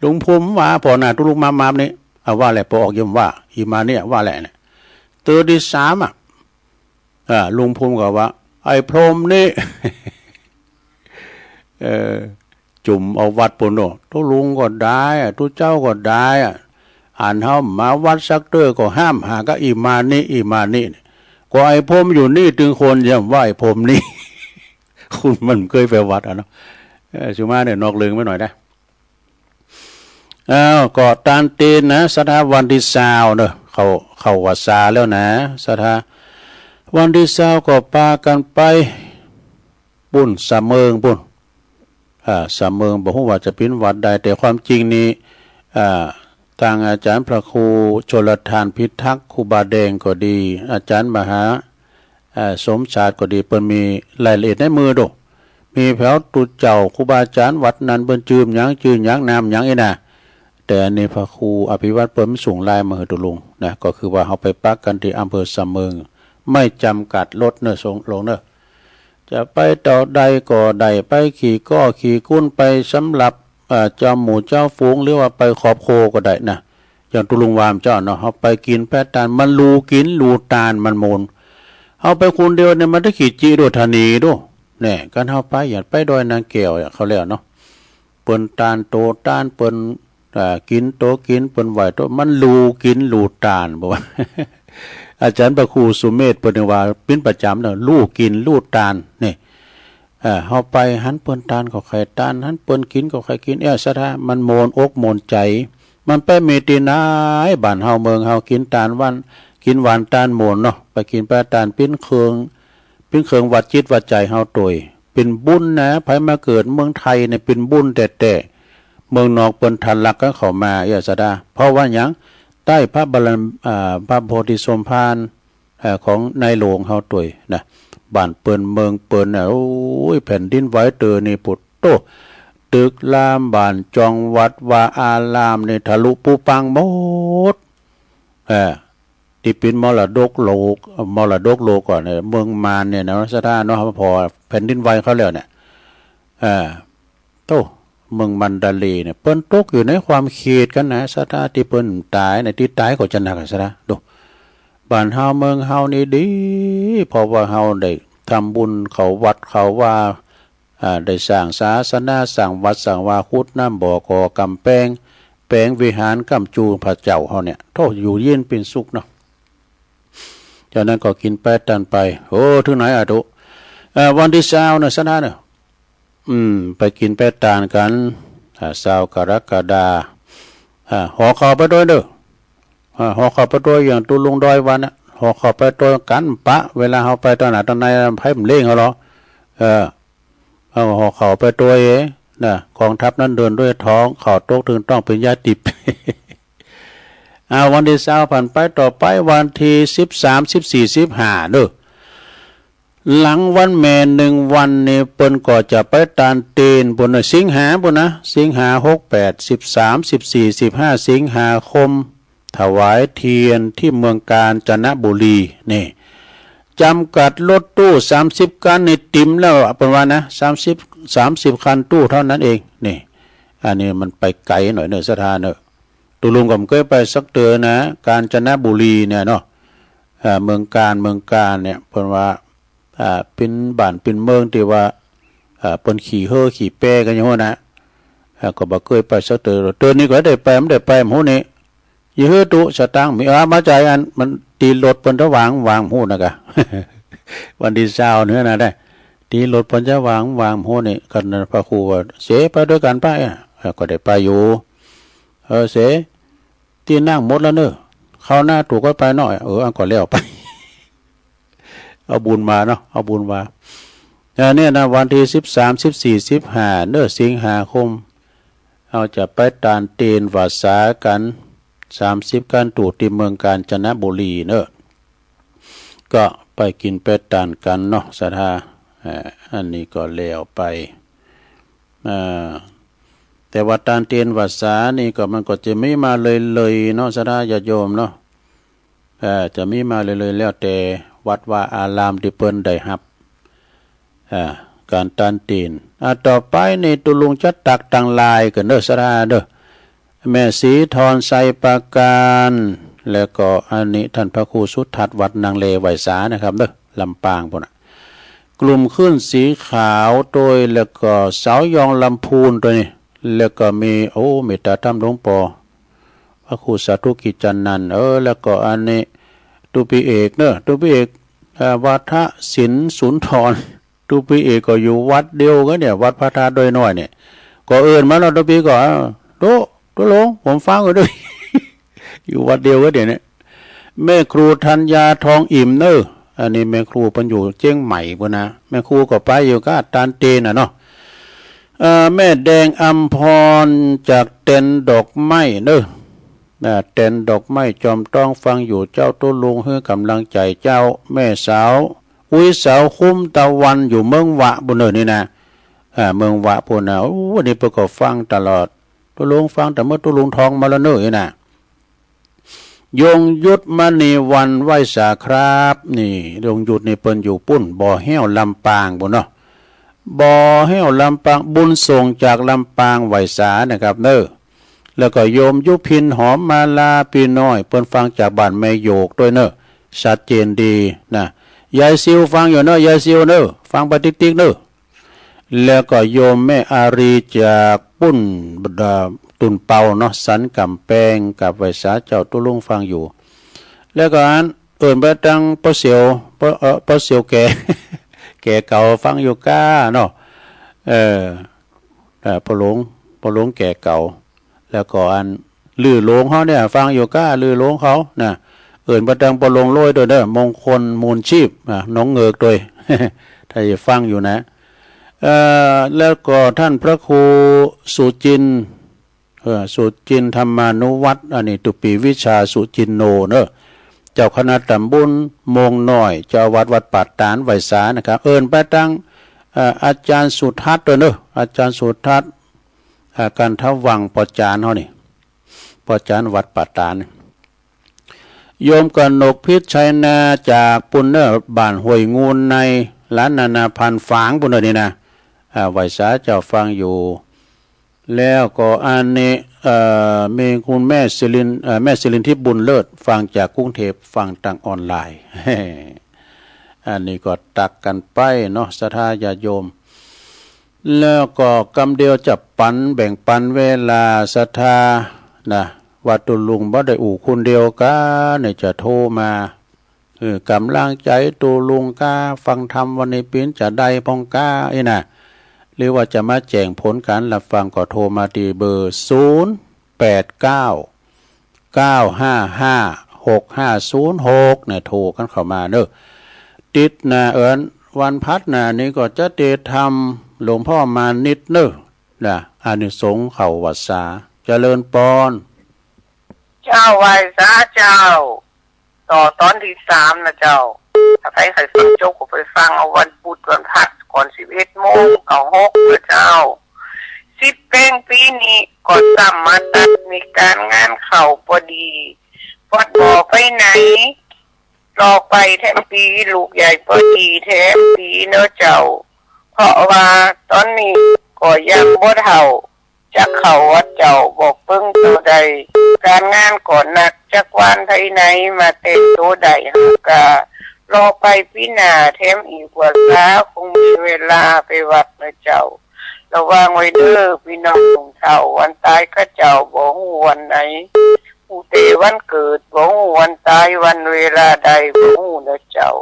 [SPEAKER 1] ลุงภูมิว่าพอน่ะตุลุงมานี่เอาว่าแหละพอออกยมว่าอิมานิว่าแหละเนี่ยตัวที่3ลุงภูมิก็ว่าไอ้พรหมนี่จุ่มเอาวัดปุ่นโนตุลุงก็ได้ตุเจ้าก็ได้อ่านเฮามาวัดสักเตอก็ห้ามหาก็อิมานิก็ไอ้พรหมอยู่นี่ถึงคนย่ำว่าไอ้พรหมนี่ คุณมันเคยไปวัดเนาะสุมาเนี่ยนอกเรื่องไม่หน่อยได้ก็ตานเตนนะสถาวันที่20เนอะเข้าวัดซาแล้วนะสถาวันที่20ก็ปากันไปบุญสะเมิงบุญสะเมิงบอกว่าจะเป็นวัดใดแต่ความจริงนี้ทางอาจารย์พระครูชลทานพิทักษ์ครูบาแดงก็ดีอาจารย์มหาสมชาติก็ดีเปิ้นมีรายละเอียดในมือดูมีแผวตุเจ้าครูบาอาจารย์วัดนั้นเปิ้นจืมหยังนามหยังอีน่ะแต่อันนี้พระครูอภิวัตรเปิ้นส่งลายมาให้ตุลุงนะก็คือว่าเฮาไปปักกันที่อำเภอสะเมิงไม่จำกัดรถเนอะส่งลงเนอะจะไปต่อใดก็ได้ไปขี่กุ้นไปสำหรับเจ้าหมูเจ้าฝูงหรือว่าไปขอบโคก็ได้นะอย่างตุลุงวามเจ้าเนาะเฮาไปกินแพะตานมันลูกินลูตานมันโมนเฮาไปคนเดียวเนี่ยมันได้ขี่จีโดธานีดูเนี่ยกันเฮาไปอย่าไปดอยนางแก้วเขาแล้วเนาะเปิ้นตานโตตานเปิ้นกินโตกินเปิ้นไหวโตมันลูกินลูตานบ่ว่า อาจารย์พระครูสุเมธเปิ้นว่าเป็นประจำเนาะลูกกินลูตานนี่เฮาไปหันเปิ้นตานก็ไข่ตานหันเปิ้นกินก็ไข่กินซะท่ามันโมนอกโมนใจมันไปมีตีนายบ้านเฮาเมืองเฮากินตานวันกินหวานตานโมนเนาะไปกินแปตานปิ้นเคืองวัดจิตวัดใจเฮาตวยเป็นบุญนะไผมาเกิดเมืองไทยเนี่ยเป็นบุญแต่เมืองนอกเปิ้นทันลักก็เข้ามาซะท่าเพราะว่าหยังใต้พระบรมพระโพธิสมภารของในหลวงเฮาตวยนะบ้านเปิ้นเมืองเปิ้นน่ะโอ้ยแผ่นดินไหวเตอนี่ปุดโตตึกรามบ้านจองวัดวาอารามนี่ทะลุปูปังหมดที่เป็นมรดกโลกก่อนเนี่ยเมืองมารเนี่ยนะสถานเนาะพอแผ่นดินไหวเขาแล้วเนี่ยโตเมืองมันดาลีเนี่ยเปิ้นตกอยู่ในความเขตกันนะสถานที่เปิ้นตายในที่ตายก็จะหนักซะนะดูบ้านเฮาเมืองเฮานี่ดีเพราะว่าเฮาได้ทำบุญเขาวัดเขาว่าได้สร้างศาสนาสร้างวัดสร้างวาคุดน้ำบ่อกอกำแปลงวิหารกำจูพระเจ้าเฮาเนี่ยโทษอยู่เย็นเป็นสุขเนาะจากนั้นก็กินแปดตันไปโอ้ถึงไหนตุวันที่20นะสนะเนี่ยไปกินแปดตานกัน20กรกฎาหอเข้าไปด้วยเด้อหอเข้าไปด้วยอย่างตุลุงดอยวันน่ะหอเข้าไปด้วยกันปะเวลาเฮาไปตอนไหนตอนไหนไผมันเล่งเขาเหรอเอาหอเข้าไปด้วยนะกองทัพนั้นเดินด้วยท้องเข้าตกถึงต้องเป็นญาติ วันที่20ผ่านไปต่อไปวันที่13 14 15เด้อหลังวันแม่1วันนี่เปิ้นก็จะไปตานเตนบนสิงหาพุ่นนะสิงหา68 13 14 15สิงหาคม ถวายเทียนที่เมืองกาญจนบุรีนี่จำกัดรถตู้30คันนี่ติ่มแล้วเป็นว่านะ30คันตู้เท่านั้นเองนี่อันนี้มันไปไกลหน่อยเนอะสถานเนอะตุลุงก็เคยไปสักเตือนะกาญจนบุรีเนี่ยเนาะเมืองกาญเนี่ยเพิ่นว่าเป็นบ้านเป็นเมืองที่ว่าเปิ้นขี่เฮ่อขี่แป้กันอย่างนั้นนะก็บ่เคยไปสักเตือนี้ก็ได้ไปมันได้ไปหมู่นี้ยี่เฮ่อตุสตางค์มีมาจ่ายอันมันตีรถเปิ้นจะวางหมู่นะกะ วันที่20เนี่ยนะได้ตีรถเปิ้นจะวางหมู่นี่กันพระครูว่าเสไปด้วยกันไปก็ได้ไปอยู่เสที่นั่งหมดแล้วเนอะเข้าหน้าถูกก็ไปหน่อยก็แล้วไป เอาบุญมาเนาะเอาบุญมาเนี่ยนะวันที่13 14 15เนอะสิงหาคมเอาจะไปตานเตนวาสากัน30กันตู่ที่เมืองกาญจนบุรีเนอะก็ไปกินเป็ดตานกันเนาะศรัทธาอันนี้ก็แล้วไปแต่ว่าตานเตนวาสานี่ก็มันก็จะไม่มาเลยเนาะศรัทธาญาติโยมเนาะจะมีมาเลยแล้วแต่วัดว่าอารามที่เปิ้นได้รับการตานเตนต่อไปนี่ตุลุงจะตักตังลายกันเด้อศรัทธาเด้อแม่ศรีธรไสปราการแล้วก็อันนี้ท่านพระครูสุทัศน์วัดนางเลไวสานะครับเด้อลำปางพุ่นน่ะกลุ่มขึ้นสีขาวโดยแล้วก็สาวยองลำพูนตัวนี้แล้วก็มีเมตตาธรรมหลวงปู่พระครูสาธุกิจจันนันท์แล้วก็อันนี้ตุปีเอกเนอะตุปีเอกวัดศิลป์สุนทรตุปีเอกก็อยู่วัดเดียวกันเนี่ยวัดพระธาตุโดยน้อยเนี่ยก็เอิ้นมาแล้วตุปีก็ตัวหลวงผมฟังอยู่ด้วย อยู่วัดเดียวกันเดี๋ยวนี้แม่ครูธัญญาทองอิ่มเนอะอันนี้แม่ครูเพิ่นอยู่เชียงใหม่พุ่นนะแม่ครูก็ไปอยู่ก็ตานเตนน่ะเนาะแม่แดงอัมพรจากเต็นดอกไม้เนอะเต็นดอกไม้จอมต้องฟังอยู่เจ้าตัวลุงให้กำลังใจเจ้าแม่สาวสาวคุ้มตะวันอยู่เมืองวะบุญเนอนี่นะเมืองวะพุ่นนะวันนี้เพิ่นก็ฟังตลอดตัวลุงฟังแต่เมื่อตัวลุงทองมาแล้วเนอะนี่นะยงยุทธมณีวันไหวสาครับนี่ยงยุทธนี่เปิ้นอยู่ปุ้นบ่อแห้วลำปางบุญเนาะบ่อแห้วลำปางบุญส่งจากลำปางไหวสานะครับเนอะแล้วก็โยมยุพินหอมมาลาปีน้อยเปิ้นฟังจากบ้านแม่โยกด้วยเนอะชัดเจนดีนะยายซิวฟังอยู่เนอะยายซิวเนอะฟังไปติ๊กๆเนอะแล้วก็โยมแม่อารีจากปุ้นตุนเป่าเนาะสันกำแพงกับไวสาเจ้าตุลุงฟังอยู่แล้วก็อันไปตั้งป้าเสียวป้าเสียวแก่ แก่เก่าฟังอยู่ก้าเนาะป้าหลวงแก่เก่าแล้วก็อันลือหลวงเขาเนี่ยฟังอยู่ก้าลือหลวงเขานะไปตั้งป้าหลวงโรยด้วยเด้อมงคลมูลชีพน้องเงือกด้วย ถ้าจะฟังอยู่นะแล้วก็ท่านพระครูสุจินธรรมานุวัตรอันนี้ตุปีวิชาสุจินโนเนอะเจ้าคณะตำบลมงน้อยเจ้าวัดป่าตานไวสานะครับไปตั้งอาจารย์สุทัศน์ด้วยเนอะอาจารย์สุทัศน์การทวังปอจานเขานี่ปอจานวัดป่าตานโยมกนกพิษชัยนาจากปุณเนอร์บ้านห้วยงูนในล้านนานาพันฝางปุณเนอร์นี่นะไวสาเจ้าฟังอยู่แล้วก็อันนี้มีคุณแม่ศิรินทิพย์บุญเลิศฟังจากกรุงเทพฟังทางออนไลน์ อันนี้ก็ตักกันไปเนาะศรัทธาญาติโยมแล้วก็กำเดียวจะแบ่งปันเวลาศรัทธานะว่าตุลุงบ่ได้อู่คุณเดียวกันเนี่ยจะโทรมากำลังใจตุลุงกาฟังธรรมวันนี้ปีนจะได้พองกาน่ะหรือว่าจะมาแจ้งผลการรับฟังก็โทรมาที่เบอร์0899556506เนี่ยโทรกันเข้ามาเนอะติดนะวันพัดนะนี่ก็จะเตธรรมหลวงพ่อมานิดเนอะนะอานิสงส์เข้าวัดสาเจริญปอน
[SPEAKER 3] เจ้าไหวสาเจ้าต่อตอนที่3นะเจ้าถ้าใครฟังโจ๊กก็ไปฟังเอาวันพุธวันพัดก่อน11 โมงเอา6นะเจ้า10 เพลงปีนี้ก็สามารถมีการงานเข้าพอดี วัดบ่อไปไหนรอไปแถมปีลูกใหญ่พอดีแถมปีเนื้อเจ้าเพราะว่าตอนนี้ก็ยังบ่เท่าจะเข้าวัดเจ้าบอกเพิ่งตัวใดการงานก่อนหนักจักวานไทยไหนมาเต็มตัวใดหาการอไปปีหน้าแถมอีกกว่าซาคงมีเวลาไปวัดนะเจ้าระวังไว้เด้อพี่น้องของเฒ่าวันตายก็เจ้าบ่ฮู้วันไหนผู้เตวันเกิดบ่ฮู้วันตายวันเวลาใดบ่ฮู้นะเจ้า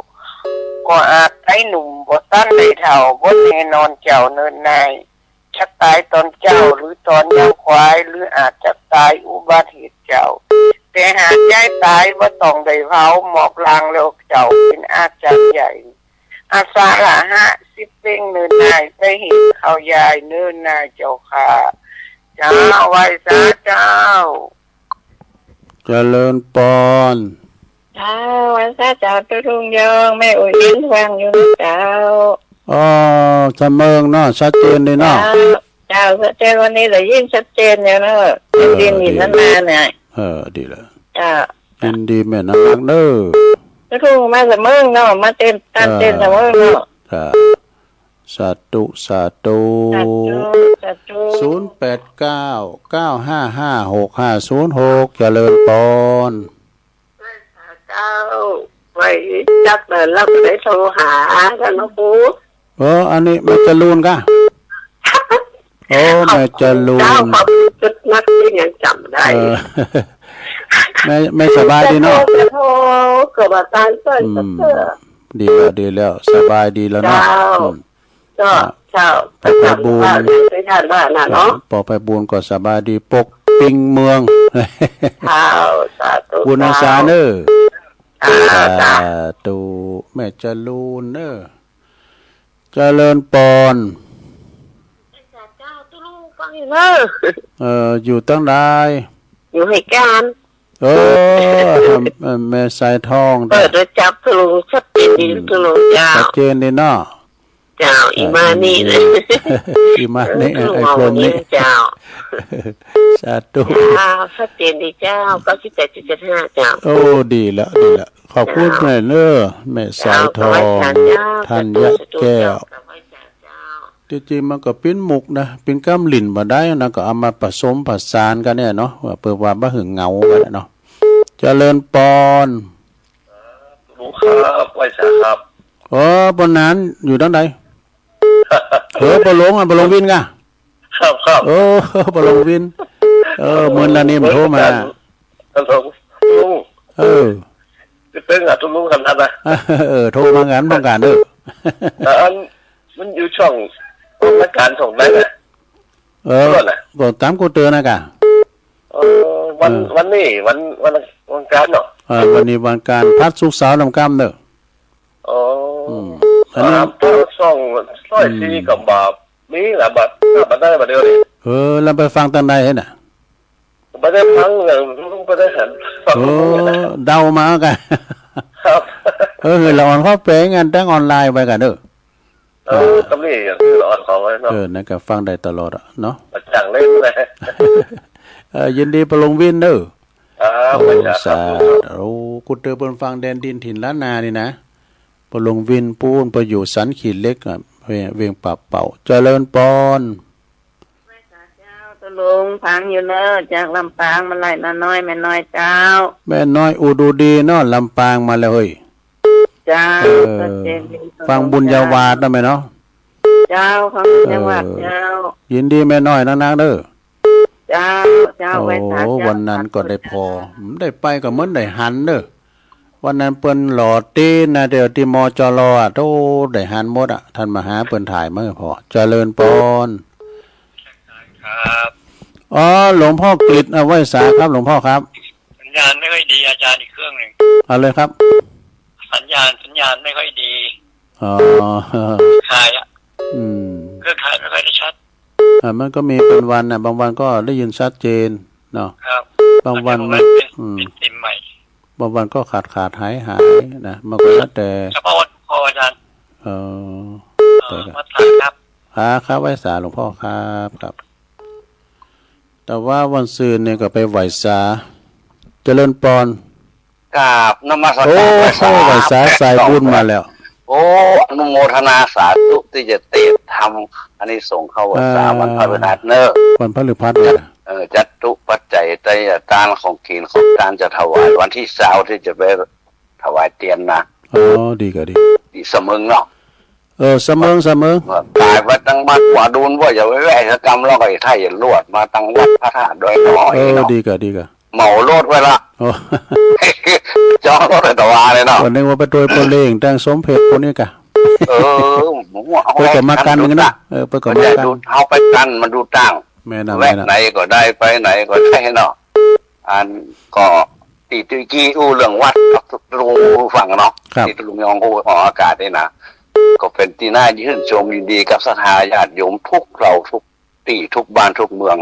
[SPEAKER 3] ก็อาจได้หนุ่มบ่สั้นได้เฒ่าบ่แน่นอนเจ้าเนินนายชักตายตอนเจ้าหรือตอนยังควายหรืออาจจะตายอุบัติเหตุเจ้าแต่หากย้ายตายบ่ต้องได้เผาหมอบลางแล้วเจ้าเป็นอาจารย์ใหญ่อาสาละ50เพ่งเนินนายไปเห็นเขายายเนินนายเจ้าค่ะเจ้าไว้ซาเจ้า
[SPEAKER 1] เจริญปอน
[SPEAKER 4] เจ้าวันซาเจ้าตุลุงยองแม่อุ่นยิ้มฟังอยู่นะเจ้า
[SPEAKER 1] อ๋อเสมอเนาะชัดเจนเลยเนาะ
[SPEAKER 4] เจ้าชัดเจนวันนี้เลยยิ่งชัดเจนเนี่ยเนาะยินดีนานๆเนี่ย
[SPEAKER 1] ดีเลย
[SPEAKER 4] เจ้า
[SPEAKER 1] ยินดีแม่นรักเด้อ
[SPEAKER 4] ตุลุงมาเสมอเนาะมาเต้นตันเต้นเสมอเนาะ
[SPEAKER 1] สาธุสาธุ0899555656เจริญปอน
[SPEAKER 4] เจ้าไว้จักเลยเราได้โทรหาท่านปู่
[SPEAKER 1] อันนี้แม่จรูนกะแม่จรูน
[SPEAKER 4] เจ้าความจุดนักที่ยังจำได้
[SPEAKER 1] ไม่สบายดีเนาะ
[SPEAKER 4] โทรเกิดอาการเส้น
[SPEAKER 1] ดีแล้วสบายดีแล้วเนาะ
[SPEAKER 4] เจ้า
[SPEAKER 1] ไปบูน
[SPEAKER 4] ไปทานบ้านน่ะเนาะ
[SPEAKER 1] พอไปบูนก็สบายดีปกปิงเมือง
[SPEAKER 4] สาธุ
[SPEAKER 1] บุญอาสาเนอสาธุแม่จรูนเนอเจริญปอน
[SPEAKER 4] เจ้าตุลุงฟังอยู่เนอ
[SPEAKER 1] อยู่ตั้งใด
[SPEAKER 4] อยู่ให้การ
[SPEAKER 1] แม่สายทอง
[SPEAKER 4] เปิดแล้วจับตุลุงชัดเจนดีตุลุงเจ้า
[SPEAKER 1] ชัดเจนดีเนาะ
[SPEAKER 4] เจ้าอีมานี่เลย
[SPEAKER 1] อีมานี่ไอ้คนนี้
[SPEAKER 4] เจ้า
[SPEAKER 1] สาธุ
[SPEAKER 4] ชัดเจนดีเจ้า97.75เจ้า
[SPEAKER 1] ดีแล้วขอบคุณแม่เนอแม่สายทองท่านยะแก้วจริงๆมันก็เป็นมุกนะเป็นกำลิ่นมาได้นะก็เอามาผสมผสานกันเนี่ยเนาะเพื่อว่าบ่หึงเหงากันเนาะเจริญปอน
[SPEAKER 5] รู้ครับไว้สาครับ
[SPEAKER 1] บนนั้นอยู่ด้านใดบลงบลงวินกะ
[SPEAKER 5] ครับ
[SPEAKER 1] บลงวินเหมือนละนี่มันโทรมา
[SPEAKER 5] ลุงจะเป็นอะทุลุงขนาดนะ
[SPEAKER 1] โทรมางั้นต้องการเด้
[SPEAKER 5] อมันอยู่ช่องรายการส่งได้ไหม
[SPEAKER 1] ก็ตามกูเตือนนะกะ
[SPEAKER 5] วันนี้วันการเนาะ
[SPEAKER 1] วันนี้วันการพัดสุกสาวลำกำเด้อ
[SPEAKER 5] อันนี้ส่องร้อยซีกับบาปนี่แหละบัดได้บัดเดียว
[SPEAKER 1] นี่แล้วไปฟังตอนไหนน่ะ
[SPEAKER 5] ไปได้ฟังเลยไปได้เห็น
[SPEAKER 1] เดามากัน
[SPEAKER 5] ครับ
[SPEAKER 1] เราอ่อนเข้าไปงานตั้งออนไลน์ไปกันเด้อ
[SPEAKER 5] ตำรวจเราอ่อนเขาไว้เนาะ
[SPEAKER 1] นั่นก็ฟังได้ตลอดเนาะ
[SPEAKER 5] จังเล่น
[SPEAKER 1] เลยยินดีประลงวินเด้อสากูเจอเปิ้นฟังแดนดินถิ่นล้านนานี่นะปลงวินปูนประอยู่สันขีดเล็กเวียงป่าเป่าเจริญปอน
[SPEAKER 4] แม่เจ้าตะลงพังอยู่เนอะจากลำปางมาไล่น้อยแม่น้อยเจ้า
[SPEAKER 1] แม่น้อยอูดูดีเนาะลำปางมาแล้วเฮ้ย
[SPEAKER 4] เจ้า
[SPEAKER 1] ฟังบุญยาวาดได้ไหมเนาะ
[SPEAKER 4] เจ้าฟังบุญยาวาดเจ้า
[SPEAKER 1] ยินดีแม่น้อยนักเด้อ
[SPEAKER 4] เจ้าไว้สา
[SPEAKER 1] วันนั้นก็ได้พอได้ไปก็เหมือนได้หันเด้อวันนั้นเปิ้นหล่อตีนะเดี๋ยวที่มจรโตได้หันหมดท่านมาหาเปิ้นถ่ายมื้อพอเจริญปอน
[SPEAKER 5] ครับ
[SPEAKER 1] หลวงพ่อกฤษเอาไว้สาครับหลวงพ่อครับ
[SPEAKER 5] สัญญาณไม่ค่อยดีอาจารย์อีกเครื่องนึง
[SPEAKER 1] เอาเลยครับ
[SPEAKER 5] สัญญาณไม่ค่อยดีขายเครื่องขายไม่ค่อยได้ชัด
[SPEAKER 1] มันก็มีเป็นวันบางวันก็ได้ยินชัดเจนเนาะ
[SPEAKER 5] ครับ
[SPEAKER 1] บางวัน
[SPEAKER 5] มันเป็นซิมใหม่
[SPEAKER 1] บางวันก็ขาดหายนะมันก็แล้วแต่
[SPEAKER 5] เฉพาะวันพออาจารย์
[SPEAKER 1] มาครับไว้สาหลวงพ่อครับแต่ว่าวันซืนเนี่ยก็ไปไหว้สาเจริญปอน
[SPEAKER 5] กราบนมัส
[SPEAKER 1] โอ้
[SPEAKER 5] การ
[SPEAKER 1] ไว้สาสายบุญมาแล้ว
[SPEAKER 5] โอ้อนุโมทนาสาธุที่จะเตะทำอันนี้ส่งเข้าวันวันพฤหัสเนอะ
[SPEAKER 1] วันพฤหัสเนี่ย
[SPEAKER 5] จัตุปัจจัยไตรทานของกินของการจะถวายวันที่20ที่จะไปถวายเตียนนะ
[SPEAKER 1] อ๋อดีก็ดี
[SPEAKER 5] ที่เสมิงเนาะ
[SPEAKER 1] เสมิง
[SPEAKER 5] ตายไปตั้งวัดหัวดูนว่าอย่าไว้แหวกกรรมแล้วก็ไอ้ไทยอย่าลวดมาตั้งวัดพระธาตุโดยน้อยเนาะ
[SPEAKER 1] ดีก็
[SPEAKER 5] เหมาโลดไว้ละจองรถตะวาเลยเนาะ
[SPEAKER 1] วันนึงว่าไปโดยโปรเลงตั้งสมเพชพวกนี้กะ
[SPEAKER 5] ไป
[SPEAKER 1] กับมากันกันนะไปกับมากัน
[SPEAKER 5] เอาไปกันมันดูตั้งแวะไหนก็ได้ไปไหนก็ได้เนาะอันก็ตีตุกี้เรื่องวัดลุงฟังเนาะที่ลุงยองออกอากาศได้นะก็เป็นที่น่าชื่นชมยินดีกับศรัทธาญาติโยมทุกเราทุกที่ทุกบ้านทุกเมือง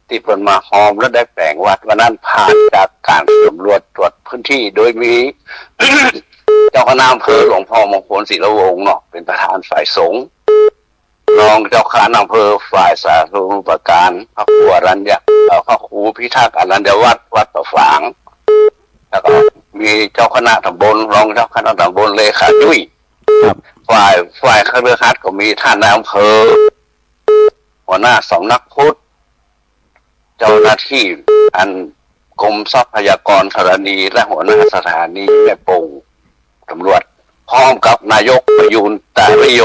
[SPEAKER 5] ที่เพิ่นมาหอมและได้แปลงวัดวันนั้นผ่านจากการสำรวจตรวจพื้นที่โดยมี เจ้าคณะอำเภอหลวงพ่อมงคลศิลวงศ์เนาะเป็นประธานฝ่ายสงฆ์รองเจ้าคณะอำเภอฝ่ายสาธารณูปการพระครูอรัญญะพระครูพิทักษ์อรัญญวัดประฝางแล้วก็มีเจ้าคณะตำบลรองเจ้าคณะตำบลเลขาจุ้ยฝ่ายเครือขัดก็มีท่านนายอำเภอหัวหน้าสำนักพุทธเจ้าหน้าที่อันกรมทรัพยากรธรณีและหัวหน้าสถานีแม่ป่งตำรวจพร้อมกับนายกประยุนตาริโย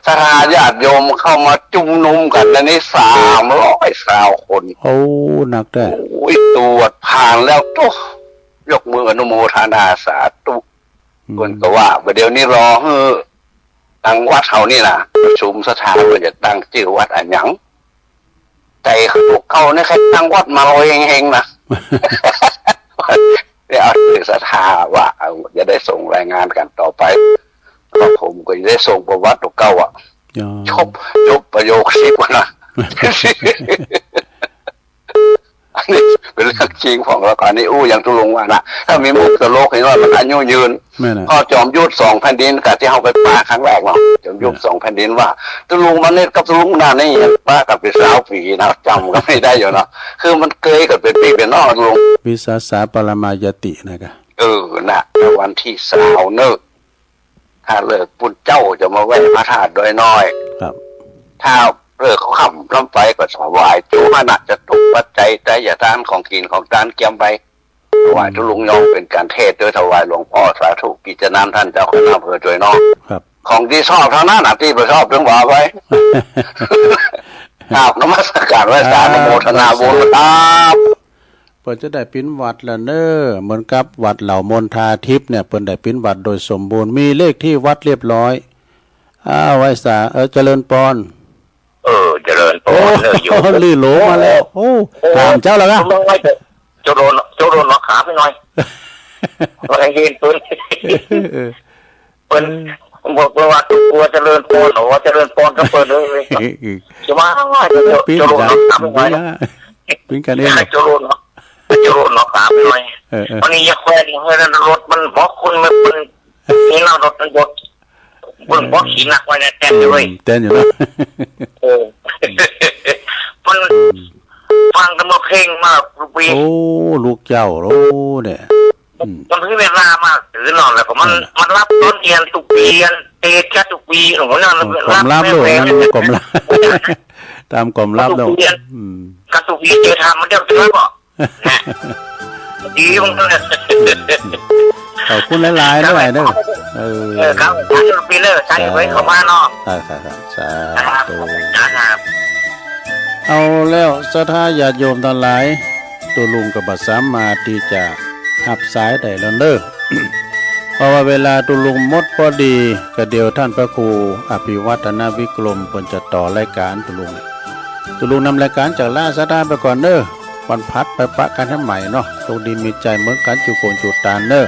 [SPEAKER 5] สถาญาติโยมเข้ามาจุ่มนุมกันในนี้300 คน
[SPEAKER 1] โอ้หนักได้
[SPEAKER 5] ตรวจผ่านแล้วตุ๊ยกมืออนุโมทนาสาธุคนก็ว่าเดี๋ยวนี้รอตั้งวัดเขานี่นะประชุมสถานว่าจะตั้งชื่อวัดอันหยังใจเขาเนี่ยแค่ตั้งวัดมาลอยเฮงๆนะเดี๋ยวศรัทธาว่าจะได้ส่งรายงานกันต่อไปแล้วผมก็จะได้ส่งประวัติตัวเก่าจบประโยค10นะอันนี้เป็นเรื่องจริงของเราก่อนนี้อย่างตุลงว่านะถ้ามีมุกตะโลกเห็นว่ามันอายุยืนพ่อจอมยุทธ2 แผ่นดินกับที่เขาไปป้าครั้งแรกเนาะจอมยุทธ2 แผ่นดินว่าตุลงมันเนี่ยกับตุลงนานนี่ป้ากับเป็น20 ปีนะจำก็ไม่ได้อยู่เนาะคือมันเกยกับเป็นปีเป็นนอกตุลง
[SPEAKER 1] วิสาสาปรมายตินะครับ
[SPEAKER 5] นะวันที่20เนอะถ้าเลิกปุณเจ้าจะมาไหว้พระธาตุโดยน้อย
[SPEAKER 1] ครับ
[SPEAKER 5] ถ้าเลิกค่ำลำไปก็ถวายจุมานะจะตกปัจจัยแต่อย่าทานของกินของทานเกี่ยมไปถวายทุลุงยองเป็นการเทศโดยถวายหลวงพ่อสาธุกิจนามท่านเจ้าคณะอำเภอจอยนอกของที่ชอบเท่านั้นที่ไม่ชอบถึงบอกไว้กราบนมัสการไหว้สาธุโมทนาบุญครับ
[SPEAKER 1] เปิดจะได้ปิ้นวัดละเนอเหมือนกับวัดเหล่ามนทาทิพย์เนี่ยเปิดได้ปิ้นวัดโดยสมบูรณ์มีเลขที่วัดเรียบร้อยไหว้สาเจริญปอน
[SPEAKER 5] เจริญพร
[SPEAKER 1] อยู่ลื่นโหลมาแล้วโอ้ถามเจ้าแล้วครับ
[SPEAKER 5] โจโรนล็อกขาไปหน่อยว่าเห็นปืนบอกว่าตัวเจริญพรหรือว่าเจริญพรก็เปิดเลยจะมาว่าโจโรนล็อกขาไปหน่อย
[SPEAKER 1] ปิ้นกันเอง
[SPEAKER 5] โจโรนล็อกขาไปหน่อยวันนี้ยักษ์แควรถมันบอกคุณมันนี่เรารถมันบดบนบอกขีนักไว้ในเต้นด้วย
[SPEAKER 1] เต้นอยู่นะ
[SPEAKER 5] มันฟังกันมาเพลงมากปี
[SPEAKER 1] โอ้ลูกเจ้าโอ้เนี่ย
[SPEAKER 5] มันเพิ่งเวลามากหรือหนอนเลยผมมันรับต้นเอียนตุกปีเตะแค่ตุกปีหนูนั่น
[SPEAKER 1] รับเลยนั่นกลมรับตามกลมรับแล้ว
[SPEAKER 5] กระตุกปีเจอทำมันเดียวเจอป่ะดีมึงเลย
[SPEAKER 1] ขอบคุณหลายๆด้วยเด้อ
[SPEAKER 5] ครับปีเลอร์ใช้ไว้เขามาเนาะ
[SPEAKER 1] ครับสาธุเอาแล้วศรัทธาญาติโยมทั้งหลายตัวลุงกับบัดสามมาที่จะหับสายได้แล้วเด้อเพราะว่าเวลาตัวลุงหมดพอดีก็เดียวท่านพระครูอภิวัฒนวิกรมเพิ่นจะต่อรายการตัวลุงนำรายการจากล่าศรัทธาไปก่อนเด้อวันพัดไปปะกันให้ใหม่เนาะโชคดีมีใจเหมือนกันจุโกนจุตานเด้อ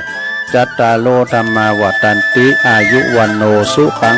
[SPEAKER 1] จัตตาโลธรรมาวัฏันติอายุวันโนสุขัง